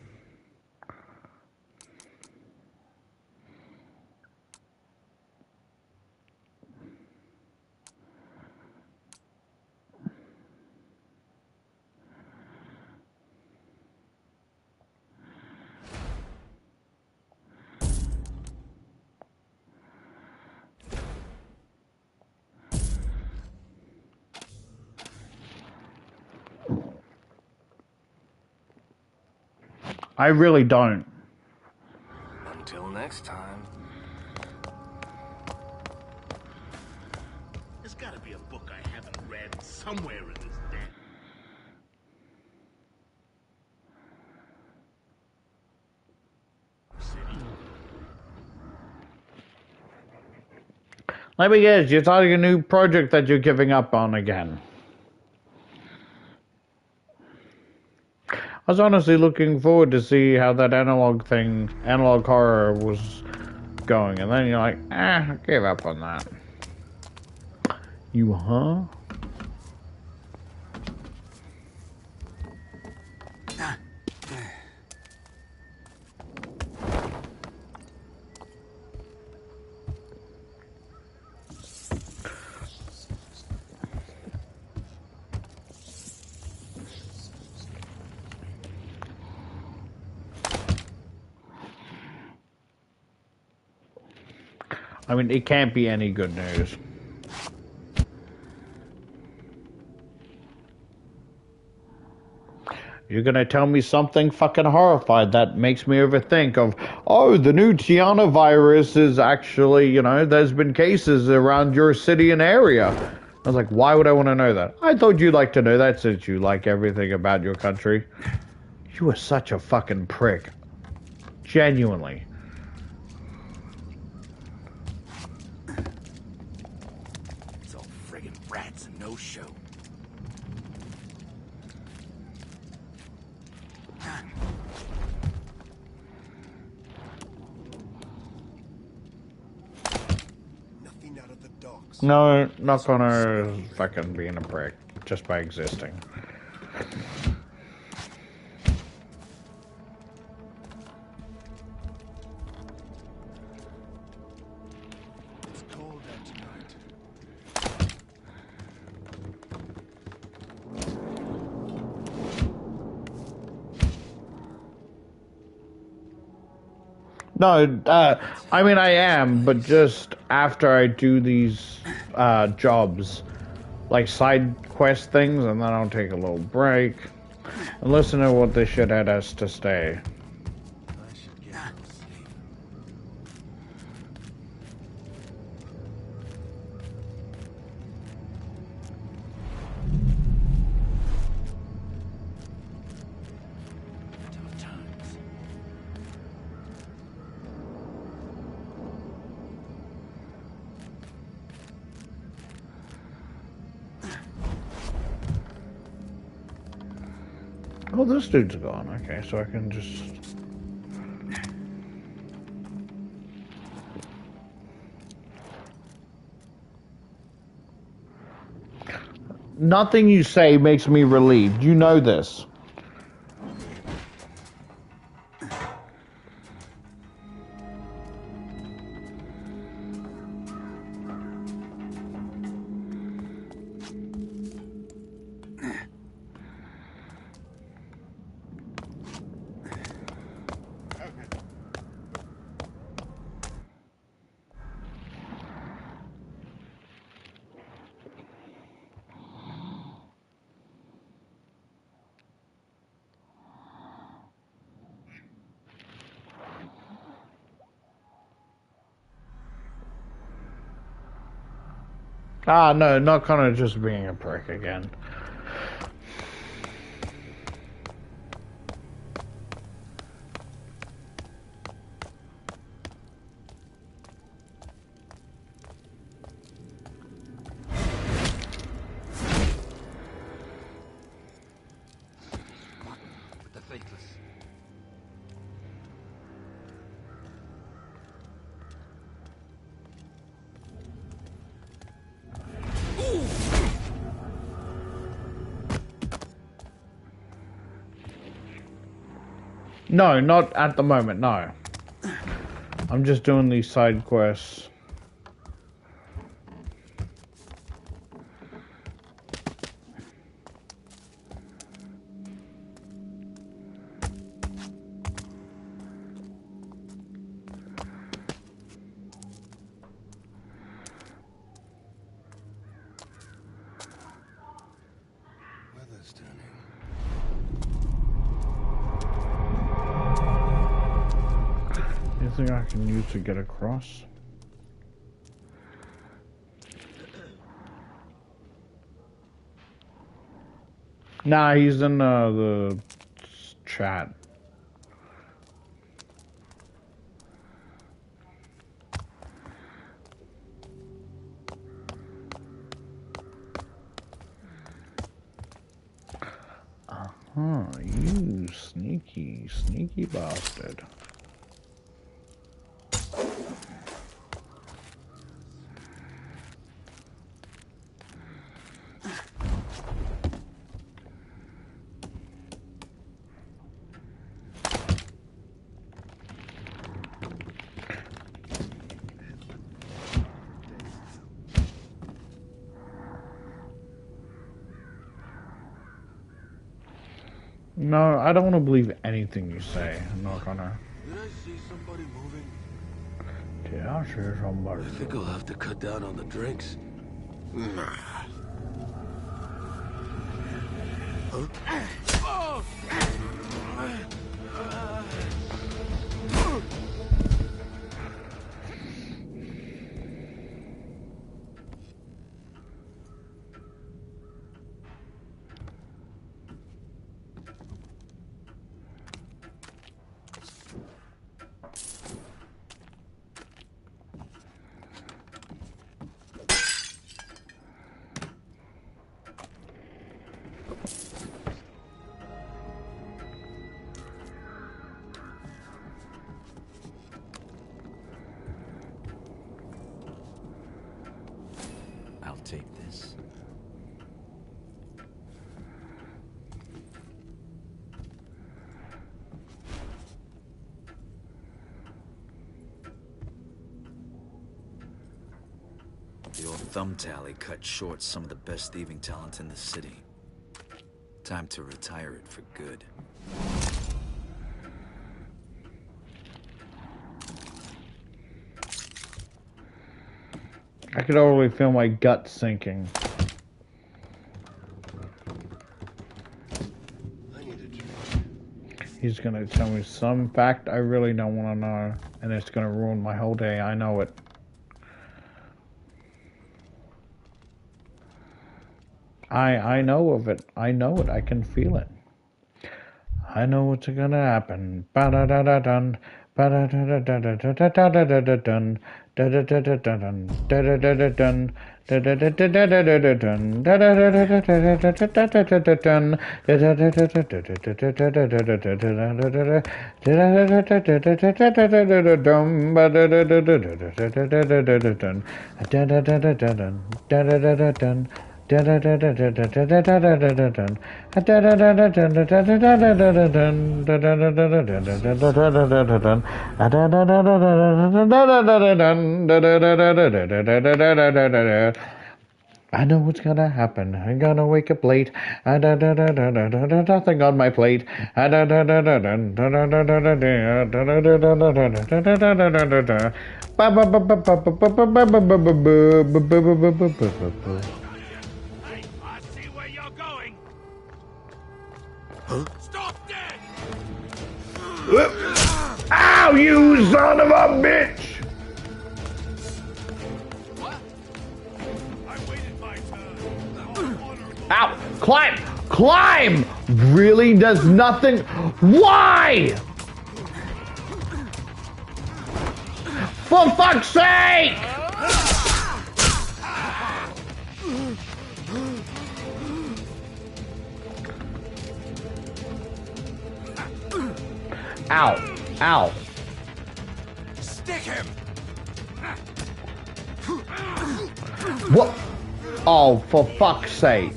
I really don't. Until next time. There's gotta be a book I haven't read somewhere in this damn... city. Let me guess, you're starting a new project that you're giving up on again. I was honestly looking forward to see how that analog horror was going, and then you're like, I gave up on that. You, huh? I mean, it can't be any good news. You're gonna tell me something fucking horrified that makes me overthink of, oh, the new Tiana virus is actually, you know, there's been cases around your city and area. I was like, why would I want to know that? I thought you'd like to know that since you like everything about your country. You are such a fucking prick. Genuinely. It's all friggin' rats and no show. Nothing out of the docks. No, not gonna fucking being a prick just by existing. It's cold out tonight. No, I mean I am, but just after I do these jobs, like side quest things, and then I'll take a little break and listen to what this shithead has to say. I should get some sleep. Tough times. Oh, this dude's gone. Okay, so I can just... Nothing you say makes me relieved. You know this. Ah, no, not kind of just being a prick again. With the faithless. No, not at the moment, no. I'm just doing these side quests. Weather's turning. Anything I can use to get across? Nah, he's in the chat. Uh-huh, you sneaky bastard. No, I don't want to believe anything you say. I'm not gonna. Did I see somebody moving? I see somebody. I think I'll have to cut down on the drinks. Nah. Huh? I'll take this. The old thumb tally cut short some of the best thieving talent in the city. Time to retire it for good. I could already feel my gut sinking. He's gonna tell me some fact I really don't want to know, and it's gonna ruin my whole day. I know it. I know of it. I know it. I can feel it. I know what's gonna happen. Ba-da-da-da-dun. Ba-da-da-da-da-da-da-da-da-da-dun. Da-da-da-da-da-dun. Da-da-da-da-dun. Da-da-da-da-da-da-da-dun. Da-da-da-da-da-da-da-da-da-da-dun. Da-da-da-da-da-da-da-da-da-da-da-da-da-da-da-da-da-dum. Ba-da-da-da-da-da-da-da-da-da-da-dun. Da-da-da-da-da-dun. Da-da-da-da-da-dun. I know what's gonna happen. I'm gonna wake up late. Nothing on my plate. Stop dead! Ow, you son of a bitch! Ow! Climb! Climb! Really does nothing. Why? For fuck's sake! Ow. Ow. Stick him! What? Oh, for fuck's sake.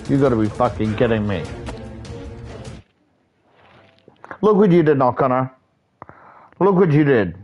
You gotta be fucking kidding me. Look what you did, O'Connor. Look what you did.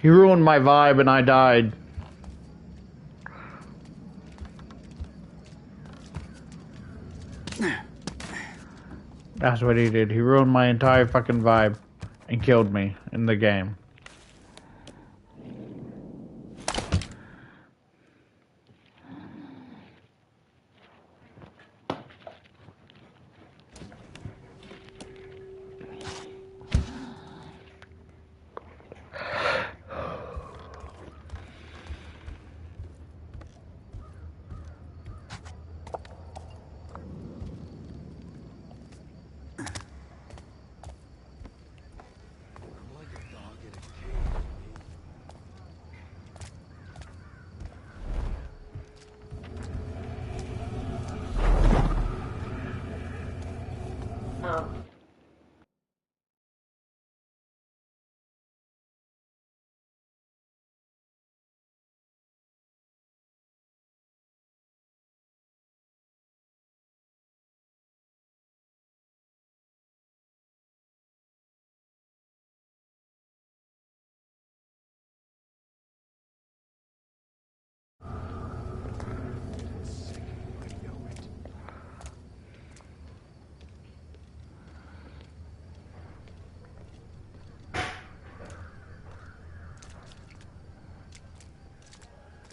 He ruined my vibe and I died. That's what he did. He ruined my entire fucking vibe and killed me in the game.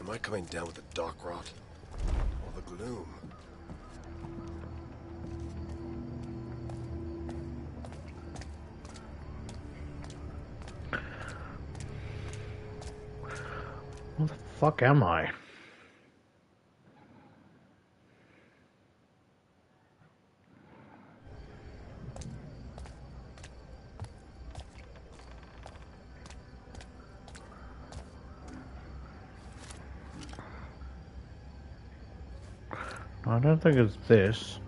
Am I coming down with the dark rot? Or the gloom? Where the fuck am I? I don't think it's this.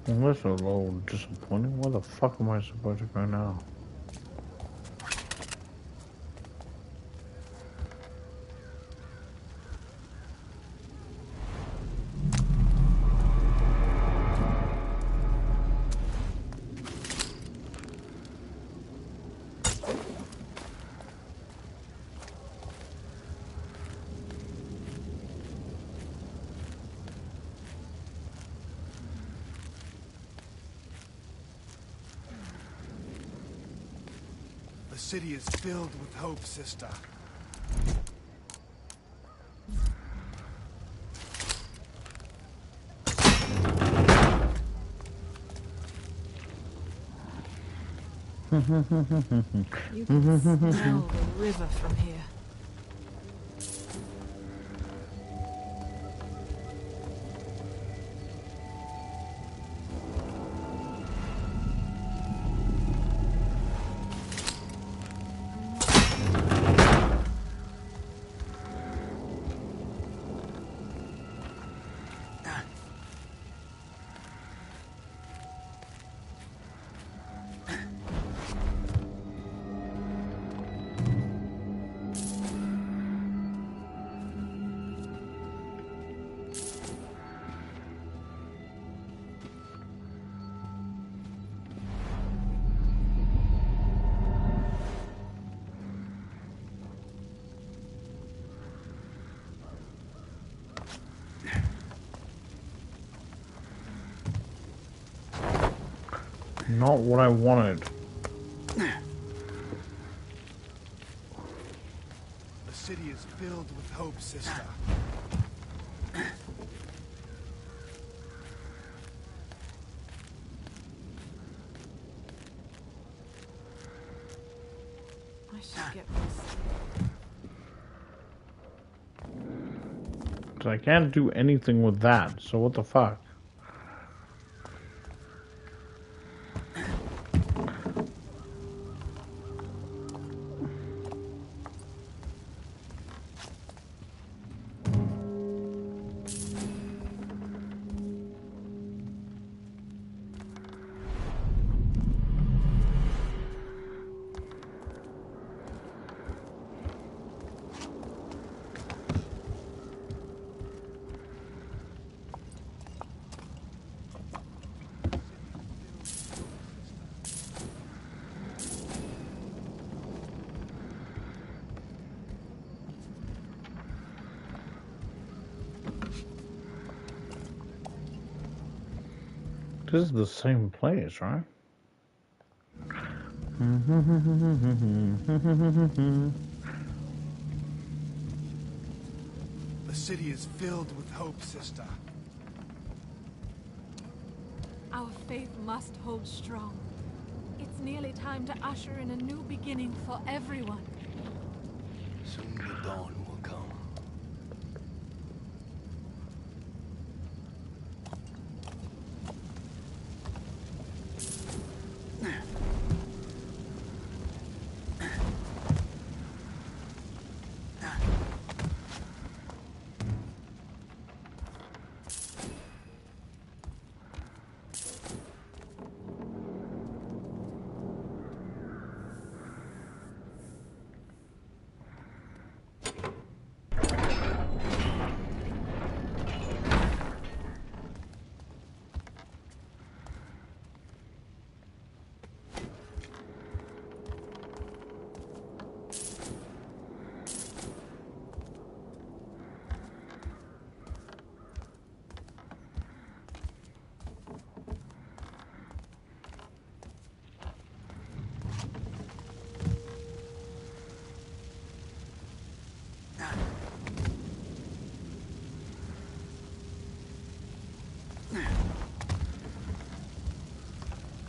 Well, that's a little disappointing. Where the fuck am I supposed to go now? The city is filled with hope, sister. You can smell the river from here. Not what I wanted. The city is filled with hope, sister. I should get this. So I can't do anything with that, so what the fuck? This is the same place, right? The city is filled with hope, sister. Our faith must hold strong. It's nearly time to usher in a new beginning for everyone. Soon the dawn will come.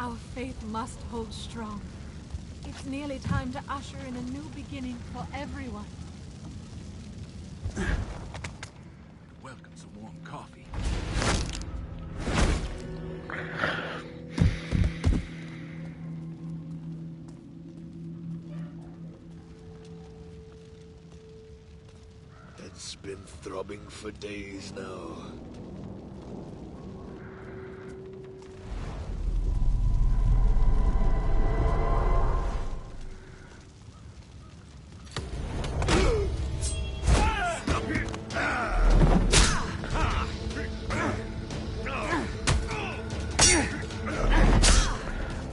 Our faith must hold strong. It's nearly time to usher in a new beginning for everyone. Welcome some warm coffee. It's been throbbing for days now.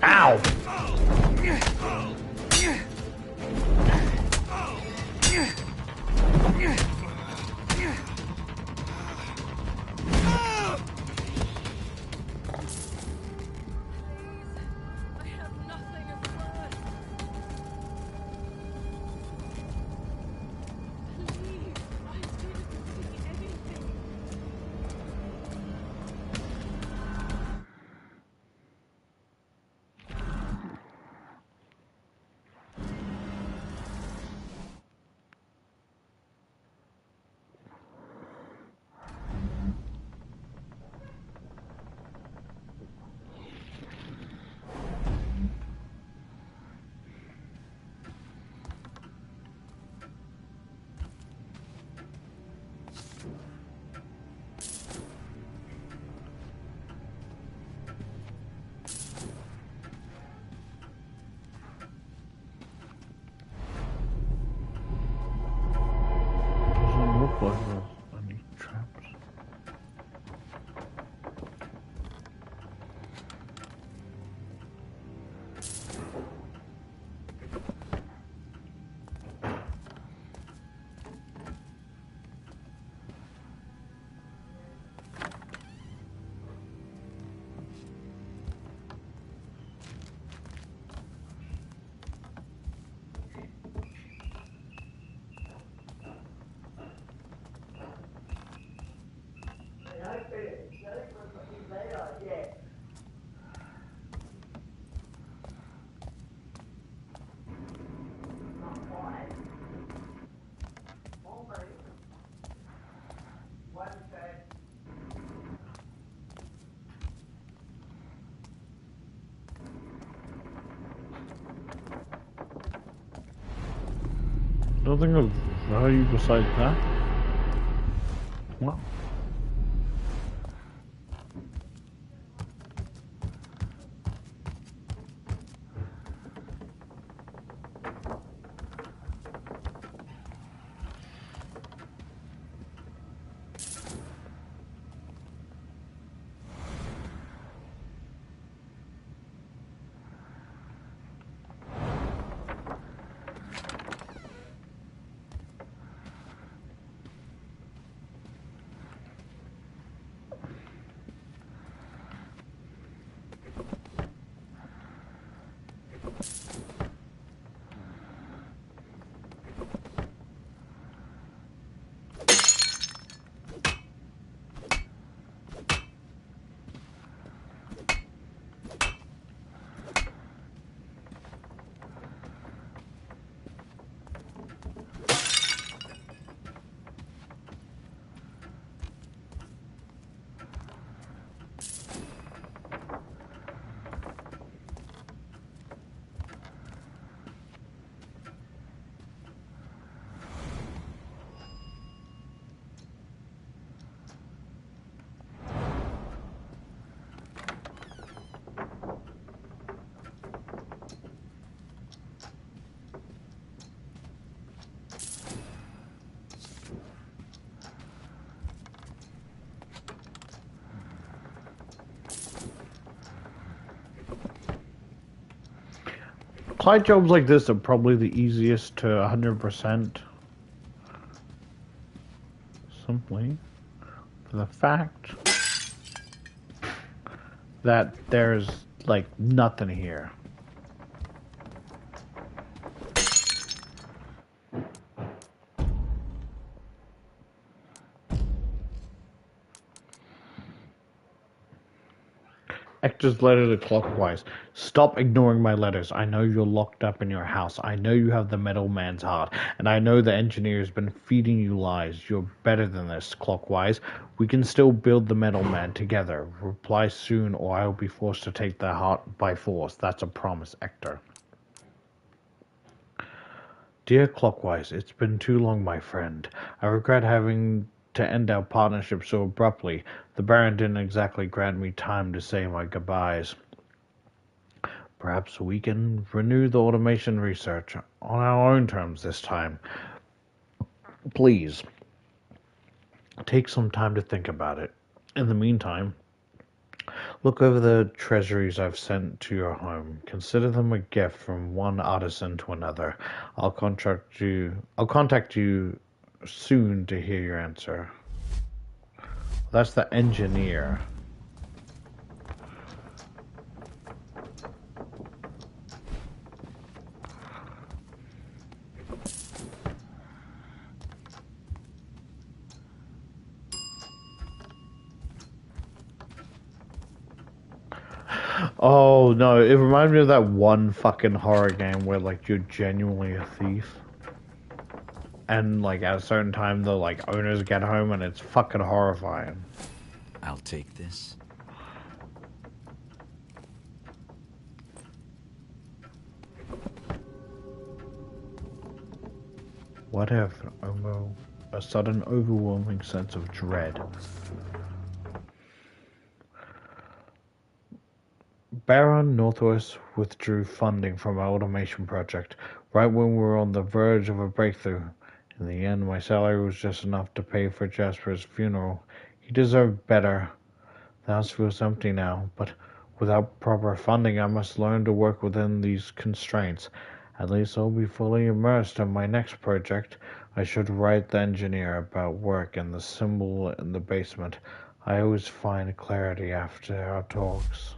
Ow! Nothing of value besides that? Well. Client jobs like this are probably the easiest to 100%. Simply for the fact that there's like nothing here. Hector's letter to Clockwise. Stop ignoring my letters. I know you're locked up in your house. I know you have the metal man's heart. And I know the engineer's been feeding you lies. You're better than this, Clockwise. We can still build the metal man together. Reply soon or I'll be forced to take the heart by force. That's a promise, Hector. Dear Clockwise, it's been too long, my friend. I regret having to end our partnership so abruptly. The Baron didn't exactly grant me time to say my goodbyes. Perhaps we can renew the automation research on our own terms this time. Please, take some time to think about it. In the meantime, look over the treasuries I've sent to your home. Consider them a gift from one artisan to another. I'll contact you soon to hear your answer. That's the engineer. Oh no, it reminded me of that one fucking horror game where like you're genuinely a thief. And like at a certain time the like owners get home and it's fucking horrifying. I'll take this. What if a sudden overwhelming sense of dread? Baron Northwest withdrew funding from our automation project right when we were on the verge of a breakthrough. In the end, my salary was just enough to pay for Jasper's funeral. He deserved better. The house feels empty now, but without proper funding, I must learn to work within these constraints. At least I'll be fully immersed in my next project. I should write the engineer about work and the symbol in the basement. I always find clarity after our talks.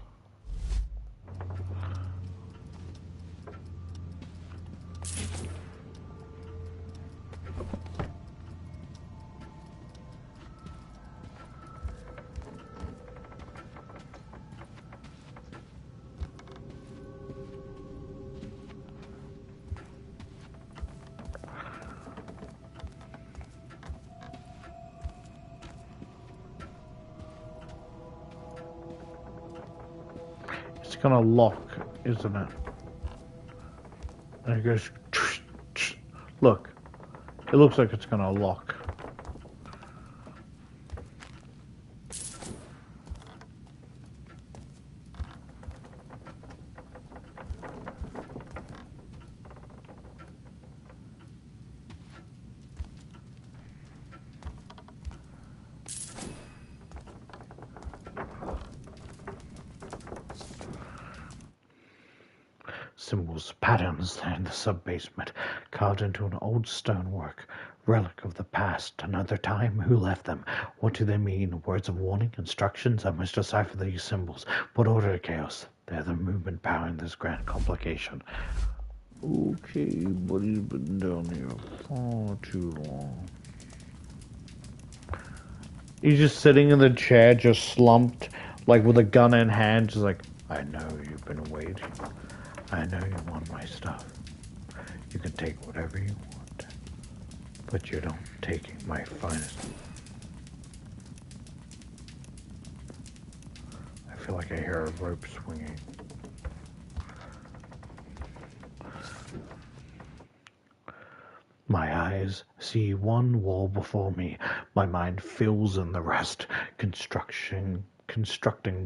gonna lock, isn't it? And it goes... Look. It looks like it's gonna lock. Symbols, patterns in the sub-basement, carved into an old stonework, relic of the past, another time. Who left them? What do they mean? Words of warning, instructions? I must decipher these symbols. Put order to chaos. They're the movement powering this grand complication. Okay, but he's been down here far too long. He's just sitting in the chair, just slumped, like with a gun in hand, just like, I know you've been waiting. I know you want my stuff. You can take whatever you want, but you're not taking my finest. I feel like I hear a rope swinging. My eyes see one wall before me. My mind fills in the rest, constructing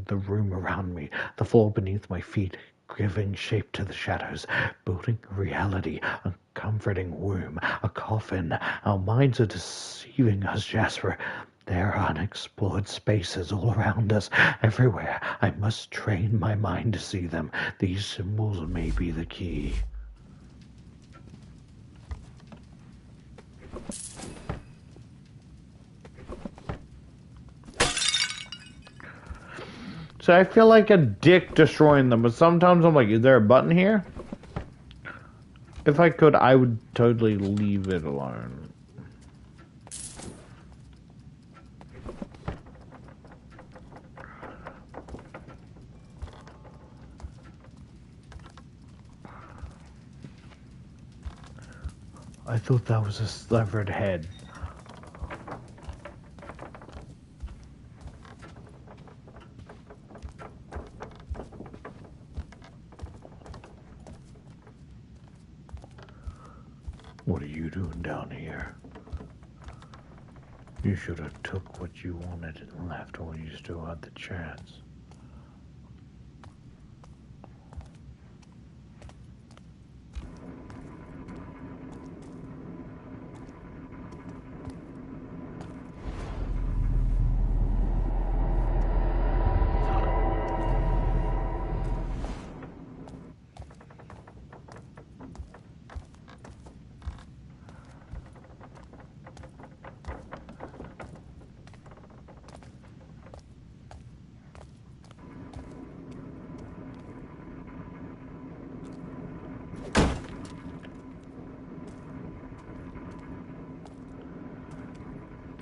the room around me, the floor beneath my feet, giving shape to the shadows, building reality, a comforting womb, a coffin. Our minds are deceiving us, Jasper. There are unexplored spaces all around us, everywhere. I must train my mind to see them. These symbols may be the key. So I feel like a dick destroying them, but sometimes I'm like, is there a button here? If I could, I would totally leave it alone. I thought that was a severed head. What are you doing down here? You should have took what you wanted and left while you still had the chance.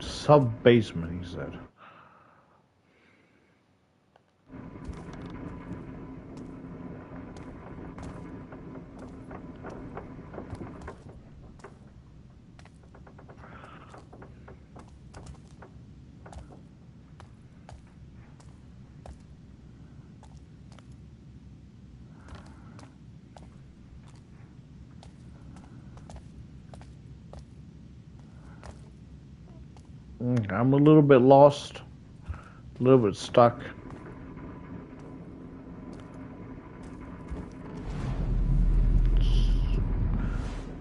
Sub-basement, he said. I'm a little bit lost, a little bit stuck.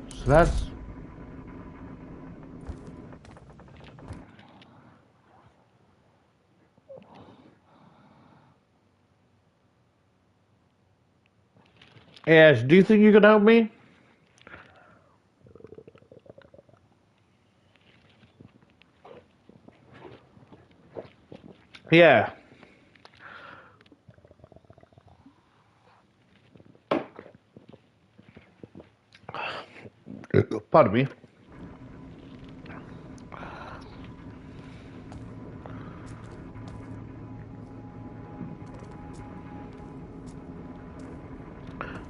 So that's... Hey Ash, do you think you can help me? Yeah. Pardon me.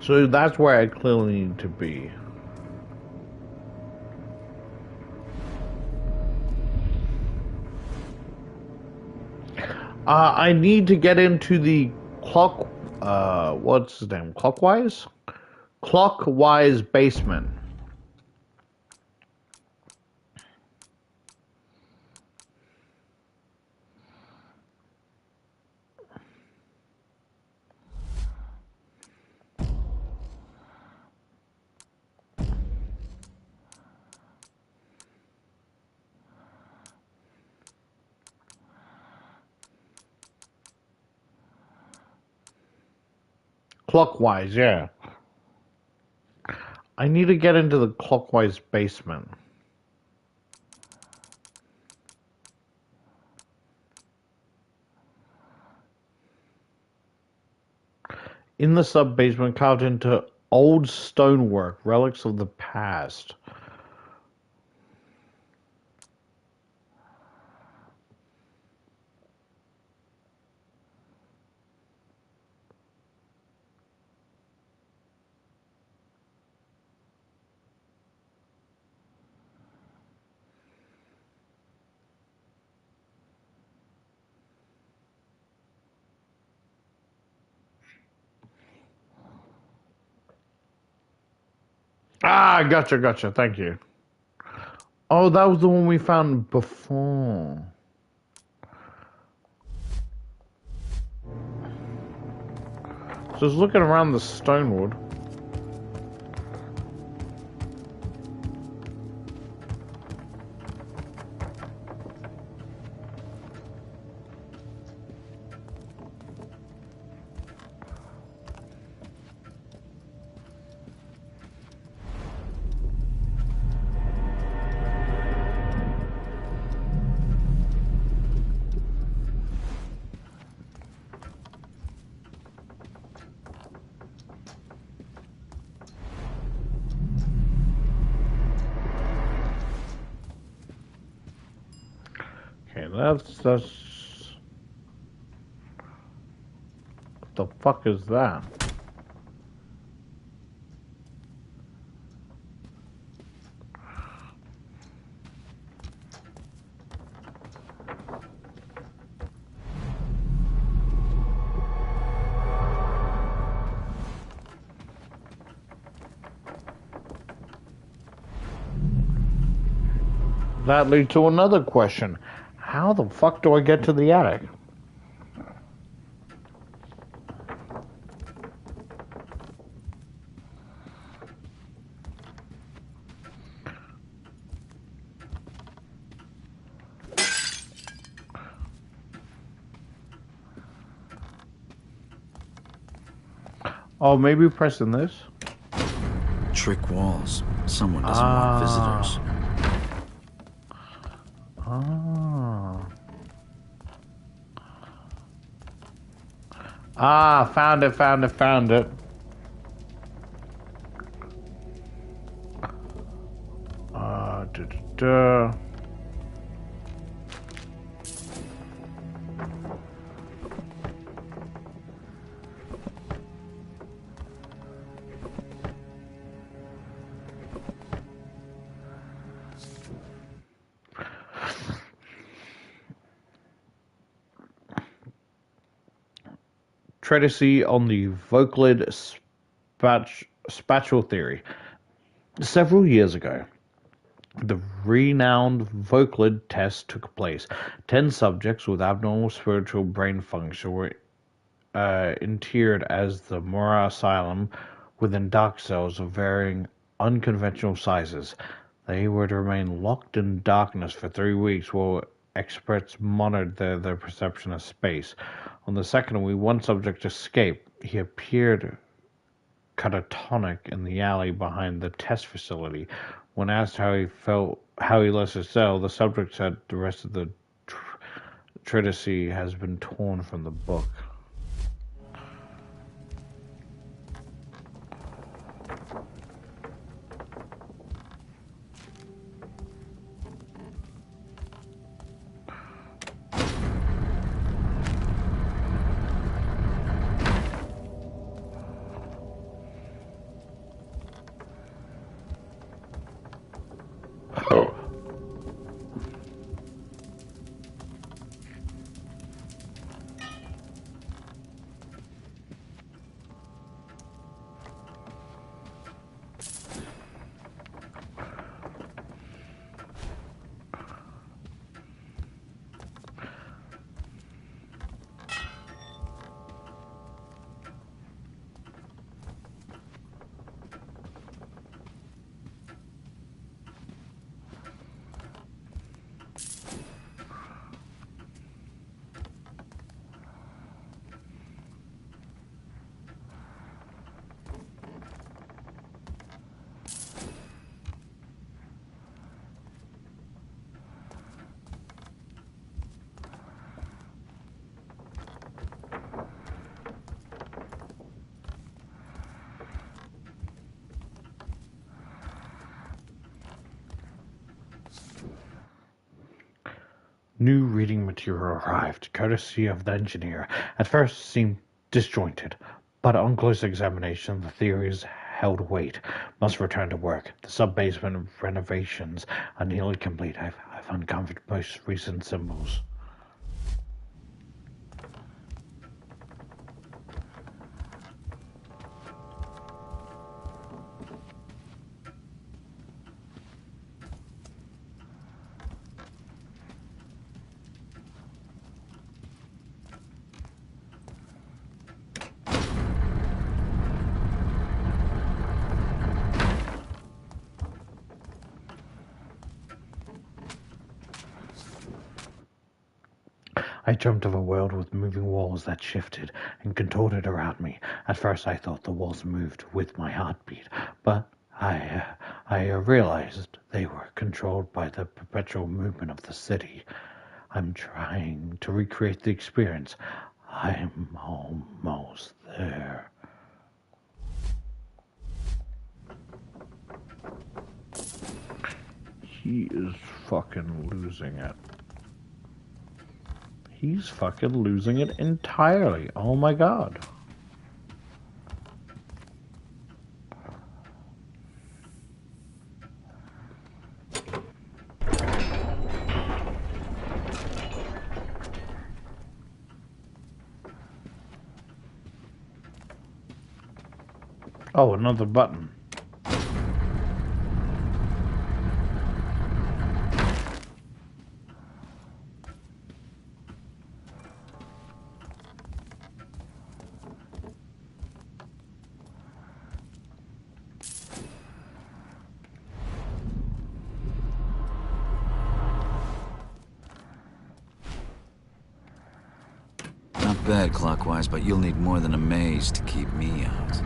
So that's where I clearly need to be. I need to get into the clock what's his name? Clockwise? Clockwise basement. Clockwise, yeah. I need to get into the clockwise basement. In the sub-basement, carved into old stonework, relics of the past. Ah, gotcha. Thank you. Oh, that was the one we found before. Just looking around the stonewood. Okay, that's... What the fuck is that? That leads to another question. How the fuck do I get to the attic? Oh, maybe pressing this? Trick walls. Someone doesn't want visitors. Found it. Da. Treatise on the Voclid spatial theory. Several years ago, the renowned Voclid test took place. 10 subjects with abnormal spiritual brain function were interred as the Mora Asylum within dark cells of varying unconventional sizes. They were to remain locked in darkness for 3 weeks while experts monitored their perception of space. On the second week, one subject escaped. He appeared catatonic in the alley behind the test facility. When asked how he left his cell, the subject said the rest of the treatise has been torn from the book. New reading material arrived, courtesy of the engineer. At first it seemed disjointed, but on close examination the theories held weight. Must return to work. The sub-basement renovations are nearly complete. I've uncovered most recent symbols. I jumped of a world with moving walls that shifted and contorted around me. At first I thought the walls moved with my heartbeat, but I realized they were controlled by the perpetual movement of the city. I'm trying to recreate the experience. I'm almost there. He is fucking losing it. He's fucking losing it entirely. Oh my god. Oh, another button. Not bad clockwise, but you'll need more than a maze to keep me out.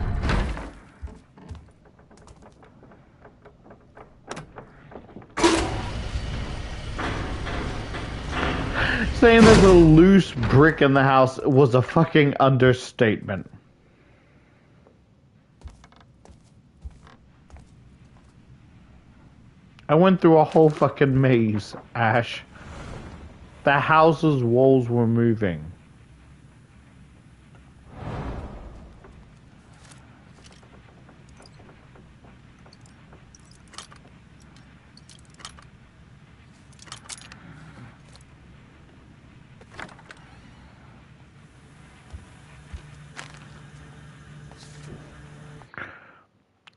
Saying there's a loose brick in the house was a fucking understatement. I went through a whole fucking maze, Ash. The house's walls were moving.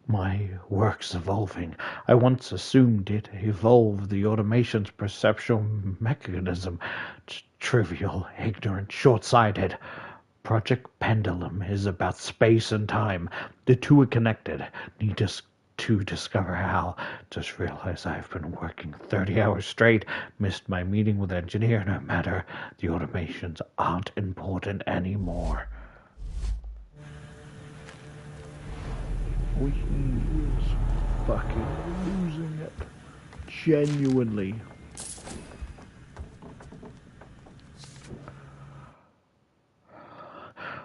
My work's evolving. I once assumed it evolved the automation's perceptual mechanism. Trivial, ignorant, short-sighted. Project Pendulum is about space and time. The two are connected. Need to discover how. Just realized I've been working 30 hours straight. Missed my meeting with the engineer. No matter. The automations aren't important anymore. He is fucking losing it. Genuinely.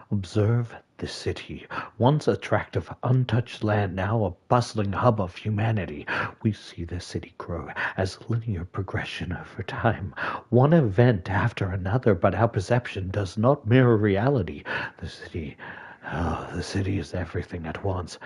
Observe the city. Once attractive, untouched land, now a bustling hub of humanity. We see the city grow as linear progression over time, one event after another, but our perception does not mirror reality. The city is everything at once.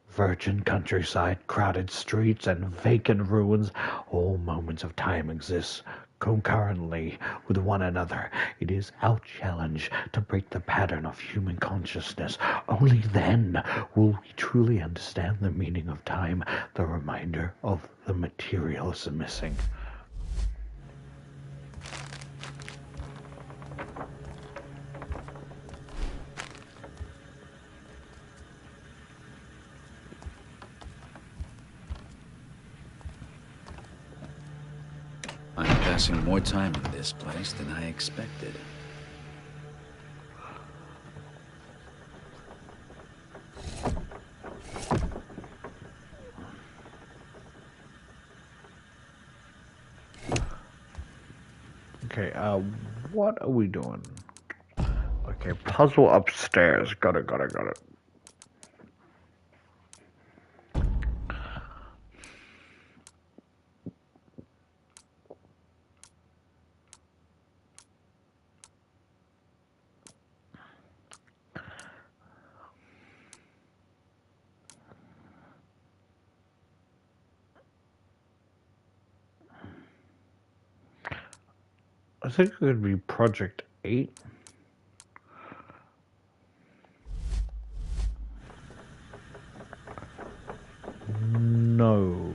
Virgin countryside, crowded streets, and vacant ruins. All moments of time exist concurrently with one another. It is our challenge to break the pattern of human consciousness. Only then will we truly understand the meaning of time. The reminder of the material is missing. I'm passing more time in this place than I expected. Okay, what are we doing? Okay, puzzle upstairs. Got it. I think it could be Project 8. No.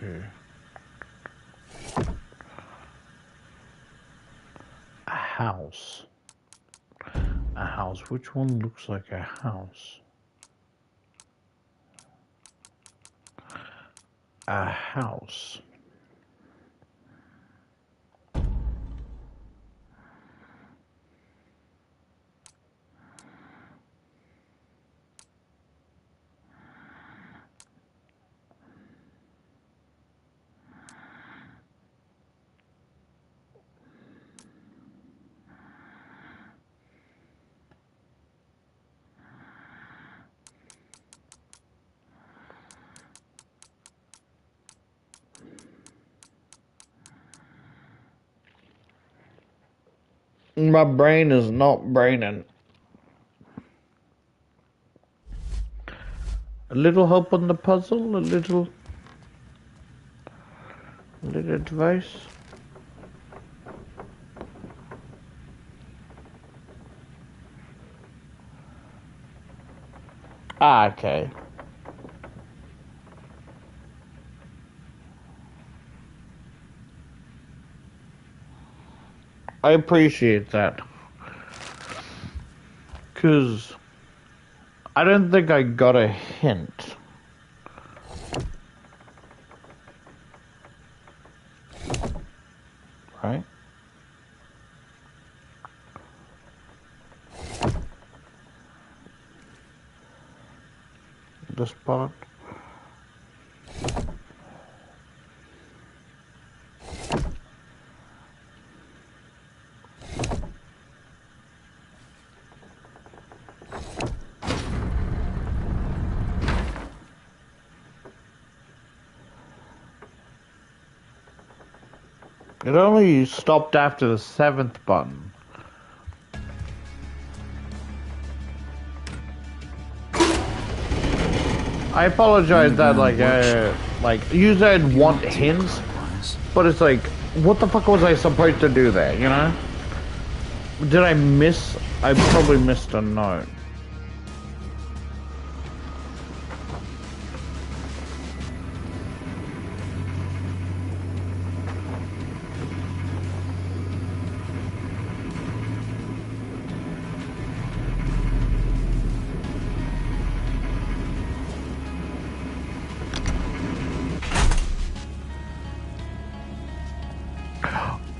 Okay. A house. A house. Which one looks like a house? A house. My brain is not braining. A little help on the puzzle, a little advice. Ah, okay. I appreciate that. 'Cause I don't think I got a hint. Right? This part. It only stopped after the 7th button. I apologize that like you said want hints, but it's like, what the fuck was I supposed to do there, you know? Did I miss? I probably missed a note.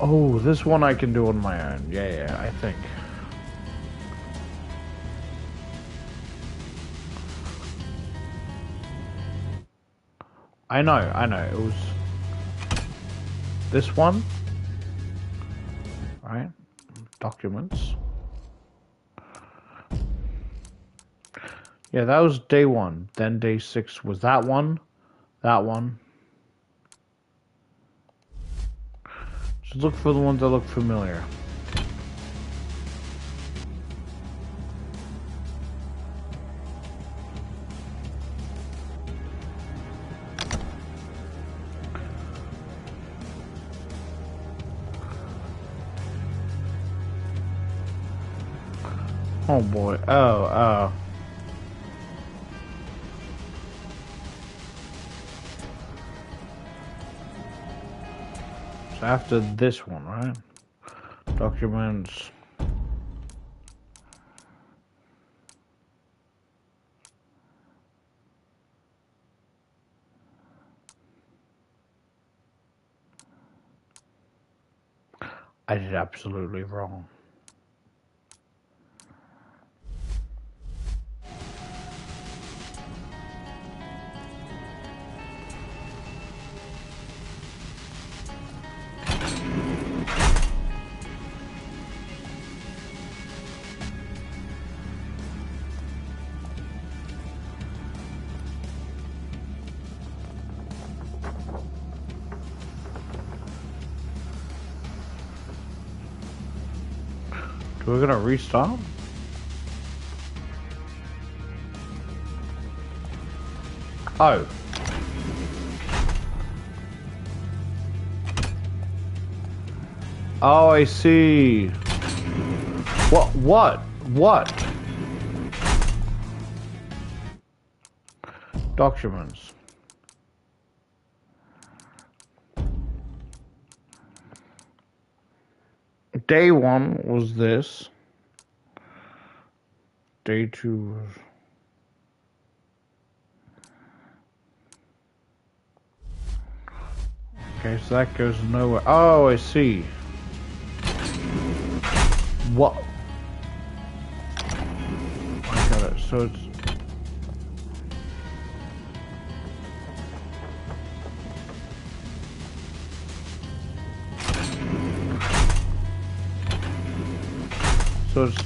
Oh, this one I can do on my own. Yeah, I think. I know. It was this one, right? Documents. Yeah, that was day 1. Then day 6 was that one. That one. Just look for the ones that look familiar. Oh boy. Oh. So after this one, right? Documents. I did absolutely wrong. We're gonna restart? Oh. Oh, I see. What? Documents. Day 1 was this. Day 2 was... Okay, so that goes nowhere. Oh, I see. What? I got it. So it's... So it's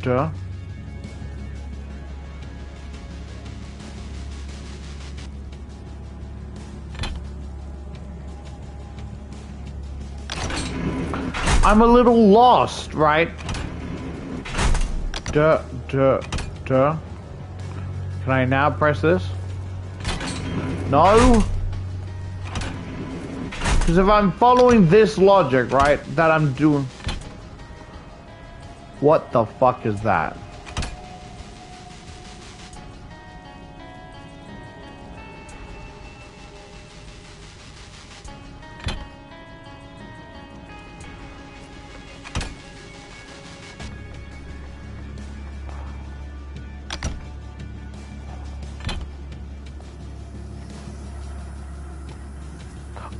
da. I'm a little lost, right? Da. Can I now press this? No? Because if I'm following this logic, right, that I'm doing... What the fuck is that?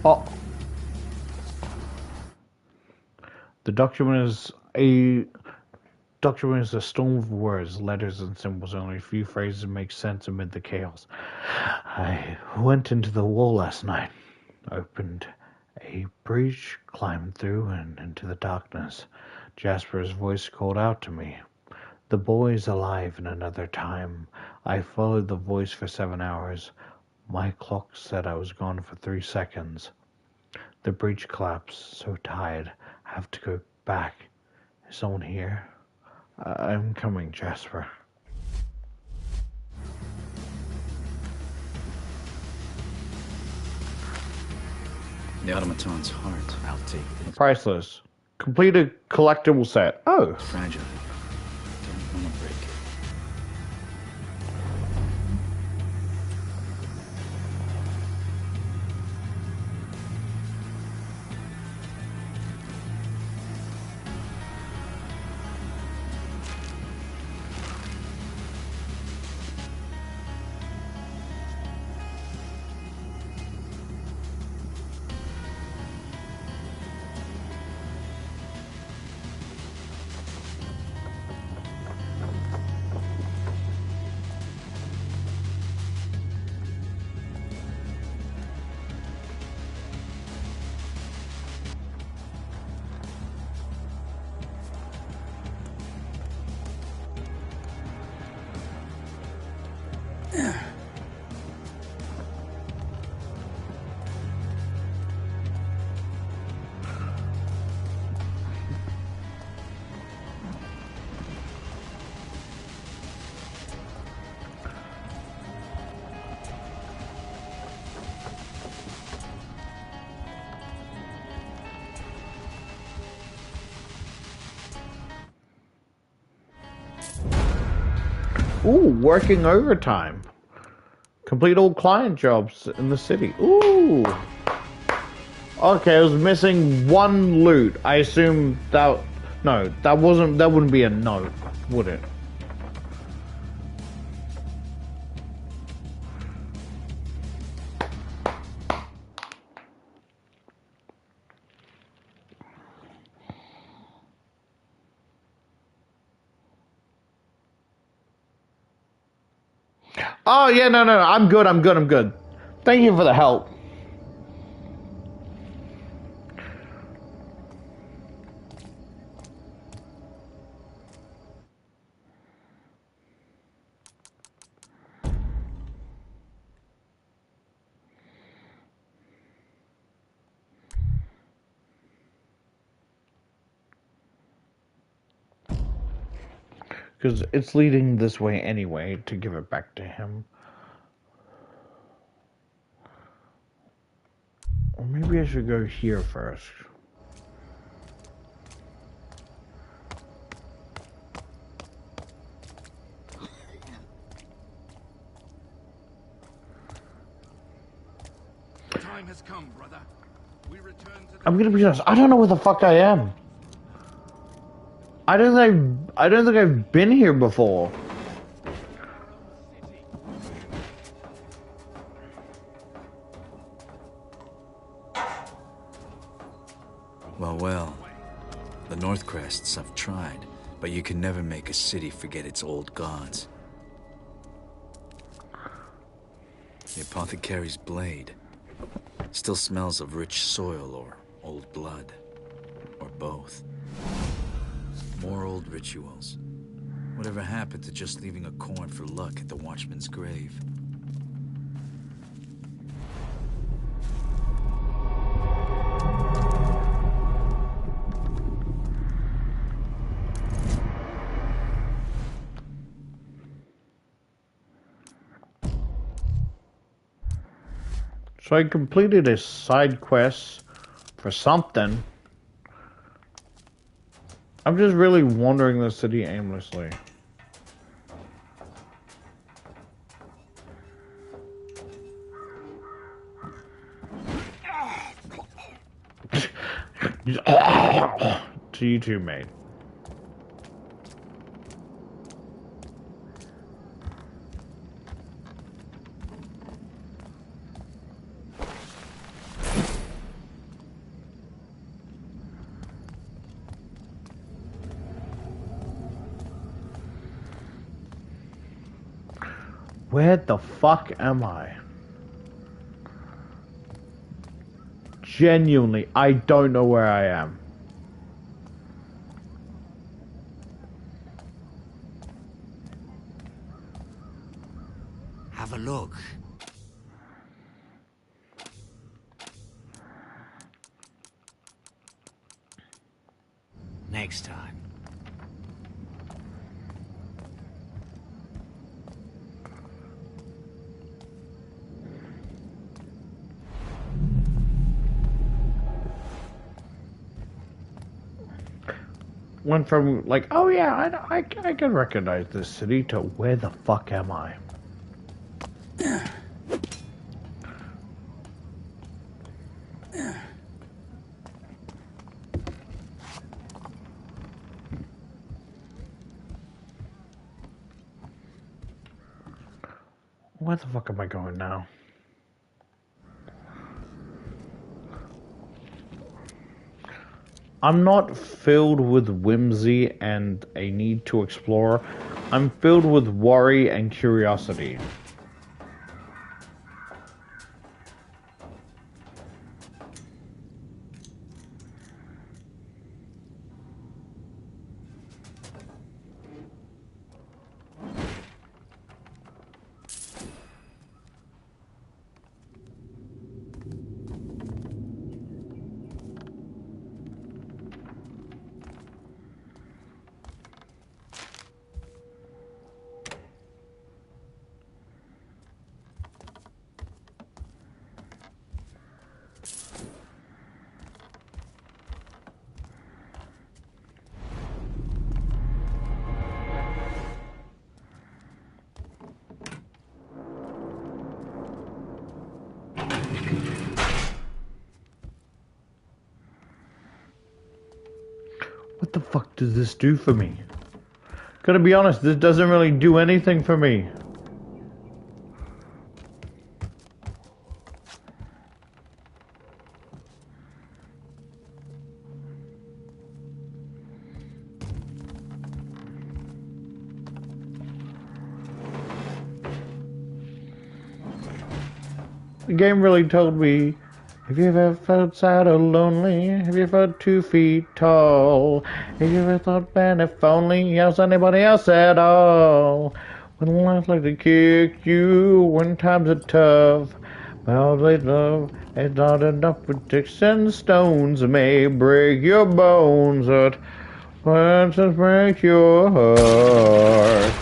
Oh. The document is a storm of words, letters, and symbols. Only a few phrases make sense amid the chaos. I went into the wall last night, opened a breach, climbed through, and into the darkness. Jasper's voice called out to me. The boy's alive in another time. I followed the voice for 7 hours. My clock said I was gone for 3 seconds. The breach collapsed, so tired. I have to go back. Is someone here? I'm coming, Jasper. The automaton's heart. I'll take this. Priceless. Completed collectible set. Oh. It's fragile. Don't want to break it. Ooh, working overtime. Complete all client jobs in the city. Ooh. Okay, I was missing one loot. I assume that... No, that wouldn't be a note, would it? Oh, yeah, no. I'm good. Thank you for the help. Because it's leading this way anyway to give it back to him. Or maybe I should go here first. The time has come, brother. We return to the... I'm gonna be honest, I don't know where the fuck I am. I don't think I've been here before. Well. The Northcrests have tried, but you can never make a city forget its old gods. The apothecary's blade still smells of rich soil or old blood, or both. More old rituals. Whatever happened to just leaving a coin for luck at the Watchman's grave? So I completed a side quest for something. I'm just really wandering the city aimlessly. To you too, mate. Where the fuck am I? Genuinely, I don't know where I am. Have a look. Next time. Went from like, oh yeah, I can recognize this city to where the fuck am I? Where the fuck am I going now? I'm not filled with whimsy and a need to explore. I'm filled with worry and curiosity. What the fuck does this do for me? Gotta be honest, this doesn't really do anything for me. The game really told me, have you ever felt sad or lonely? Have you felt 2 feet tall? Have you ever thought, man, if only else anybody else at all? When life's like to kick you, when times are tough, but always love is not enough for sticks and stones may break your bones, but Let's just break your heart.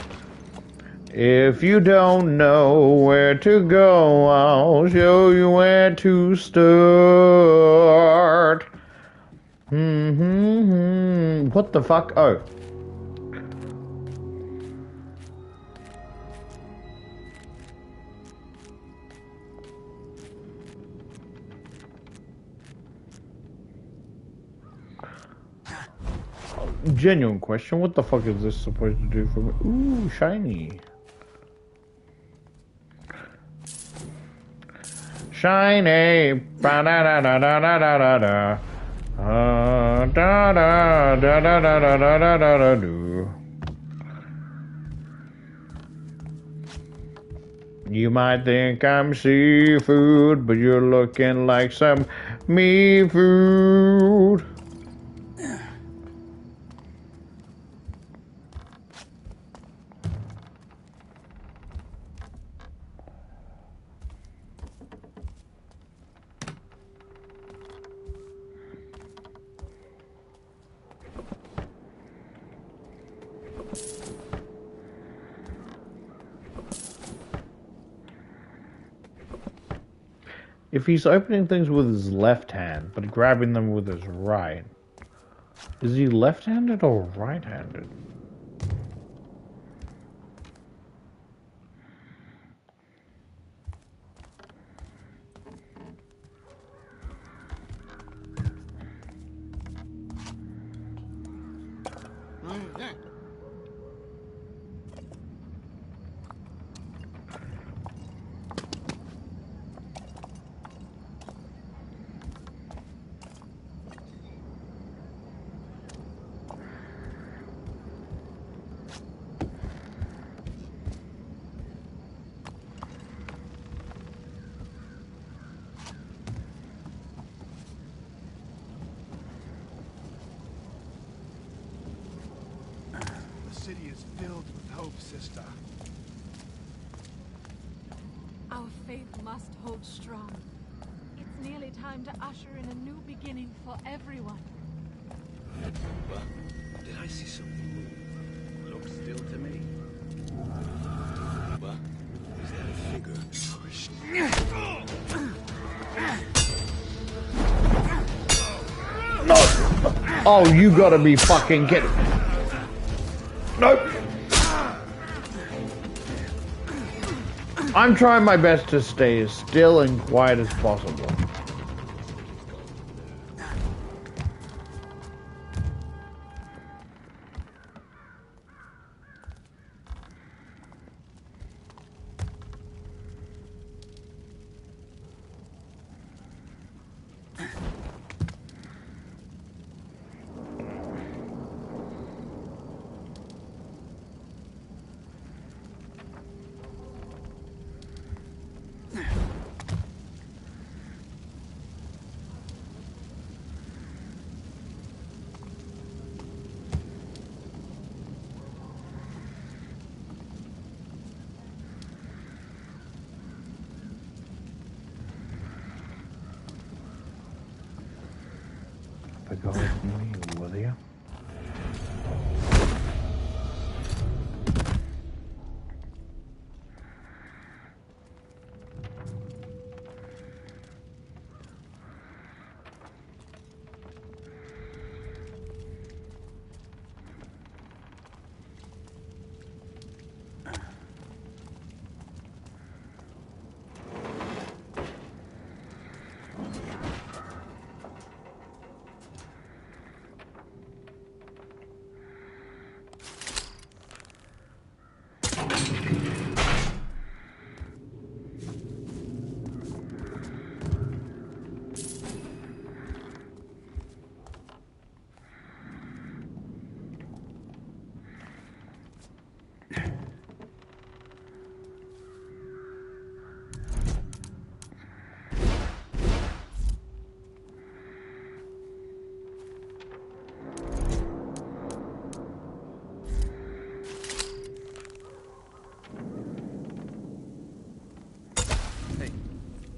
If you don't know where to go, I'll show you where to start. What the fuck? Oh. Genuine question, what the fuck is this supposed to do for me? Ooh, shiny. Shiny. Ba-da-da-da-da-da-da-da. Da-da-da-da-da-da-da-da-da-do. You might think I'm seafood, but you're looking like some me food. If he's opening things with his left hand, but grabbing them with his right, is he left-handed or right-handed? The city is filled with hope, sister. Our faith must hold strong. It's nearly time to usher in a new beginning for everyone. Well, did I see something move? Looks still to me. Well, is that a figure? No! Oh, you gotta be fucking kidding. Nope. I'm trying my best to stay as still and quiet as possible. Go with me, will you?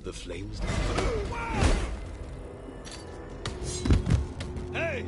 The flames. Hey!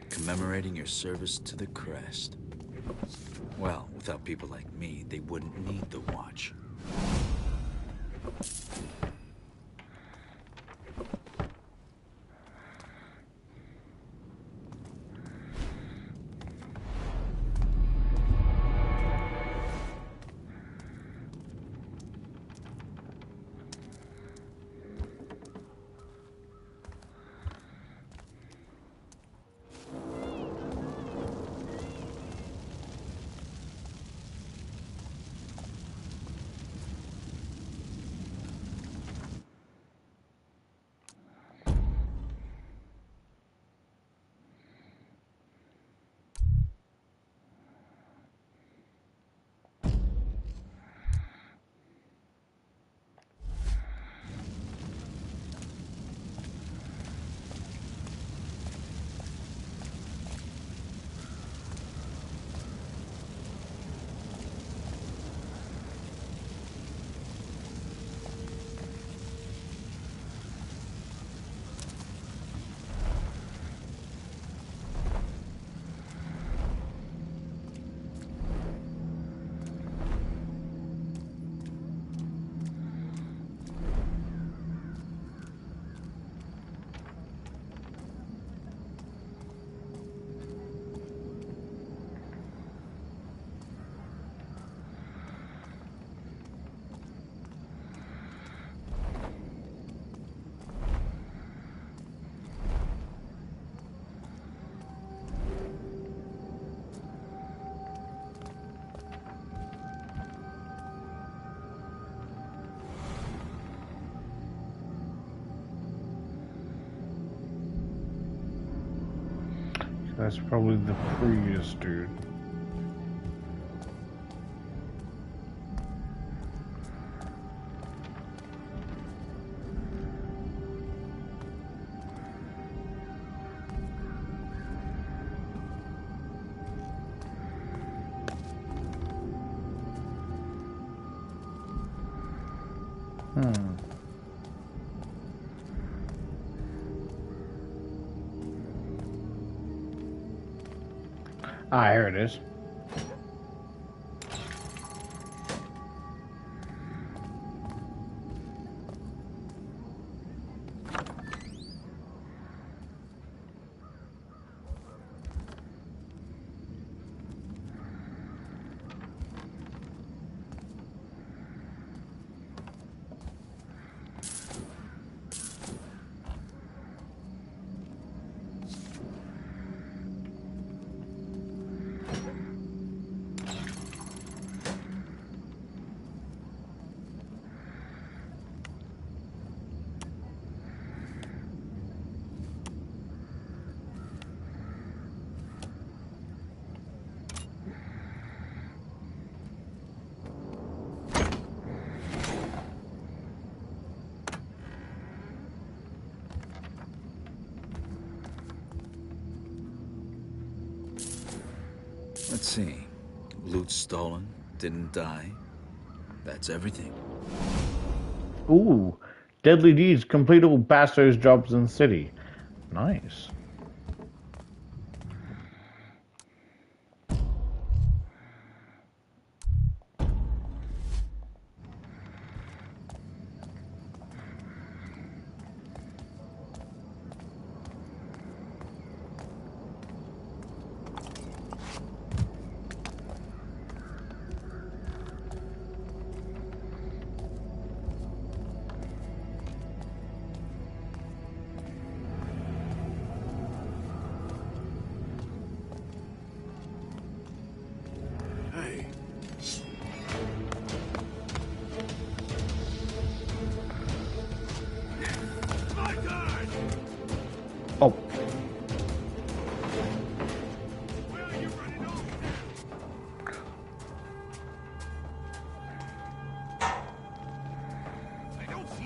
Commemorating your service to the crest. Well, without people like me, they wouldn't need the watch. That's probably the previous dude. Ah, here it is. Let's see. Loot stolen, didn't die. That's everything. Ooh, deadly deeds, completable bastards jobs in city. Nice.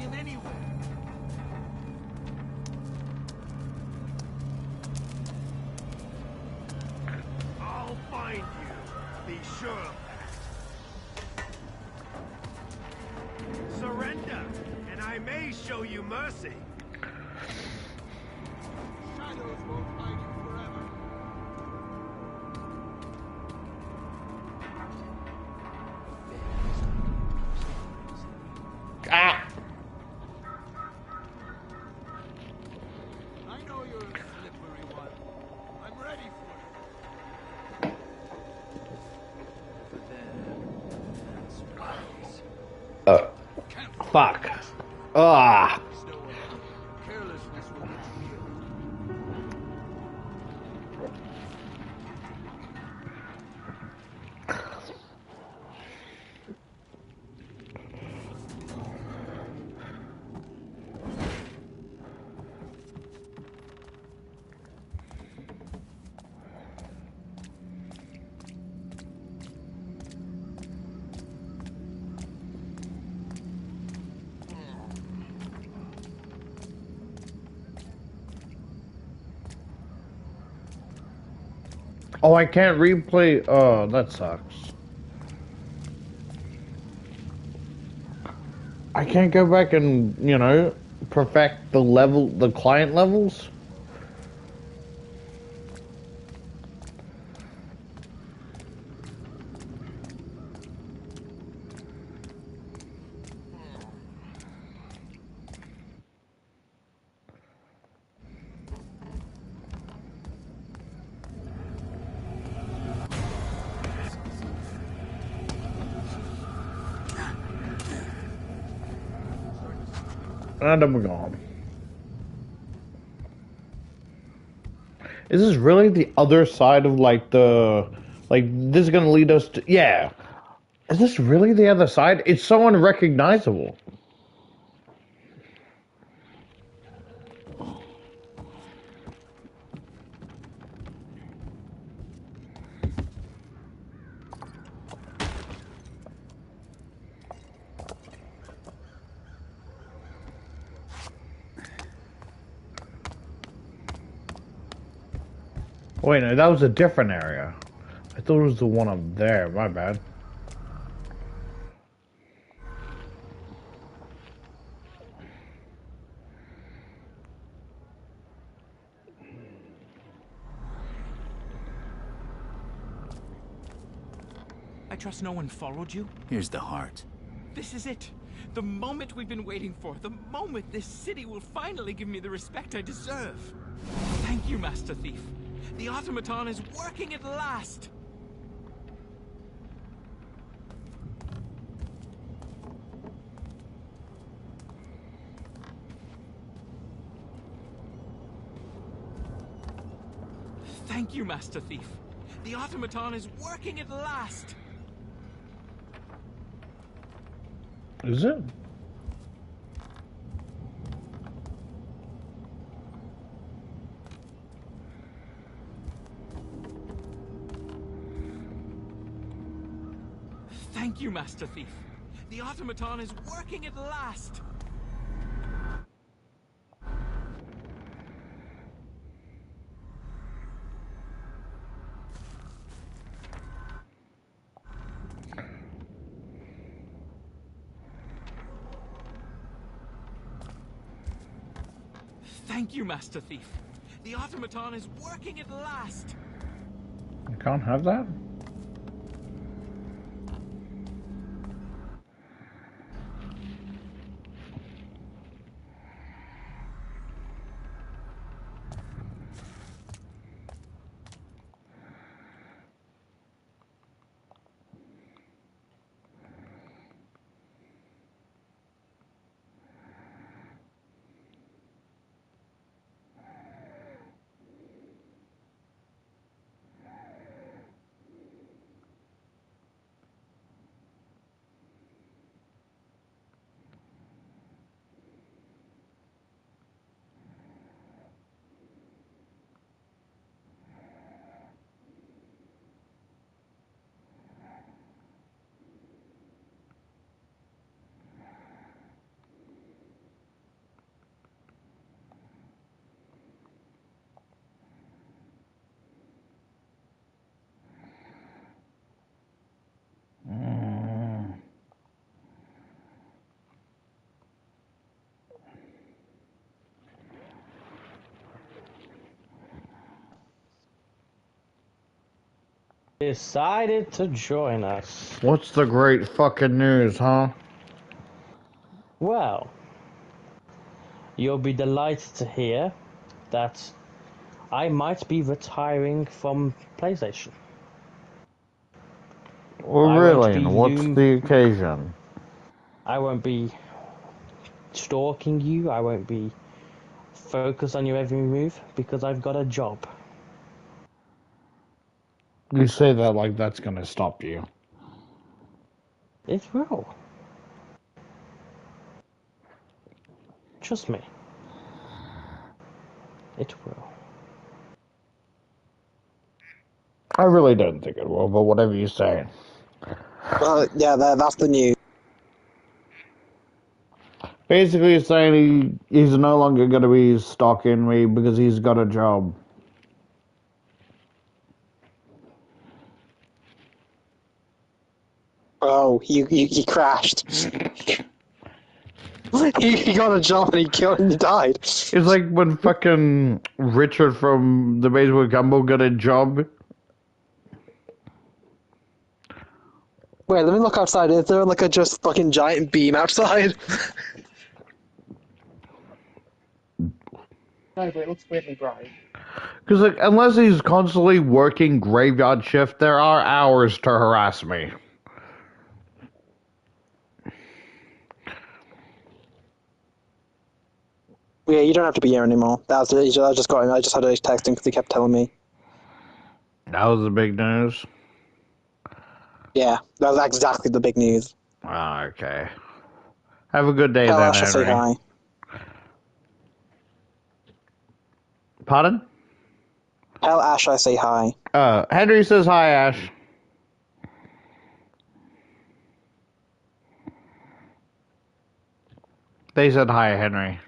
him anywhere. I'll find you. Be sure of that. Surrender, and I may show you mercy. Shadows won't hide you forever. Ah! I know you're a slippery one. I'm ready for it. Fuck. Ah! Carelessness will get you killed. Oh, I can't replay. Oh, that sucks. I can't go back and, you know, perfect the client levels. And I'm gone. Is this really the other side of like this is gonna lead us to, yeah. Is this really the other side? It's so unrecognizable. Wait, no, that was a different area. I thought it was the one up there. My bad. I trust no one followed you? Here's the heart. This is it. The moment we've been waiting for. The moment this city will finally give me the respect I deserve. Thank you, Master Thief. The automaton is working at last. Thank you, Master Thief. The automaton is working at last. Is it? Thank you, Master Thief. The automaton is working at last. Thank you, Master Thief. The automaton is working at last. I can't have that? decided to join us. What's the great fucking news, huh? Well, you'll be delighted to hear that I might be retiring from PlayStation. Well, really? And what's the occasion? I won't be stalking you. I won't be focused on your every move because I've got a job. You say that like that's gonna stop you. It will. Trust me. It will. I really don't think it will, but whatever you say. Well, yeah, that's the news. Basically, he's saying he's no longer going to be stalking me because he's got a job. Oh, he crashed. he got a job and he died. It's like when fucking Richard from the Baseball Gumball got a job. Wait, let me look outside. Is there like a just fucking giant beam outside? No, but it looks weirdly bright. Because like, unless he's constantly working graveyard shift, there are hours to harass me. Yeah, you don't have to be here anymore. I just got him. I just had a texting because he kept telling me. That was the big news. Yeah, that was exactly the big news. Ah, okay. Have a good day Tell then, Ash I say Henry. hi. Pardon? Tell Ash I say hi. Henry says hi, Ash. They said hi, Henry.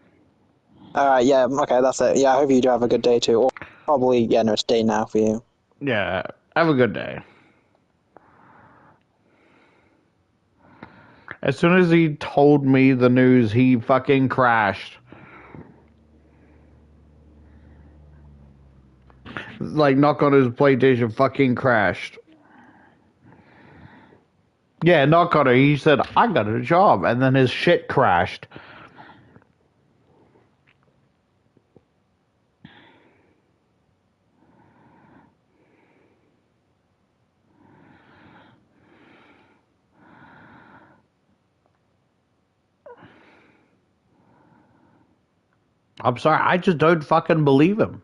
Alright, yeah, okay, that's it. Yeah, I hope you do have a good day too. Or probably, yeah, no, it's day now for you. Yeah, have a good day. As soon as he told me the news, he fucking crashed. Like, knock on his PlayStation, fucking crashed. Yeah, knock on it. He said, I got a job. And then his shit crashed. I'm sorry, I just don't fucking believe him.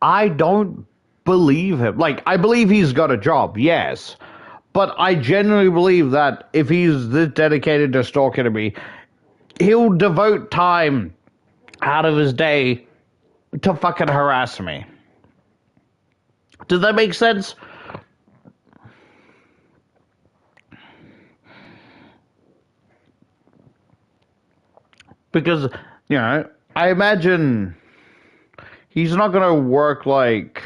I don't believe him. Like, I believe he's got a job, yes. But I genuinely believe that if he's this dedicated to stalking me, he'll devote time out of his day to fucking harass me. Does that make sense? Because, you know, I imagine he's not going to work like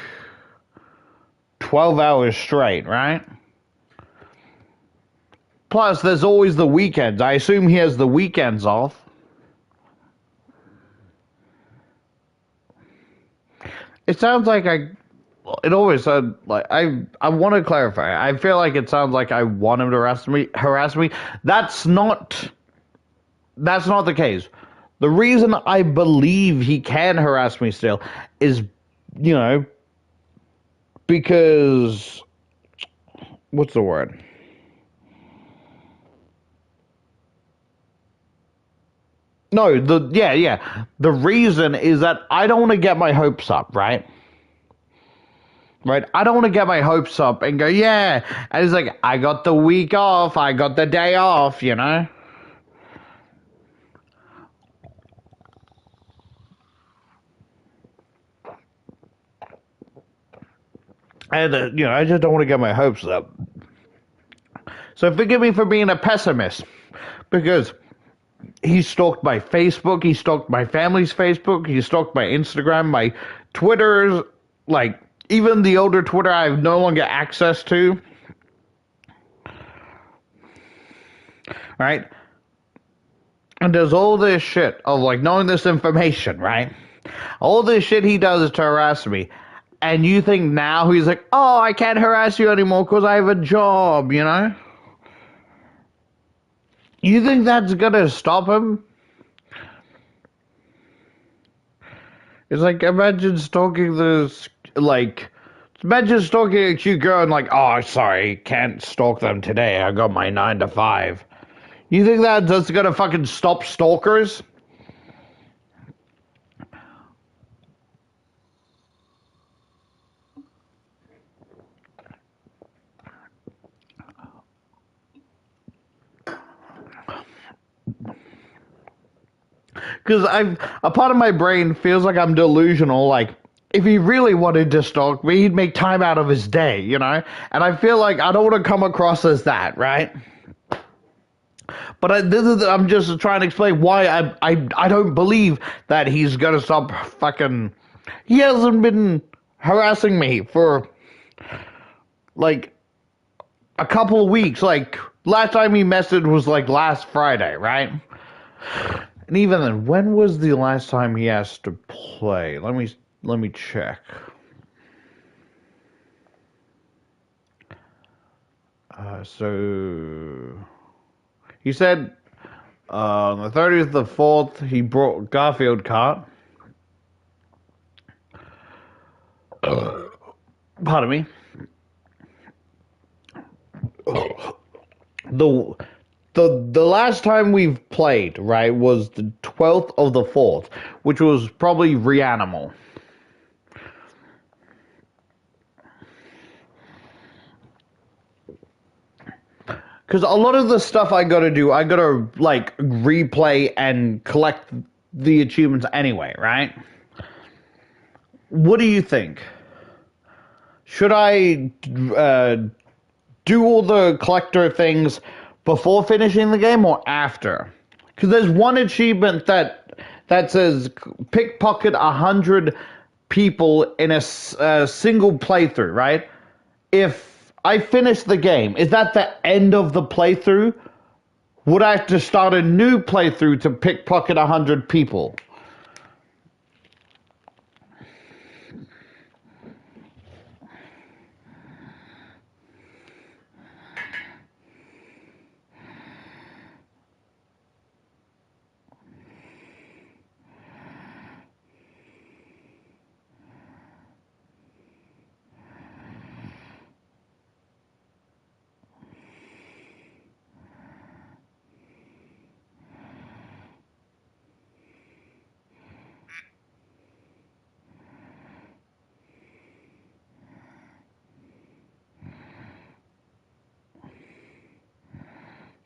12 hours straight, right? Plus, there's always the weekends. I assume he has the weekends off. It sounds like it always sounds like I want to clarify. I feel like it sounds like I want him to harass me. That's not the case. The reason I believe he can harass me still is, you know, because what's the word? No, the reason is that I don't want to get my hopes up, right? Right? I don't want to get my hopes up and go, yeah. And it's like, I got the week off, I got the day off, you know? And, you know, I just don't want to get my hopes up. So forgive me for being a pessimist, because he stalked my Facebook, he stalked my family's Facebook, he stalked my Instagram, my Twitter's, like, even the older Twitter I have no longer access to. Right? And there's all this shit of, like, knowing this information, right? All this shit he does is to harass me. And you think now he's like, oh, I can't harass you anymore because I have a job, you know? You think that's gonna stop him? It's like, imagine stalking imagine stalking a cute girl and like, oh, sorry, can't stalk them today. I got my 9 to 5. You think that's gonna fucking stop stalkers? Because a part of my brain feels like I'm delusional. Like, if he really wanted to stalk me, he'd make time out of his day, you know? And I feel like I don't want to come across as that, right? But I'm just trying to explain why I don't believe that he's gonna stop fucking. He hasn't been harassing me for like a couple of weeks. Like, last time he messaged was like last Friday, right? And even then, when was the last time he asked to play? Let me check. So he said on the 30th of the 4th he brought Garfield cart. Pardon me. The last time we've played, right, was the 12th of the 4th, which was probably Reanimal. Because a lot of the stuff I gotta do, I gotta, like, replay and collect the achievements anyway, right? What do you think? Should I do all the collector things before finishing the game or after? Because there's one achievement that says pickpocket 100 people in a single playthrough, right? If I finish the game, is that the end of the playthrough? Would I have to start a new playthrough to pickpocket 100 people?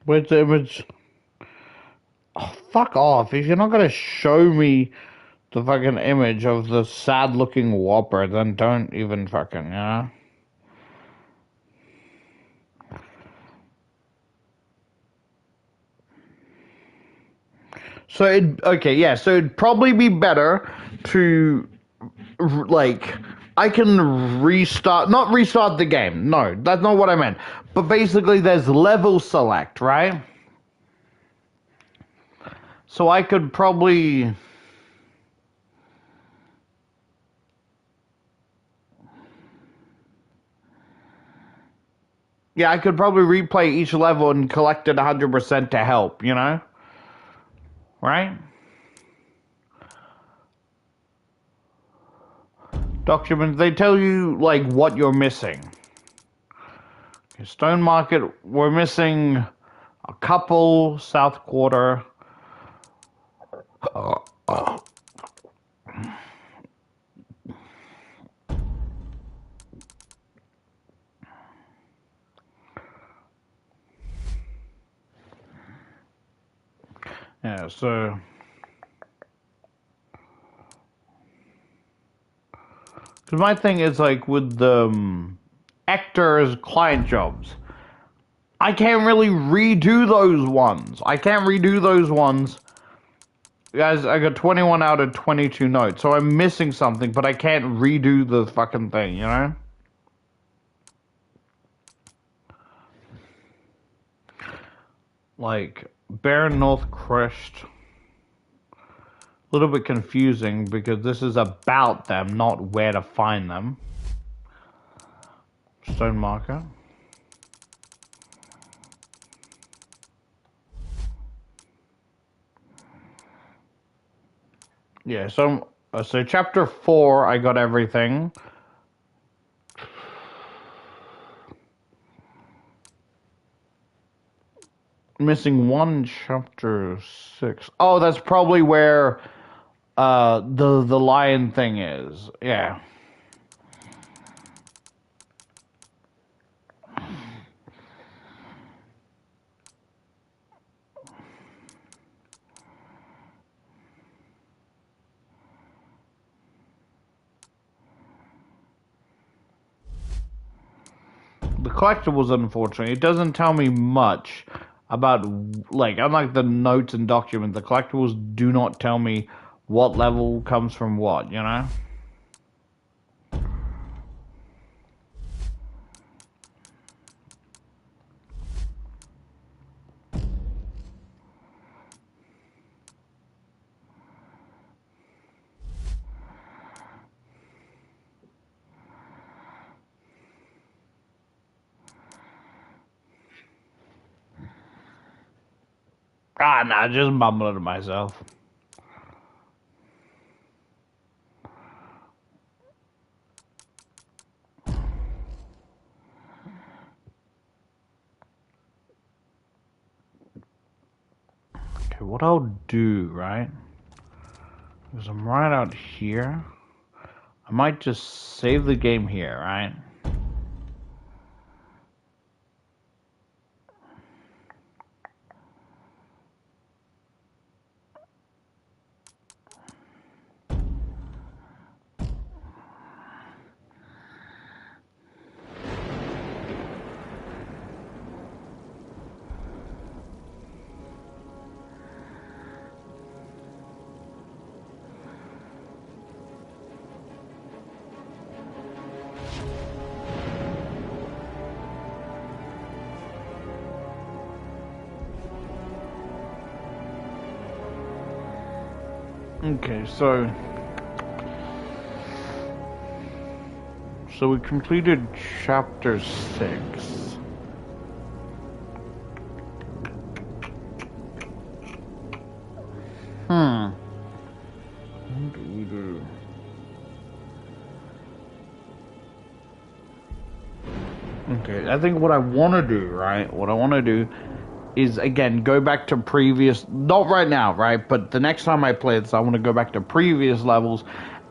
Where's the image? Oh, fuck off. If you're not going to show me the fucking image of the sad looking Whopper, then don't even fucking, you know? So so it'd probably be better to, like, I can not restart the game. No, that's not what I meant. But basically there's level select, right? So I could probably... Yeah, I could probably replay each level and collect it 100% to help, you know? Right? Documents, they tell you, like, what you're missing. Okay, Stone Market, we're missing a couple, South Quarter. Yeah, so... Because my thing is, like, with the Hector's client jobs, I can't really redo those ones. Guys, I got 21 out of 22 notes, so I'm missing something, but I can't redo the fucking thing, you know? Like, Barren North Crest. little bit confusing because this is about them, not where to find them. Stone marker. Yeah, so chapter 4, I got everything. Missing one chapter 6. Oh, that's probably where the lion thing is. Yeah. The collectibles, unfortunately, it doesn't tell me much about, like, unlike the notes and documents, the collectibles do not tell me what level comes from what, you know? Ah, nah, just mumbling to myself. Okay, what I'll do, right, is I'm right out here. I might just save the game here, right? Okay, so we completed chapter 6. What do we do? Okay, I think what I want to do, right? What I want to do is, again, go back to previous, not right now, right? But the next time I play this, I want to go back to previous levels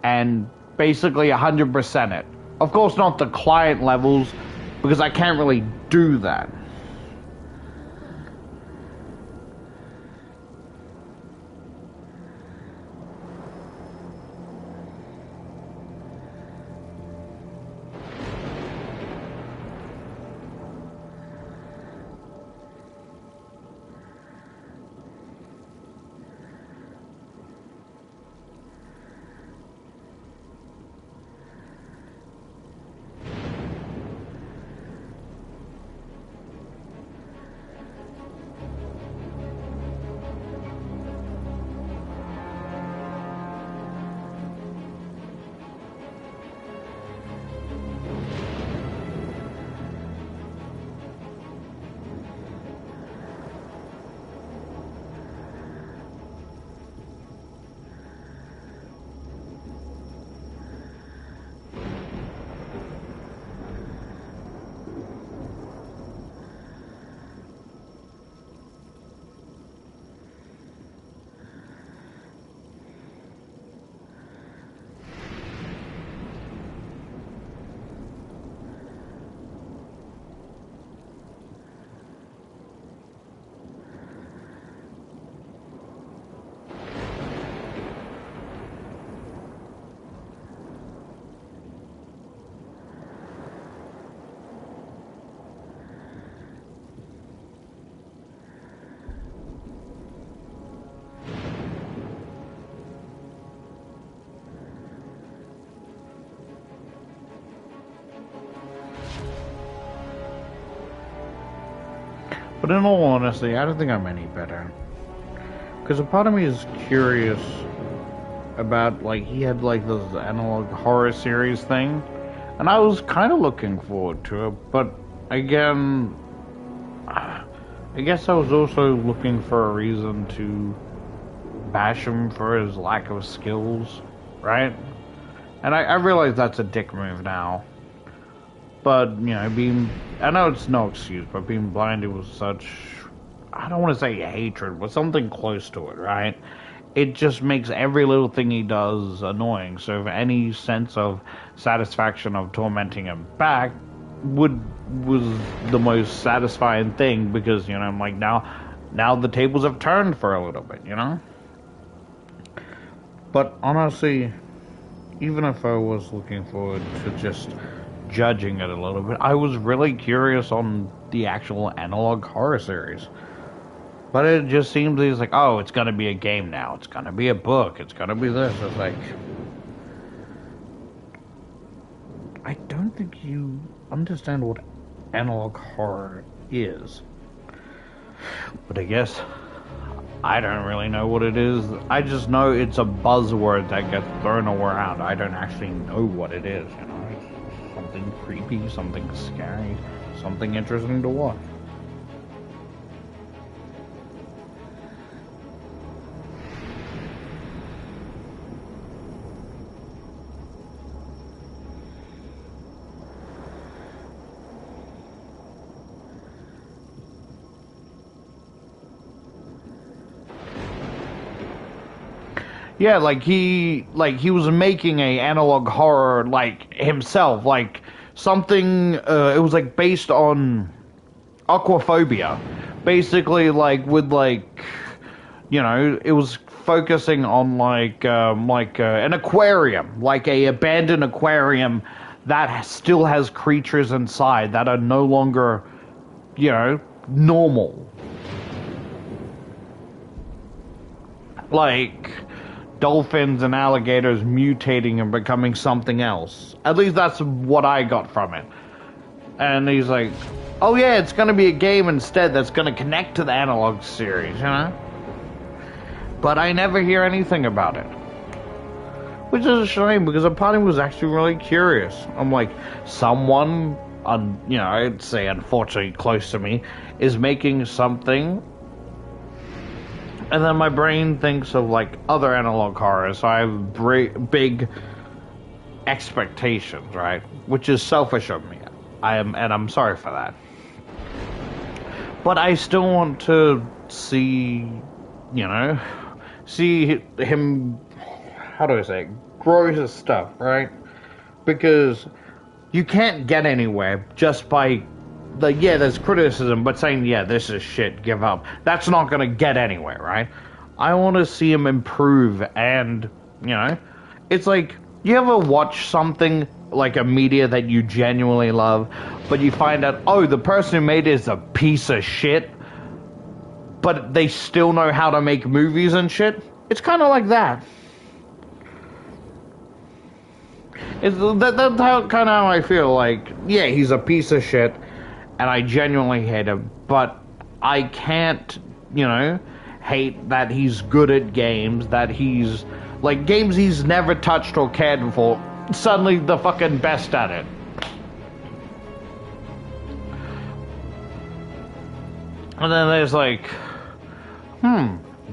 and basically 100% it. Of course, not the client levels, because I can't really do that. But in all honesty, I don't think I'm any better. Because a part of me is curious about, like, he had, like, this analog horror series thing, and I was kind of looking forward to it, but again, I guess I was also looking for a reason to bash him for his lack of skills, right? And I realize that's a dick move now. But, you know, I know it's no excuse, but being blinded with such, I don't want to say hatred, but something close to it, right? It just makes every little thing he does annoying. So if any sense of satisfaction of tormenting him back was the most satisfying thing, because, you know, I'm like, now the tables have turned for a little bit, you know? But honestly, even if I was looking forward to just judging it a little bit, I was really curious on the actual analog horror series. But it just seems he's like, oh, it's gonna be a game now, it's gonna be a book, it's gonna be this. It's like, I don't think you understand what analog horror is. But I guess I don't really know what it is. I just know it's a buzzword that gets thrown around. I don't actually know what it is, you know. It's something creepy, something scary, something interesting to watch. Yeah, like he was making a analog horror like himself, like something. It was like based on aquaphobia, basically, like with like, you know, it was focusing on like an aquarium, like a abandoned aquarium that still has creatures inside that are no longer, you know, normal, like dolphins and alligators mutating and becoming something else. At least that's what I got from it. And he's like, oh yeah, it's going to be a game instead that's going to connect to the analog series, you know? But I never hear anything about it. Which is a shame, because a part of me was actually really curious. I'm like, someone, you know, I'd say unfortunately close to me, is making something. And then my brain thinks of like other analog horror, so I have big expectations, right? Which is selfish of me. I'm sorry for that. But I still want to see, you know, see him, how do I say it, grow his stuff, right? Because you can't get anywhere just by, like, yeah, there's criticism, but saying, yeah, this is shit, give up. That's not going to get anywhere, right? I want to see him improve, and, you know, it's like, you ever watch something, like a media that you genuinely love, but you find out, oh, the person who made it is a piece of shit, but they still know how to make movies and shit? It's kind of like that. That's how, kind of how I feel, like, yeah, he's a piece of shit, and I genuinely hate him, but I can't, you know, hate that he's good at games, that he's, like, games he's never touched or cared for, suddenly the fucking best at it. And then there's like,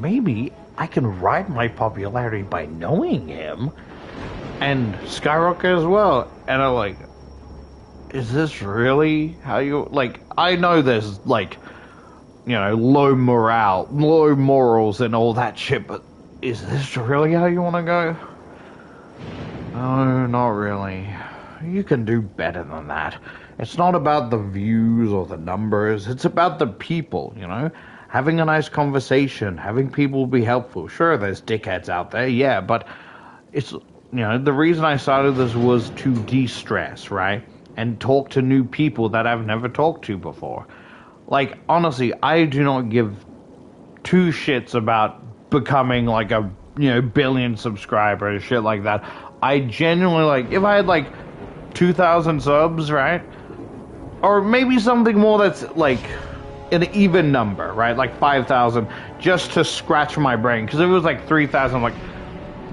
maybe I can ride my popularity by knowing him and skyrocket as well. And I'm like, is this really how you, like, I know there's, like, you know, low morals and all that shit, but is this really how you want to go? No, not really. You can do better than that. It's not about the views or the numbers, it's about the people, you know? Having a nice conversation, having people be helpful. Sure, there's dickheads out there, yeah, but it's, you know, the reason I started this was to de-stress, right? And talk to new people that I've never talked to before. Like, honestly, I do not give two shits about becoming like a, you know, billion subscribers, shit like that. I genuinely, like, if I had like 2,000 subs, right? Or maybe something more that's like an even number, right? Like 5,000, just to scratch my brain. Because if it was like 3,000, I'm like,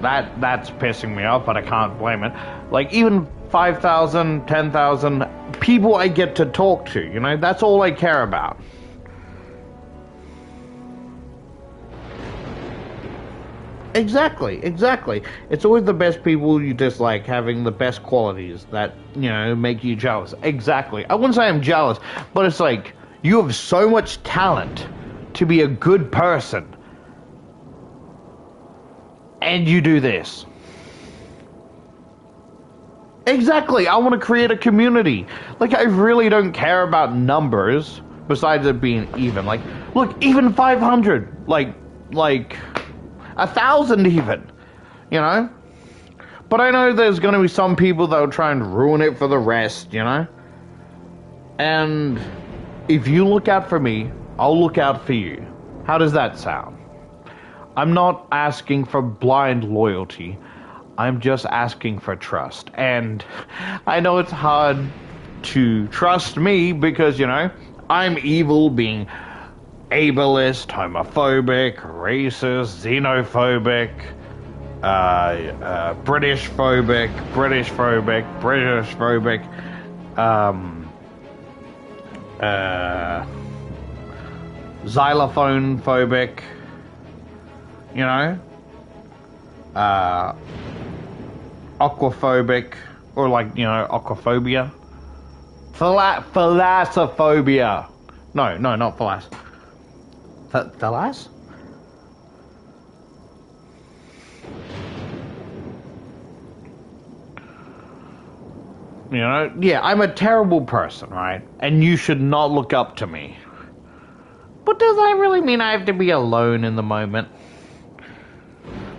That's pissing me off, but I can't blame it. Like, even 5,000, 10,000 people I get to talk to, you know? That's all I care about. Exactly. It's always the best people you dislike having the best qualities that, you know, make you jealous. Exactly. I wouldn't say I'm jealous, but it's like, you have so much talent to be a good person, and you do this. Exactly. I want to create a community. Like, I really don't care about numbers, besides it being even. Like, look, even 500. Like 1,000 even. You know? But I know there's going to be some people that will try and ruin it for the rest, you know? And if you look out for me, I'll look out for you. How does that sound? I'm not asking for blind loyalty. I'm just asking for trust. And I know it's hard to trust me because, you know, I'm evil, being ableist, homophobic, racist, xenophobic, British phobic, xylophone phobic, you know, aquaphobic, or like, you know, aquaphobia, thalassophobia. No, not thalas. Thalas? You know, yeah, I'm a terrible person, right? And you should not look up to me. But does that really mean I have to be alone in the moment?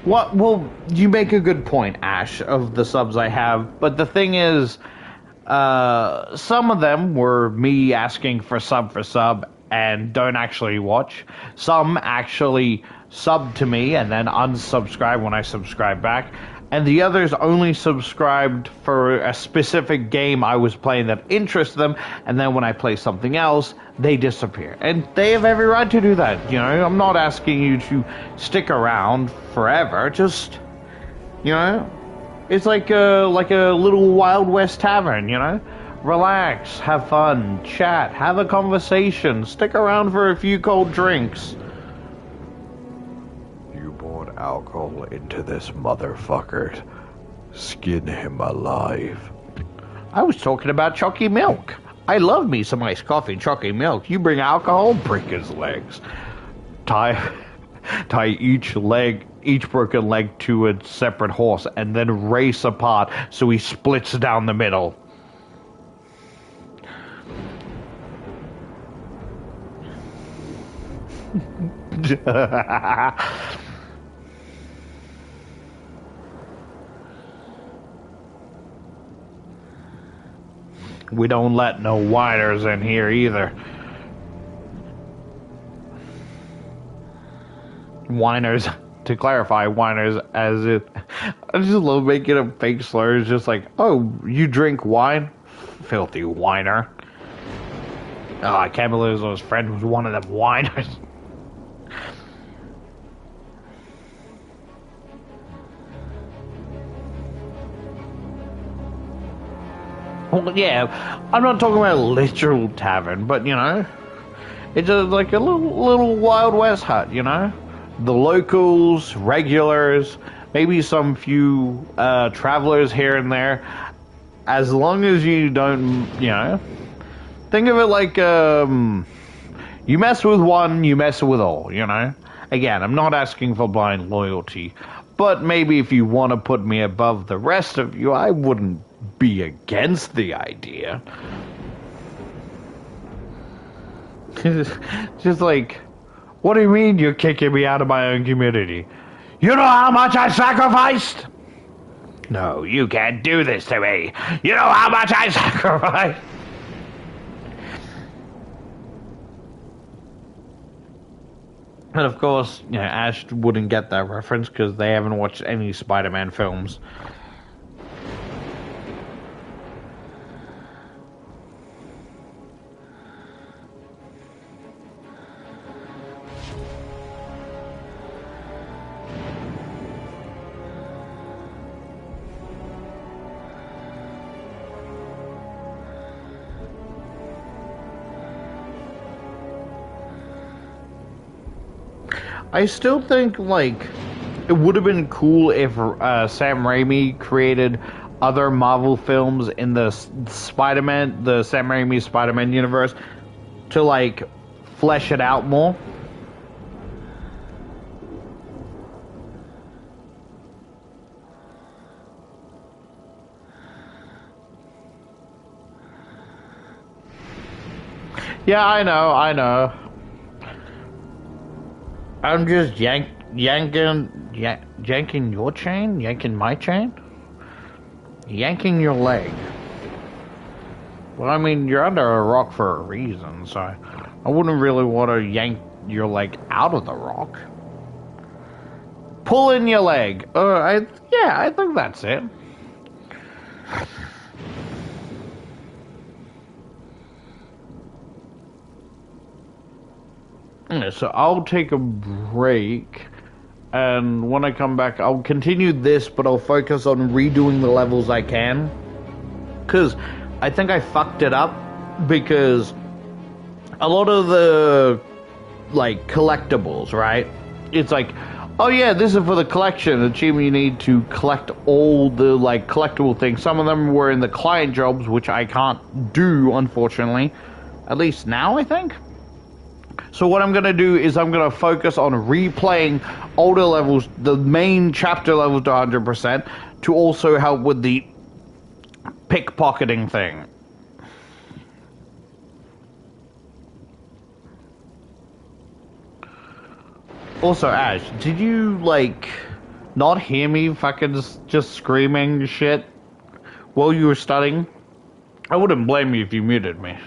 What? Well, you make a good point, Ash, of the subs I have. But the thing is, some of them were me asking for sub and don't actually watch. Some actually sub to me and then unsubscribe when I subscribe back. And the others only subscribed for a specific game I was playing that interests them, and then when I play something else, they disappear. And they have every right to do that, you know? I'm not asking you to stick around forever, just, you know? It's like a little Wild West tavern, you know? Relax, have fun, chat, have a conversation, stick around for a few cold drinks. Alcohol into this motherfucker. Skin him alive. I was talking about chalky milk. I love me some iced coffee and chalky milk. You bring alcohol, break his legs. Tie each broken leg to a separate horse and then race apart so he splits down the middle. We don't let no whiners in here either. Whiners, to clarify, whiners as it. I just love making up fake slurs, just like, oh, you drink wine? Filthy whiner. Oh, I can't believe his friend was one of them whiners. Well, yeah, I'm not talking about a literal tavern, but, you know, it's just like a little Wild West hut, you know? The locals, regulars, maybe some few travelers here and there. As long as you don't, you know, think of it like, you mess with one, you mess with all, you know? Again, I'm not asking for blind loyalty, but maybe if you want to put me above the rest of you, I wouldn't be against the idea. Just like, what do you mean you're kicking me out of my own community? You know how much I sacrificed? No, you can't do this to me. You know how much I sacrificed? And of course, you know, Ash wouldn't get that reference because they haven't watched any Spider-Man films. I still think, like, it would have been cool if Sam Raimi created other Marvel films in the Spider-Man, the Sam Raimi Spider-Man universe, to, like, flesh it out more. Yeah, I know. I'm just yanking your chain? Yanking my chain? Yanking your leg. Well, I mean, you're under a rock for a reason, so I wouldn't really want to yank your leg out of the rock. Pulling your leg. I think that's it. Yeah, so I'll take a break, and when I come back, I'll continue this, but I'll focus on redoing the levels I can. Because I think I fucked it up, because a lot of the, like, collectibles, right? It's like, oh yeah, this is for the collection. Achievement, you need to collect all the, like, collectible things. Some of them were in the client jobs, which I can't do, unfortunately. At least now, I think. So what I'm going to do is I'm going to focus on replaying older levels, the main chapter levels to 100%, to also help with the pickpocketing thing. Also, Ash, did you, like, not hear me fucking just screaming shit while you were studying? I wouldn't blame you if you muted me.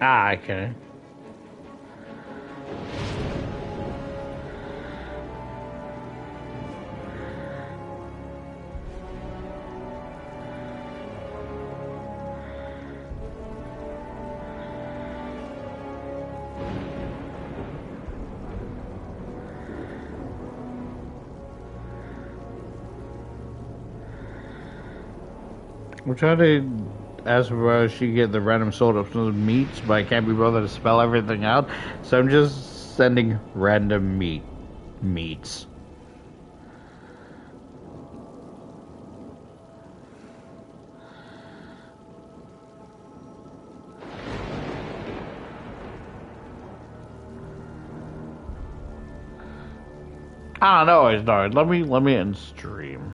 Ah, okay. I'm trying to ask where she get the random sort of meats, but I can't be bothered to spell everything out, so I'm just sending random meats. I don't know, let me end stream.